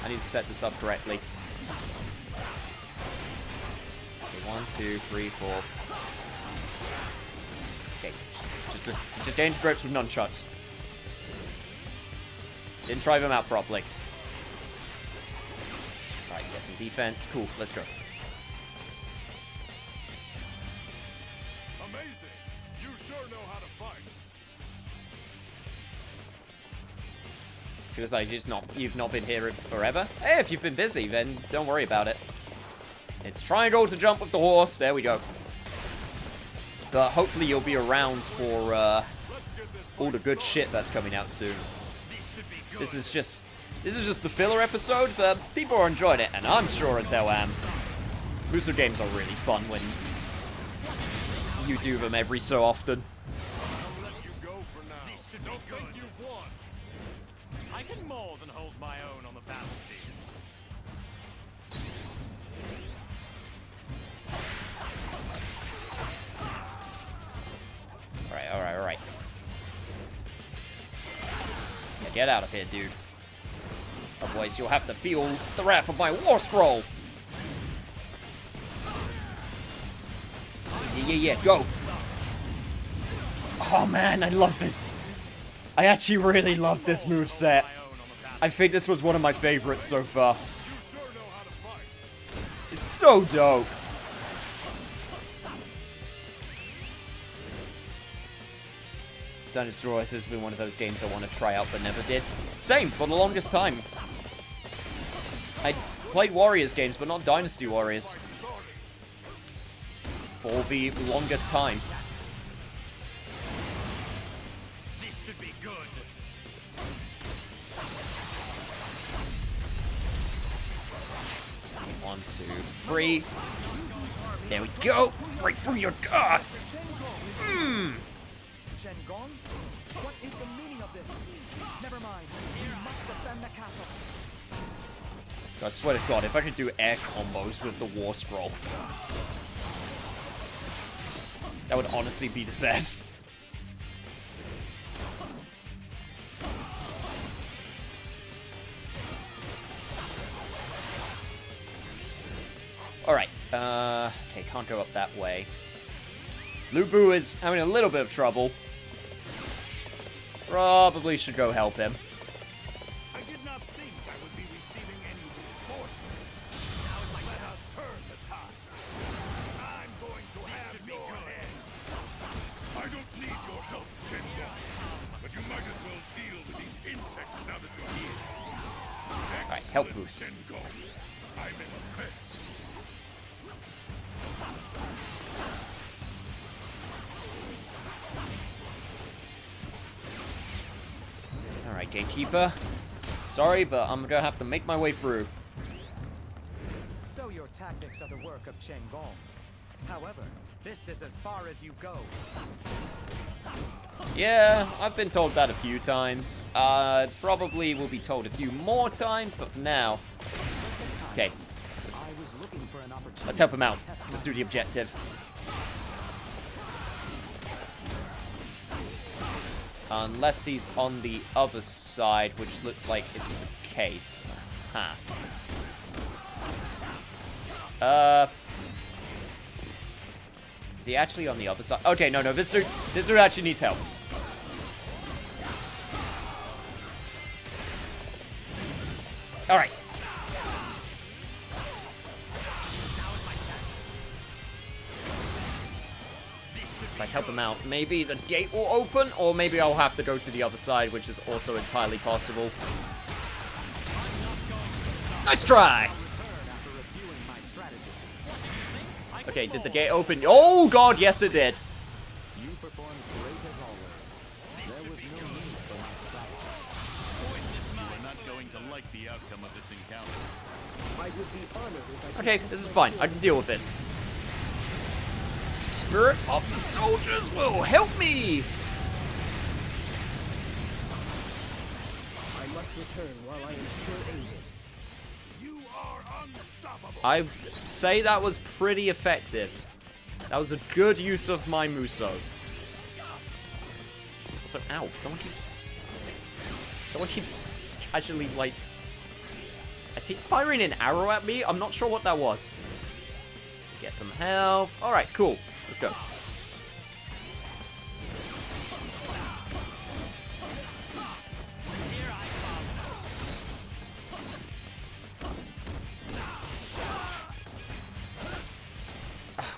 I need to set this up correctly. Okay, 1, 2, 3, 4. Okay, just getting to grips with nunchucks. Didn't try them out properly. Alright, get some defense. Cool, let's go. Amazing. You sure know how to fight. Feels like you've not been here forever. Hey, if you've been busy, then don't worry about it. It's triangle to jump with the horse. There we go. But hopefully you'll be around for all the good shit that's coming out soon. This is just the filler episode, but people are enjoying it, and I'm sure as hell am. Musou games are really fun when you do them every so often. I can more than hold my own on the battlefield. Alright. Yeah, get out of here, dude. Otherwise, you'll have to feel the wrath of my war scroll. Yeah, go. Oh man, I love this. I actually really love this moveset. I think this was one of my favorites so far. It's so dope. Dynasty has been one of those games I want to try out but never did. Same, for the longest time. I played Warriors games, but not Dynasty Warriors. For the longest time. This should be good. 1, 2, 3. There we go. Break through your guard. Shengon? What is the meaning of this? Never mind. We must defend the castle. I swear to God, if I could do air combos with the War Scroll, that would honestly be the best. Alright, okay, can't go up that way. Lu Bu is having a little bit of trouble. Probably should go help him. I did not think I would be receiving any reinforcements. Let us turn the tide. I'm going to have your head. I don't need your help, Shengon. But you might as well deal with these insects now that you're here. Alright, health boost. Shengon. I'm impressed. Alright, Gatekeeper. Sorry, but I'm gonna have to make my way through. So your tactics are the work of Shengon. However, this is as far as you go. Yeah, I've been told that a few times. Probably will be told a few more times, but for now... Okay, let's help him out. Let's do the objective. Unless he's on the other side, which looks like it's the case. Huh. Is he actually on the other side? Okay, no, this dude actually needs help. Alright. If I help him out, maybe the gate will open, or maybe I'll have to go to the other side, which is also entirely possible. Nice try! Okay, did the gate open? Oh god, yes it did. You performed great as always. There was no need for my strategy. You are not going to like the outcome of this encounter. I would be honored if I Okay, this is fine. I can deal with this. Spirit of the soldiers will help me! I must return while I am still able. You are unstoppable. I'd say that was pretty effective. That was a good use of my Musou. Also, ow, someone keeps casually, like, I think firing an arrow at me. I'm not sure what that was. Get some health. Alright, cool. Let's go.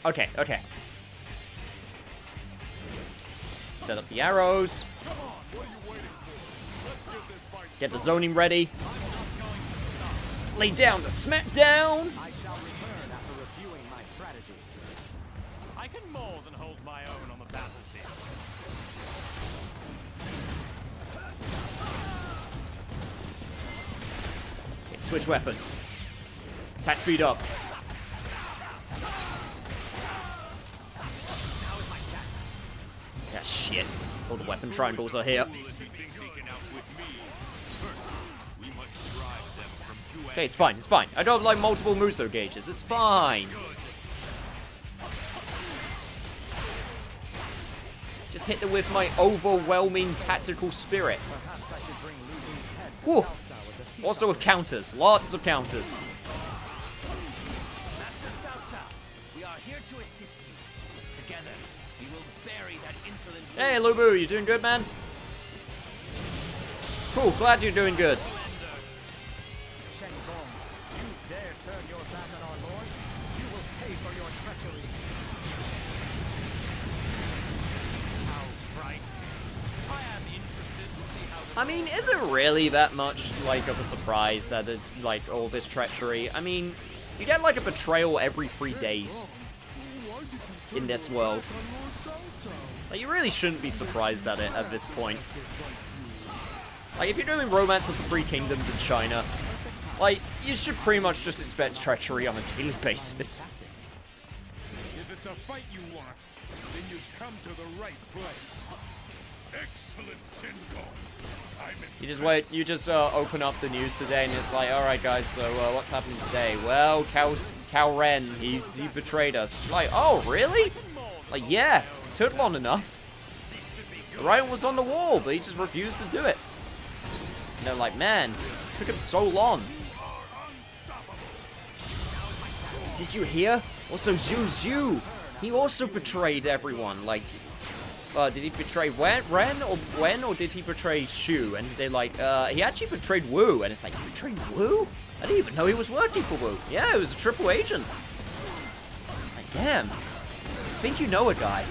Okay. Set up the arrows. Get the zoning ready. Lay down the smackdown. I shall return after more than hold my own on the battlefield. Okay, switch weapons. Attack speed up. Yeah, shit. All the weapon triangles are here. Okay, it's fine, it's fine. I don't have, like, multiple Musou gauges. It's fine. Just hit them with my overwhelming tactical spirit. Perhaps I should bring Lu Bu's head to Whew. Cao Cao as a peace Also with counters. Lots of counters. Master Cao Cao, we are here to assist you. Together, we will bury that insolent... Hey, Lu Bu, you doing good, man? Cool, glad you're doing good. Shen Gong, you dare turn your back on our lord? You will pay for your treachery. How right. I am interested to see how this I mean, is it really that much, like, of a surprise that it's, like, all this treachery? I mean, you get, like, a betrayal every 3 days in this world. Like, you really shouldn't be surprised at it at this point. Like, if you're doing Romance of the Three Kingdoms in China, like, you should pretty much just expect treachery on a daily basis. If it's a fight you want, then you've come to the right place. Excellent, Shingo. You just open up the news today and it's like, alright guys, so what's happening today? Well, Cao Ren, he betrayed us. Like, oh, really? Like, yeah, took long enough. The writing was on the wall, but he just refused to do it. And they're like, man, it took him so long. Did you hear? Also, Zhu, he also betrayed everyone. Like, did he betray Ren, or did he betray Shu? And they're like, he actually betrayed Wu. And it's like, he betrayed Wu? I didn't even know he was working for Wu. Yeah, he was a triple agent. It's like, damn. I think you know a guy.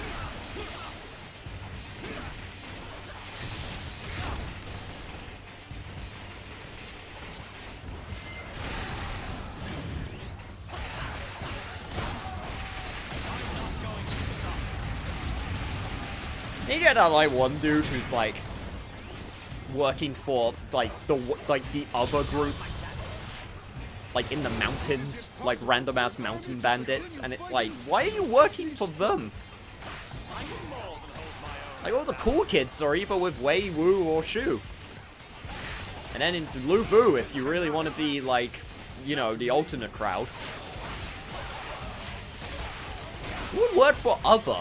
You get that, like, one dude who's, like, working for, like, the other group, like, in the mountains, like, random-ass mountain bandits, and it's like, why are you working for them? Like, all the cool kids are either with Wei, Wu, or Shu. And then in Lu Bu, if you really want to be, like, you know, the alternate crowd. Who would work for other?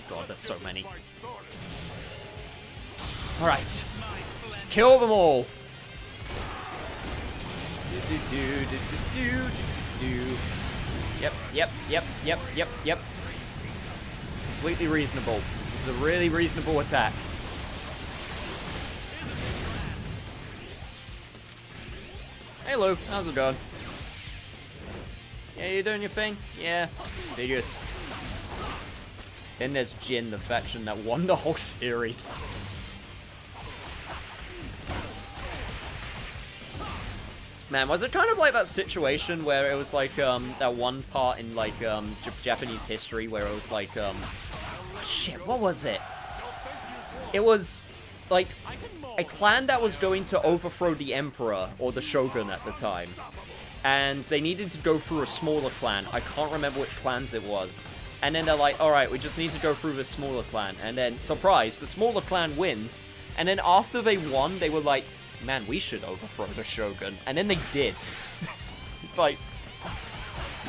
God, there's so many. Alright. Just kill them all. Yep. It's completely reasonable. It's a really reasonable attack. Hey Lou, how's it going? Yeah, you doing your thing? Yeah. Figures. Then there's Jin, the faction that won the whole series. Man, was it kind of like that situation where it was like, that one part in, like, Japanese history where it was like, shit, what was it? It was, like, a clan that was going to overthrow the emperor, or the shogun at the time. And they needed to go through a smaller clan. I can't remember which clans it was. And then they're like, alright, we just need to go through the smaller clan. And then, surprise, the smaller clan wins. And then after they won, they were like, man, we should overthrow the shogun. And then they did. It's like,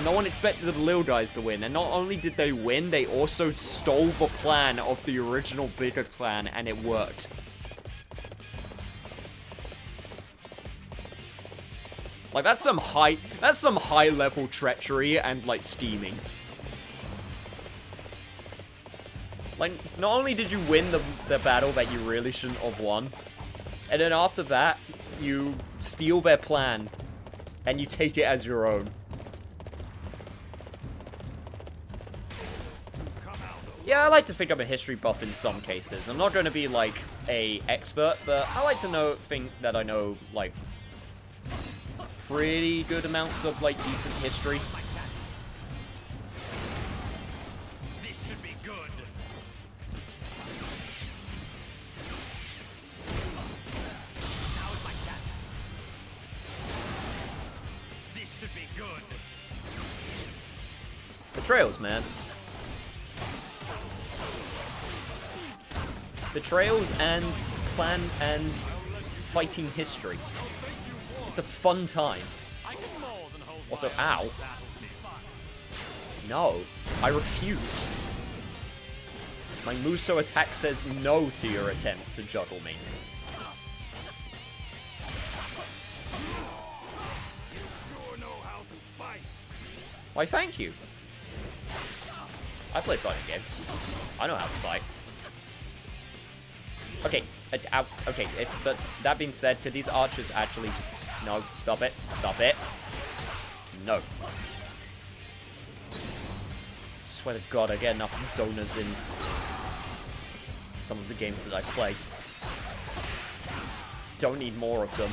no one expected the little guys to win. And not only did they win, they also stole the plan of the original bigger clan, and it worked. Like, that's some high level treachery and, like, scheming. Like, not only did you win the battle that you really shouldn't have won, and then after that, you steal their plan, and you take it as your own. Yeah, I like to think I'm a history buff in some cases. I'm not going to be, like, a expert, but I like to think that I know, like, pretty good amounts of, like, decent history. This should be good. Now is my chance. This should be good. Betrayals, man. Betrayals and clan and fighting history. It's a fun time. Also, ow. No, I refuse. My Musou attack says no to your attempts to juggle me. Sure know how to fight. Why, thank you. I play fighting games. I know how to fight. Okay, okay, but that being said, could these archers actually just... No, stop it. Stop it. No. Swear to God, I get enough zoners in some of the games that I play. Don't need more of them.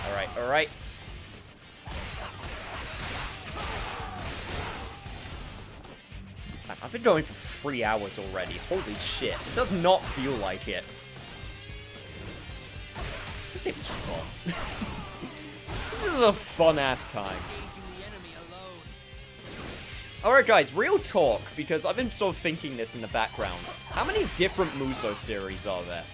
Alright, alright. I've been going for 3 hours already. Holy shit. It does not feel like it. This seems fun. This is a fun-ass time. Alright guys, real talk, because I've been sort of thinking this in the background. How many different Musou series are there?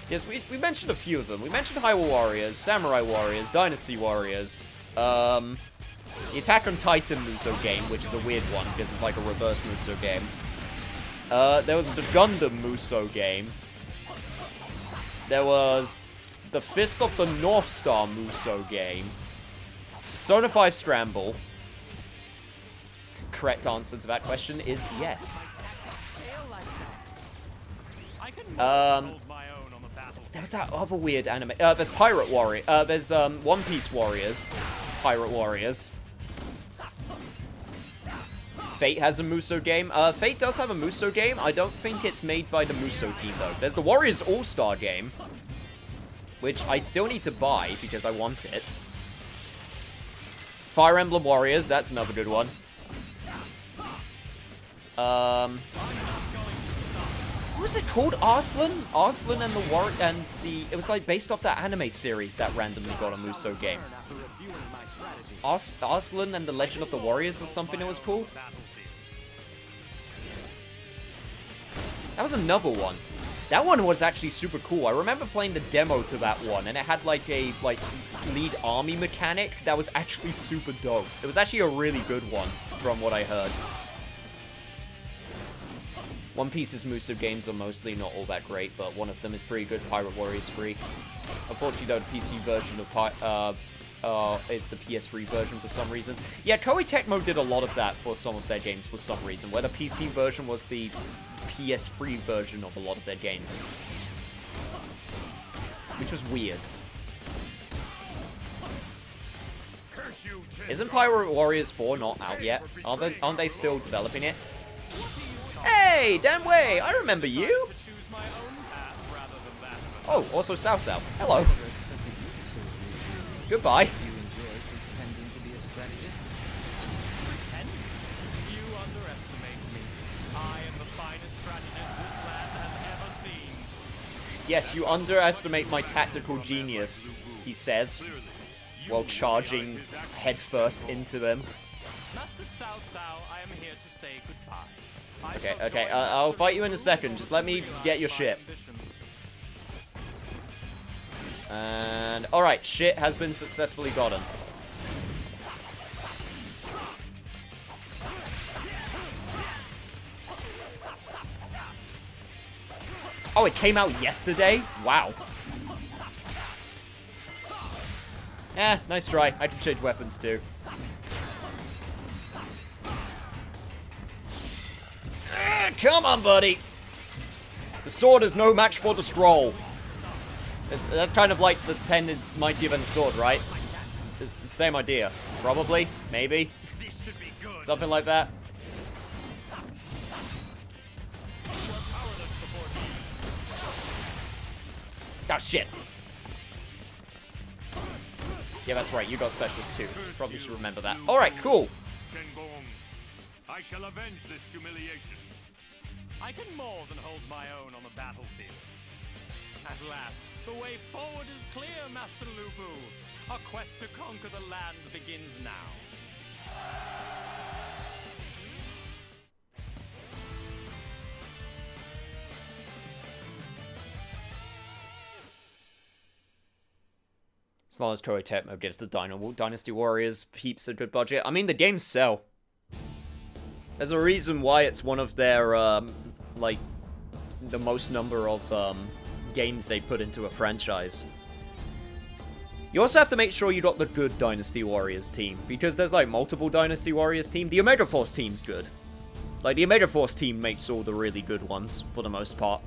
Yes, we mentioned a few of them. We mentioned Hyrule Warriors, Samurai Warriors, Dynasty Warriors, the Attack on Titan Musou game, which is a weird one, because it's like a reverse Musou game. There was the Gundam Musou game. There was the Fist of the North Star Musou game. Persona 5 Scramble. Correct answer to that question is yes. There's that other weird anime. There's Pirate Warrior. There's One Piece Warriors. Pirate Warriors. Fate has a Musou game. Fate does have a Musou game. I don't think it's made by the Musou team, though. There's the Warriors All-Star game, which I still need to buy because I want it. Fire Emblem Warriors, that's another good one. What was it called? Arslan? Arslan and the it was like based off that anime series that randomly got a Musou game. Arslan and the Legend of the Warriors or something it was called? That was another one. That one was actually super cool. I remember playing the demo to that one, and it had like a lead army mechanic that was actually super dope. It was actually a really good one, from what I heard. One Piece's Musou games are mostly not all that great, but one of them is pretty good, Pirate Warriors 3. Unfortunately, though, the PC version of it's the PS3 version for some reason. Yeah, Koei Tecmo did a lot of that for some of their games for some reason, where the PC version was the PS3 version of a lot of their games. Which was weird. Isn't Pirate Warriors 4 not out yet? Aren't they still developing it? Hey, Danwei, I remember you! Oh, also Sao Sao. Hello. Goodbye. Do you enjoy pretending to be a strategist? Pretend? You underestimate me. I am the finest strategist this land has ever seen. Yes, you underestimate my tactical genius, he says, while charging headfirst into them. Master Cao Cao, I am here to say goodbye. Okay, I'll fight you in a second. Just let me get your shit. And, alright, shit has been successfully gotten. Oh, it came out yesterday? Wow. Eh, nice try. I can change weapons too. Come on, buddy. The sword is no match for the scroll. That's kind of like the pen is mightier than the sword, right? It's the same idea. Probably. Maybe. Something like that. Ah, shit. Yeah, that's right. You got specials too. Probably should remember that. Alright, cool. Shenbong, I shall avenge this humiliation. I can more than hold my own on the battlefield. At last, the way forward is clear, Master Lu Bu. Our quest to conquer the land begins now. As long as Koei Tecmo gives the Dynasty Warriors peeps a good budget. I mean, the games sell. There's a reason why it's one of their, like, the most number of, games they put into a franchise. You also have to make sure you got the good Dynasty Warriors team, because there's, like, multiple Dynasty Warriors team. The Omega Force team's good. Like, the Omega Force team makes all the really good ones, for the most part.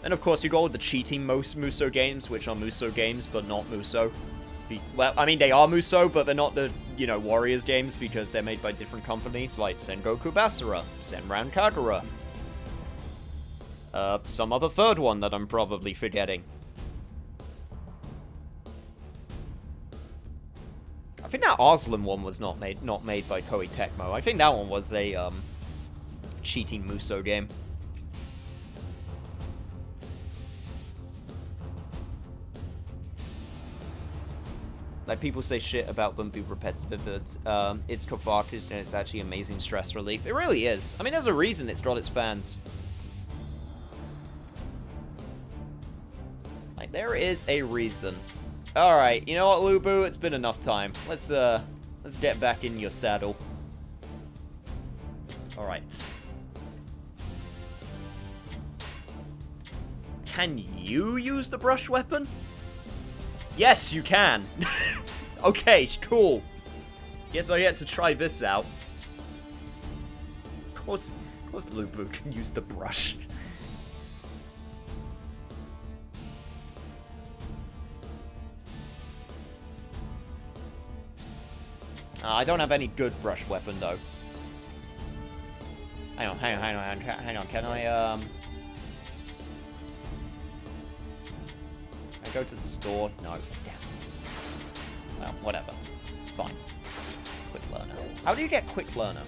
And of course, you got all the cheating Musou games, which are Musou games, but not Musou. Well, I mean, they are Musou, but they're not the, you know, Warriors games, because they're made by different companies, like Sengoku Basara, Senran Kagura. Some other third one that I'm probably forgetting. I think that Arslan one was not made by Koei Tecmo. I think that one was a, cheating Musou game. Like, people say shit about them being repetitive, but it's cathartic and it's actually amazing stress relief. It really is. I mean, there's a reason it's got its fans. Like, there is a reason. Alright, you know what, Lu Bu? It's been enough time. Let's get back in your saddle. Alright. Can you use the brush weapon? Yes, you can. Okay, cool. Guess I get to try this out. Of course Lu Bu can use the brush. I don't have any good brush weapon, though. Hang on. Can I go to the store? No. Damn. Well, whatever. It's fine. Quick learner. How do you get quick learner?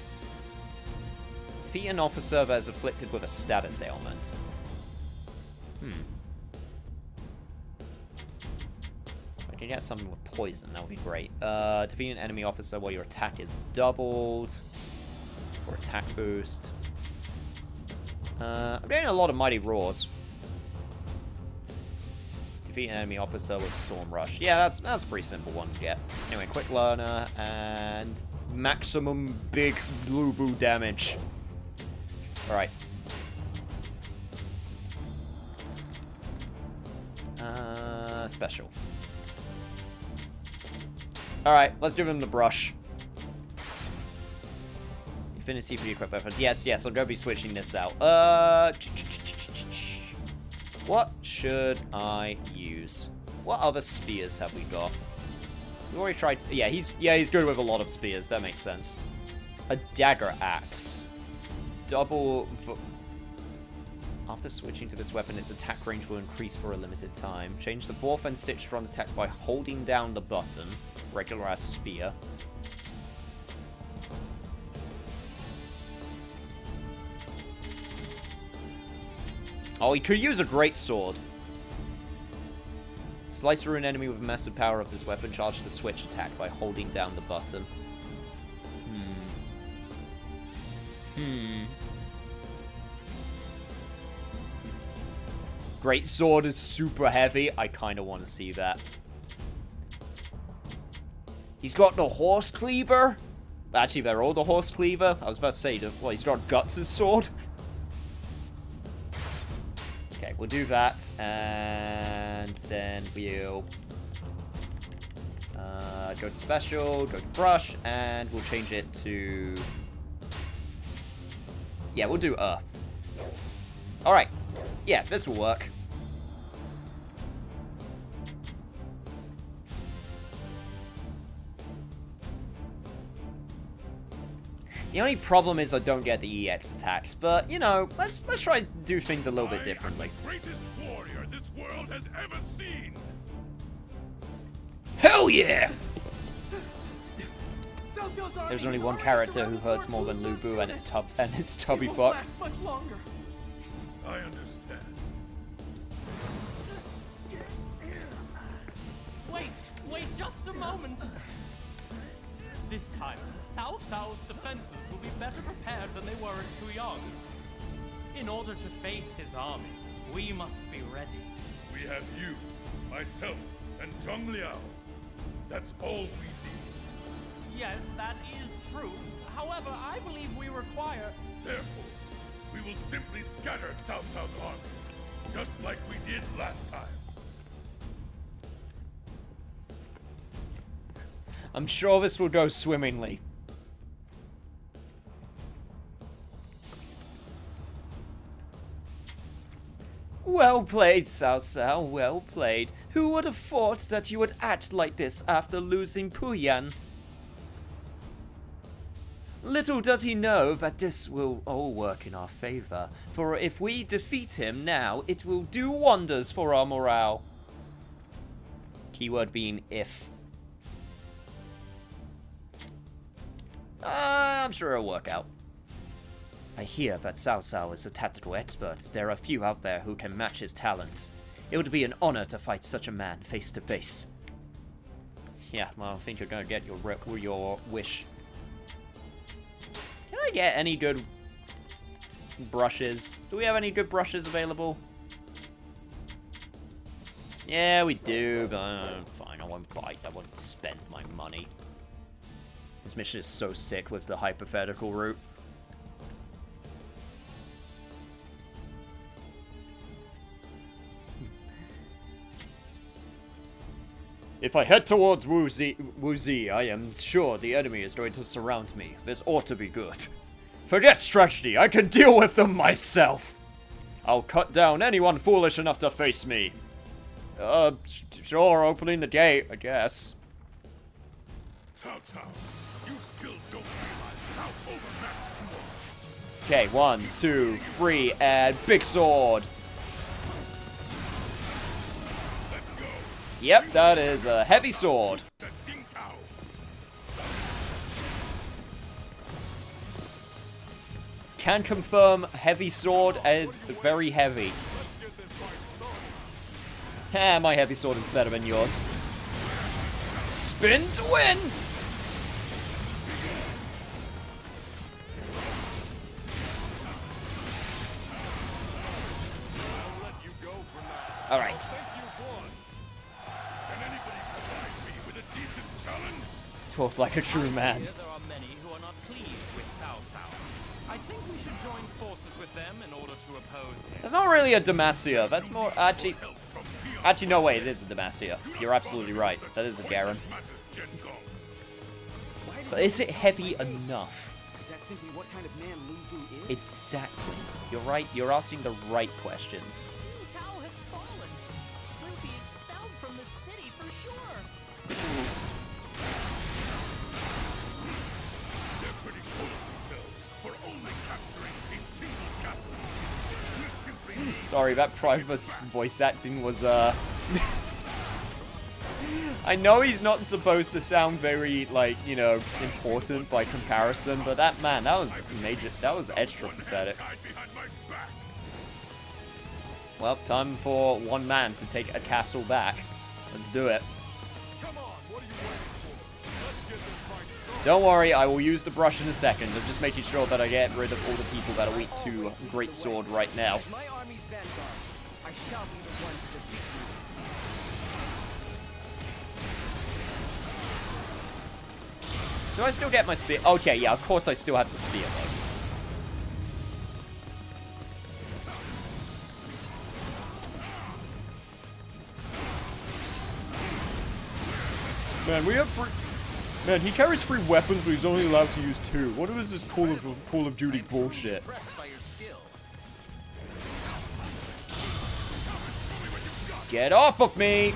Defeat an officer that is afflicted with a status ailment. I can get something with poison. That would be great. Defeat an enemy officer while your attack is doubled. For attack boost. I'm getting a lot of mighty roars. Defeat an enemy officer with Storm Rush. Yeah, that's a pretty simple one to get. Anyway, quick learner and maximum big Lu Bu damage. Alright. Special. Alright, let's give him the brush. Infinity for the equip weapon. Yes, I'll go be switching this out. What should I use? What other spears have we got? We already tried. Yeah, he's good with a lot of spears. That makes sense. A dagger axe. Double. After switching to this weapon, its attack range will increase for a limited time. Change the 4th and 6th strong attacks by holding down the button. Regular ass spear. Oh, he could use a great sword. Slice through an enemy with massive power of this weapon. Charge the switch attack by holding down the button. Great sword is super heavy. I kind of want to see that. He's got the horse cleaver. Actually, they're all the horse cleaver. I was about to say, well, he's got Guts' sword. Okay, we'll do that, and then we'll go to special, go to brush, and we'll change it to... Yeah, we'll do Earth. Alright. Yeah, this will work. The only problem is I don't get the EX attacks, but, you know, let's try to do things a little bit differently. I am the greatest warrior this world has ever seen. Hell yeah! There's only one character who hurts more than Lu Bu, and it's Tubby Fuck. Last much longer. I understand. Wait just a moment. This time, Cao Cao's defenses will be better prepared than they were at Puyang. In order to face his army, we must be ready. We have you, myself, and Zhang Liao. That's all we need. Yes, that is true. However, I believe we require... Therefore, we will simply scatter Cao Cao's army, just like we did last time. I'm sure this will go swimmingly. Well played, Cao Cao, well played. Who would have thought that you would act like this after losing Puyan? Little does he know that this will all work in our favor, for if we defeat him now, it will do wonders for our morale. Keyword being if. I'm sure it'll work out. I hear that Cao Cao is a tactical expert. There are few out there who can match his talent. It would be an honor to fight such a man face to face. Yeah, well, I think you're gonna get your wish. Can I get any good brushes? Do we have any good brushes available? Yeah, we do, but fine, I won't buy. I won't spend my money. This mission is so sick with the hypothetical route. If I head towards Wuzi, I am sure the enemy is going to surround me. This ought to be good. Forget strategy, I can deal with them myself. I'll cut down anyone foolish enough to face me. Sure, opening the gate, I guess. Cao Cao, you still don't realize how overmatched you are. Okay, 1, 2, 3, and big sword. Let's go. Yep, that is a heavy sword. The Ding Tao. Can confirm heavy sword as very heavy. Let's get this fight started. My heavy sword is better than yours. Spin to win! I'll let you go for now. Alright. Think you've won. Can anybody provide me with a decent challenge? Talk like a true man. Here there are many who are not pleased with Cao Cao. I think we should join forces with them in order to oppose him. That's not really a Demacia. That's more actually. Actually, no way. It is a Demacia. You're absolutely right. That is a Garen. But is it heavy enough? Is that simply what kind of man Lu Bu is? Exactly. You're right. You're asking the right questions. Ding Tao has fallen. We'll be expelled from the city for sure. They're pretty full of themselves for only capturing a single castle. We simply need Sorry, that private's voice acting was I know he's not supposed to sound very, like, you know, important by comparison, but that was major. That was extra pathetic. tied behind my back. Well, time for one man to take a castle back. Let's do it. Come on, what are you waiting for? Let's get this fight started. Don't worry, I will use the brush in a second. I'm just making sure that I get rid of all the people that are weak to Great Sword right now. As my army's vanguard, I shall be the one to defeat you. Do I still get my spear? Okay, yeah, of course I still have the spear, though. Man, we have Man, he carries 3 weapons, but he's only allowed to use 2. What is this Call of Duty bullshit? Impressed by your skill. Get off of me!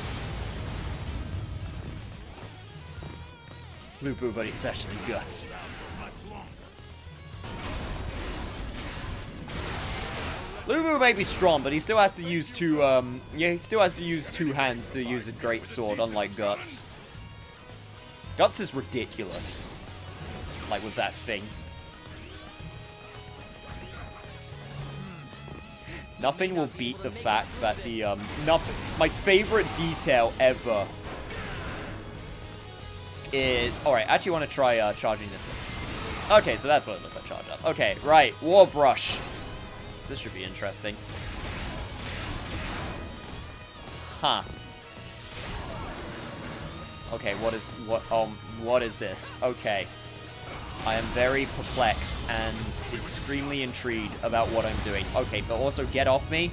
Lu Bu, buddy, it's actually guts. Lu Bu may be strong, but he still has to use two, yeah, he still has to use two hands to use a great sword, unlike Guts. Guts is ridiculous. Like, with that thing. Nothing will beat the fact that the, my favorite detail ever is... Alright, I actually want to try, charging this. Okay, so that's what it looks like, charge up. Okay, right, War Brush. This should be interesting. Huh. Okay, what is this? Okay. I am very perplexed and extremely intrigued about what I'm doing. Okay, but also get off me.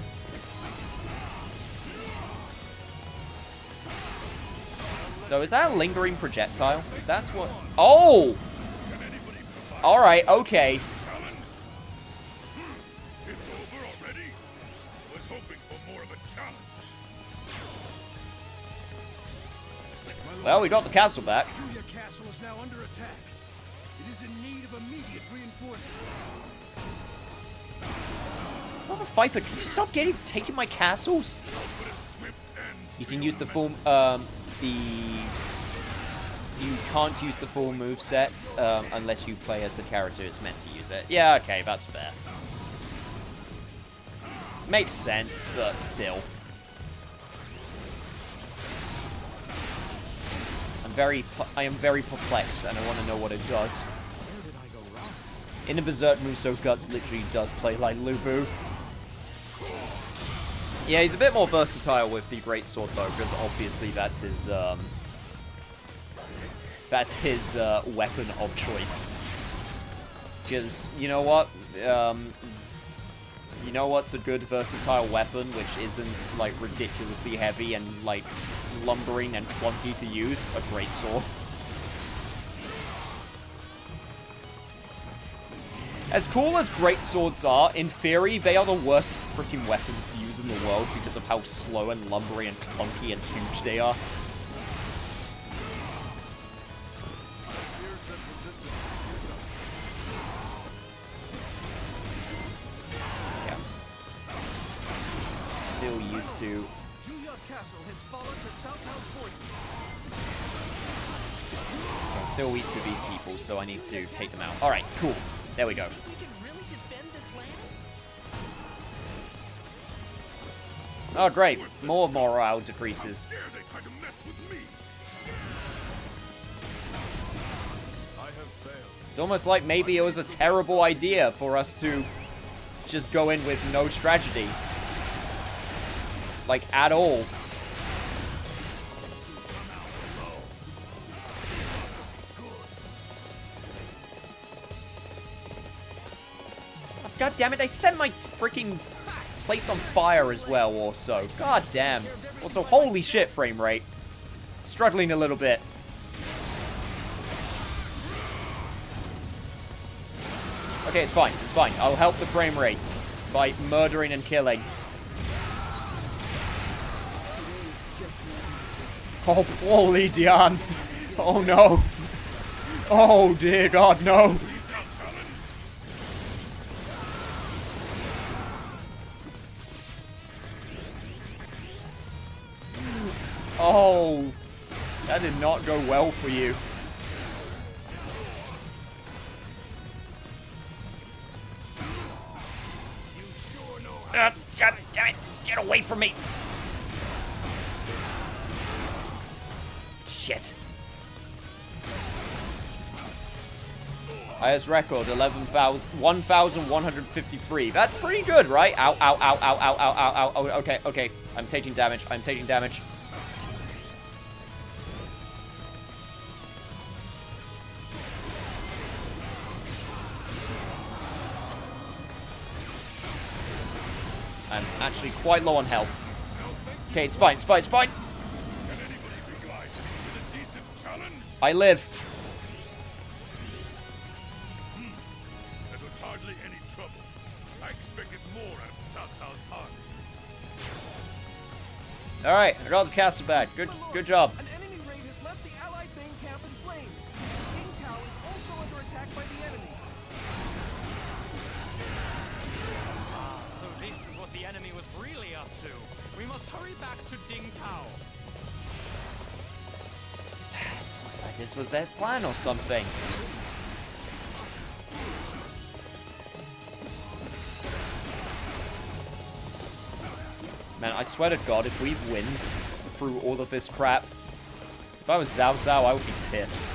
So is that a lingering projectile? Is that what... Oh! Alright, okay. It's over already. I was hoping for more of a challenge. Well, we got the castle back. Julia Castle is now under attack. It is in need of immediate reinforcements. What a Pfeiffer, can you stop taking my castles? Put a swift end You to can your use the full, you can't use the full moveset, unless you play as the character it's meant to use it. Yeah, okay, that's fair. Makes sense, but still. I am very perplexed, and I want to know what it does. In the Berserk Musou, Guts literally does play like Lu Bu. Yeah, he's a bit more versatile with the Greatsword, though, because obviously that's his weapon of choice. Because, you know what? You know what's a good versatile weapon, which isn't, like, ridiculously heavy and, like, lumbering and clunky to use? A Greatsword. As cool as Greatswords are, in theory, they are the worst freaking weapons to use in the world because of how slow and lumbery and clunky and huge they are. Still used to. Julia Castle has fallen to Cao Cao's forces. I'm still weak to these people, so I need to take them out. Alright, cool. There we go. We can really defend this land? Oh, great. More morale decreases. Dare they try to mess with me? I have failed. It's almost like maybe it was a terrible idea for us to just go in with no strategy. Like, at all. God damn it, they set my freaking place on fire as well, also. God damn. Also, holy shit, frame rate. Struggling a little bit. Okay, it's fine, it's fine. I'll help the frame rate by murdering and killing. Oh, poor Li Dian. Oh, no. Oh, dear God, no. Oh, that did not go well for you. God damn it. Get away from me. Shit. Highest record, 1,153. That's pretty good, right? Ow, ow, ow, ow, ow, ow, ow, ow. Okay, okay. I'm taking damage. I'm taking damage. I'm actually quite low on health. Okay, it's fine, it's fine, it's fine. I live. That was hardly any trouble. I expected more out of Cao Cao's army. Alright, I got the castle back. Good job. An enemy raid has left the Allied main camp in flames. King Tao is also under attack by the enemy. So this is really up to? We must hurry back to Ding Tao. It's almost like this was their plan or something. Man, I swear to God, if we win through all of this crap, if I was Zhao Zhao, I would be pissed.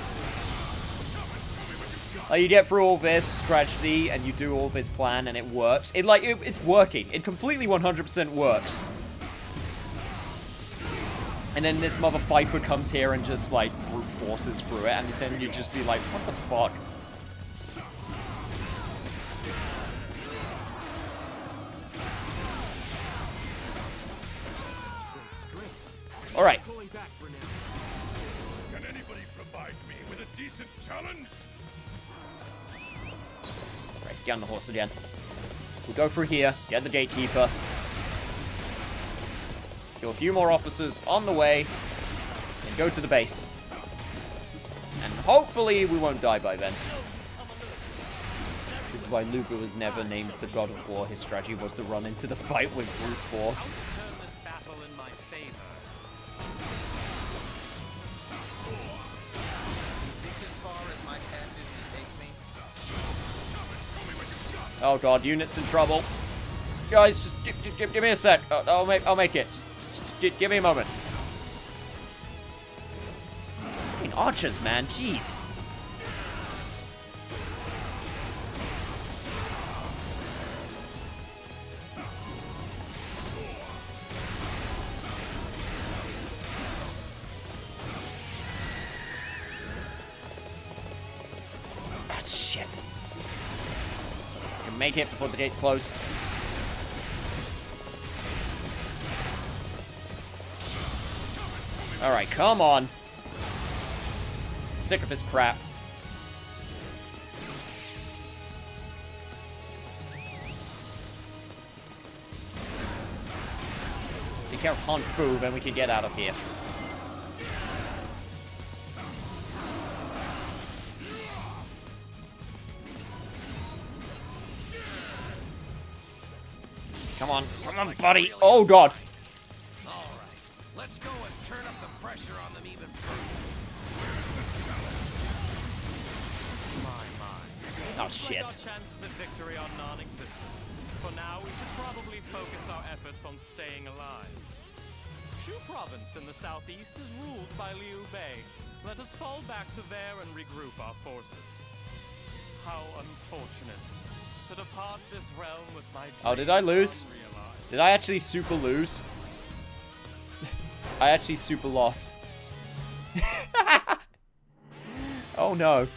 Like, you get through all this strategy, and you do all this plan, and it works. It's working. It completely 100% works. And then this mother Pfeiffer comes here and just, like, brute forces through it, and then you just be like, what the fuck? Alright. Can anybody provide me with a decent challenge? Right, get on the horse again. We'll go through here, get the gatekeeper. Kill a few more officers on the way, and go to the base. And hopefully we won't die by then. This is why Liu Bu was never named the God of War. His strategy was to run into the fight with brute force. Turn this battle in my favor. Is this as far as my path is to take me? Oh god, unit's in trouble. Guys, just give me a sec. I'll make it. Just give me a moment. I mean, archers, man. Jeez. Ah, shit. I can make it before the gates close. Alright, come on. Sick of this crap. Take care of Han Fu, then we can get out of here. Come on, buddy. Oh, God. All right, let's go and turn up the pressure on them even further. Oh, shit. Our chances of victory are non-existent. For now, we should probably focus our efforts on staying alive. Shu Province in the southeast is ruled by Liu Bei. Let us fall back to there and regroup our forces. How unfortunate to depart this realm with my dreams. Oh, did I lose? Unrealized. Did I actually super lose? I actually super lost. Oh no.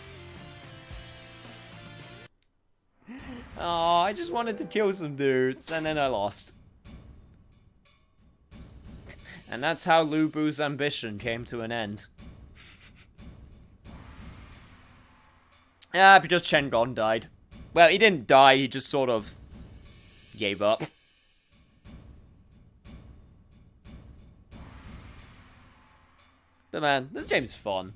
Oh, I just wanted to kill some dudes, and then I lost. And that's how Lu Bu's ambition came to an end. Ah, because Chen Gon died. Well, he didn't die, he just sort of gave up. But man, this game's fun.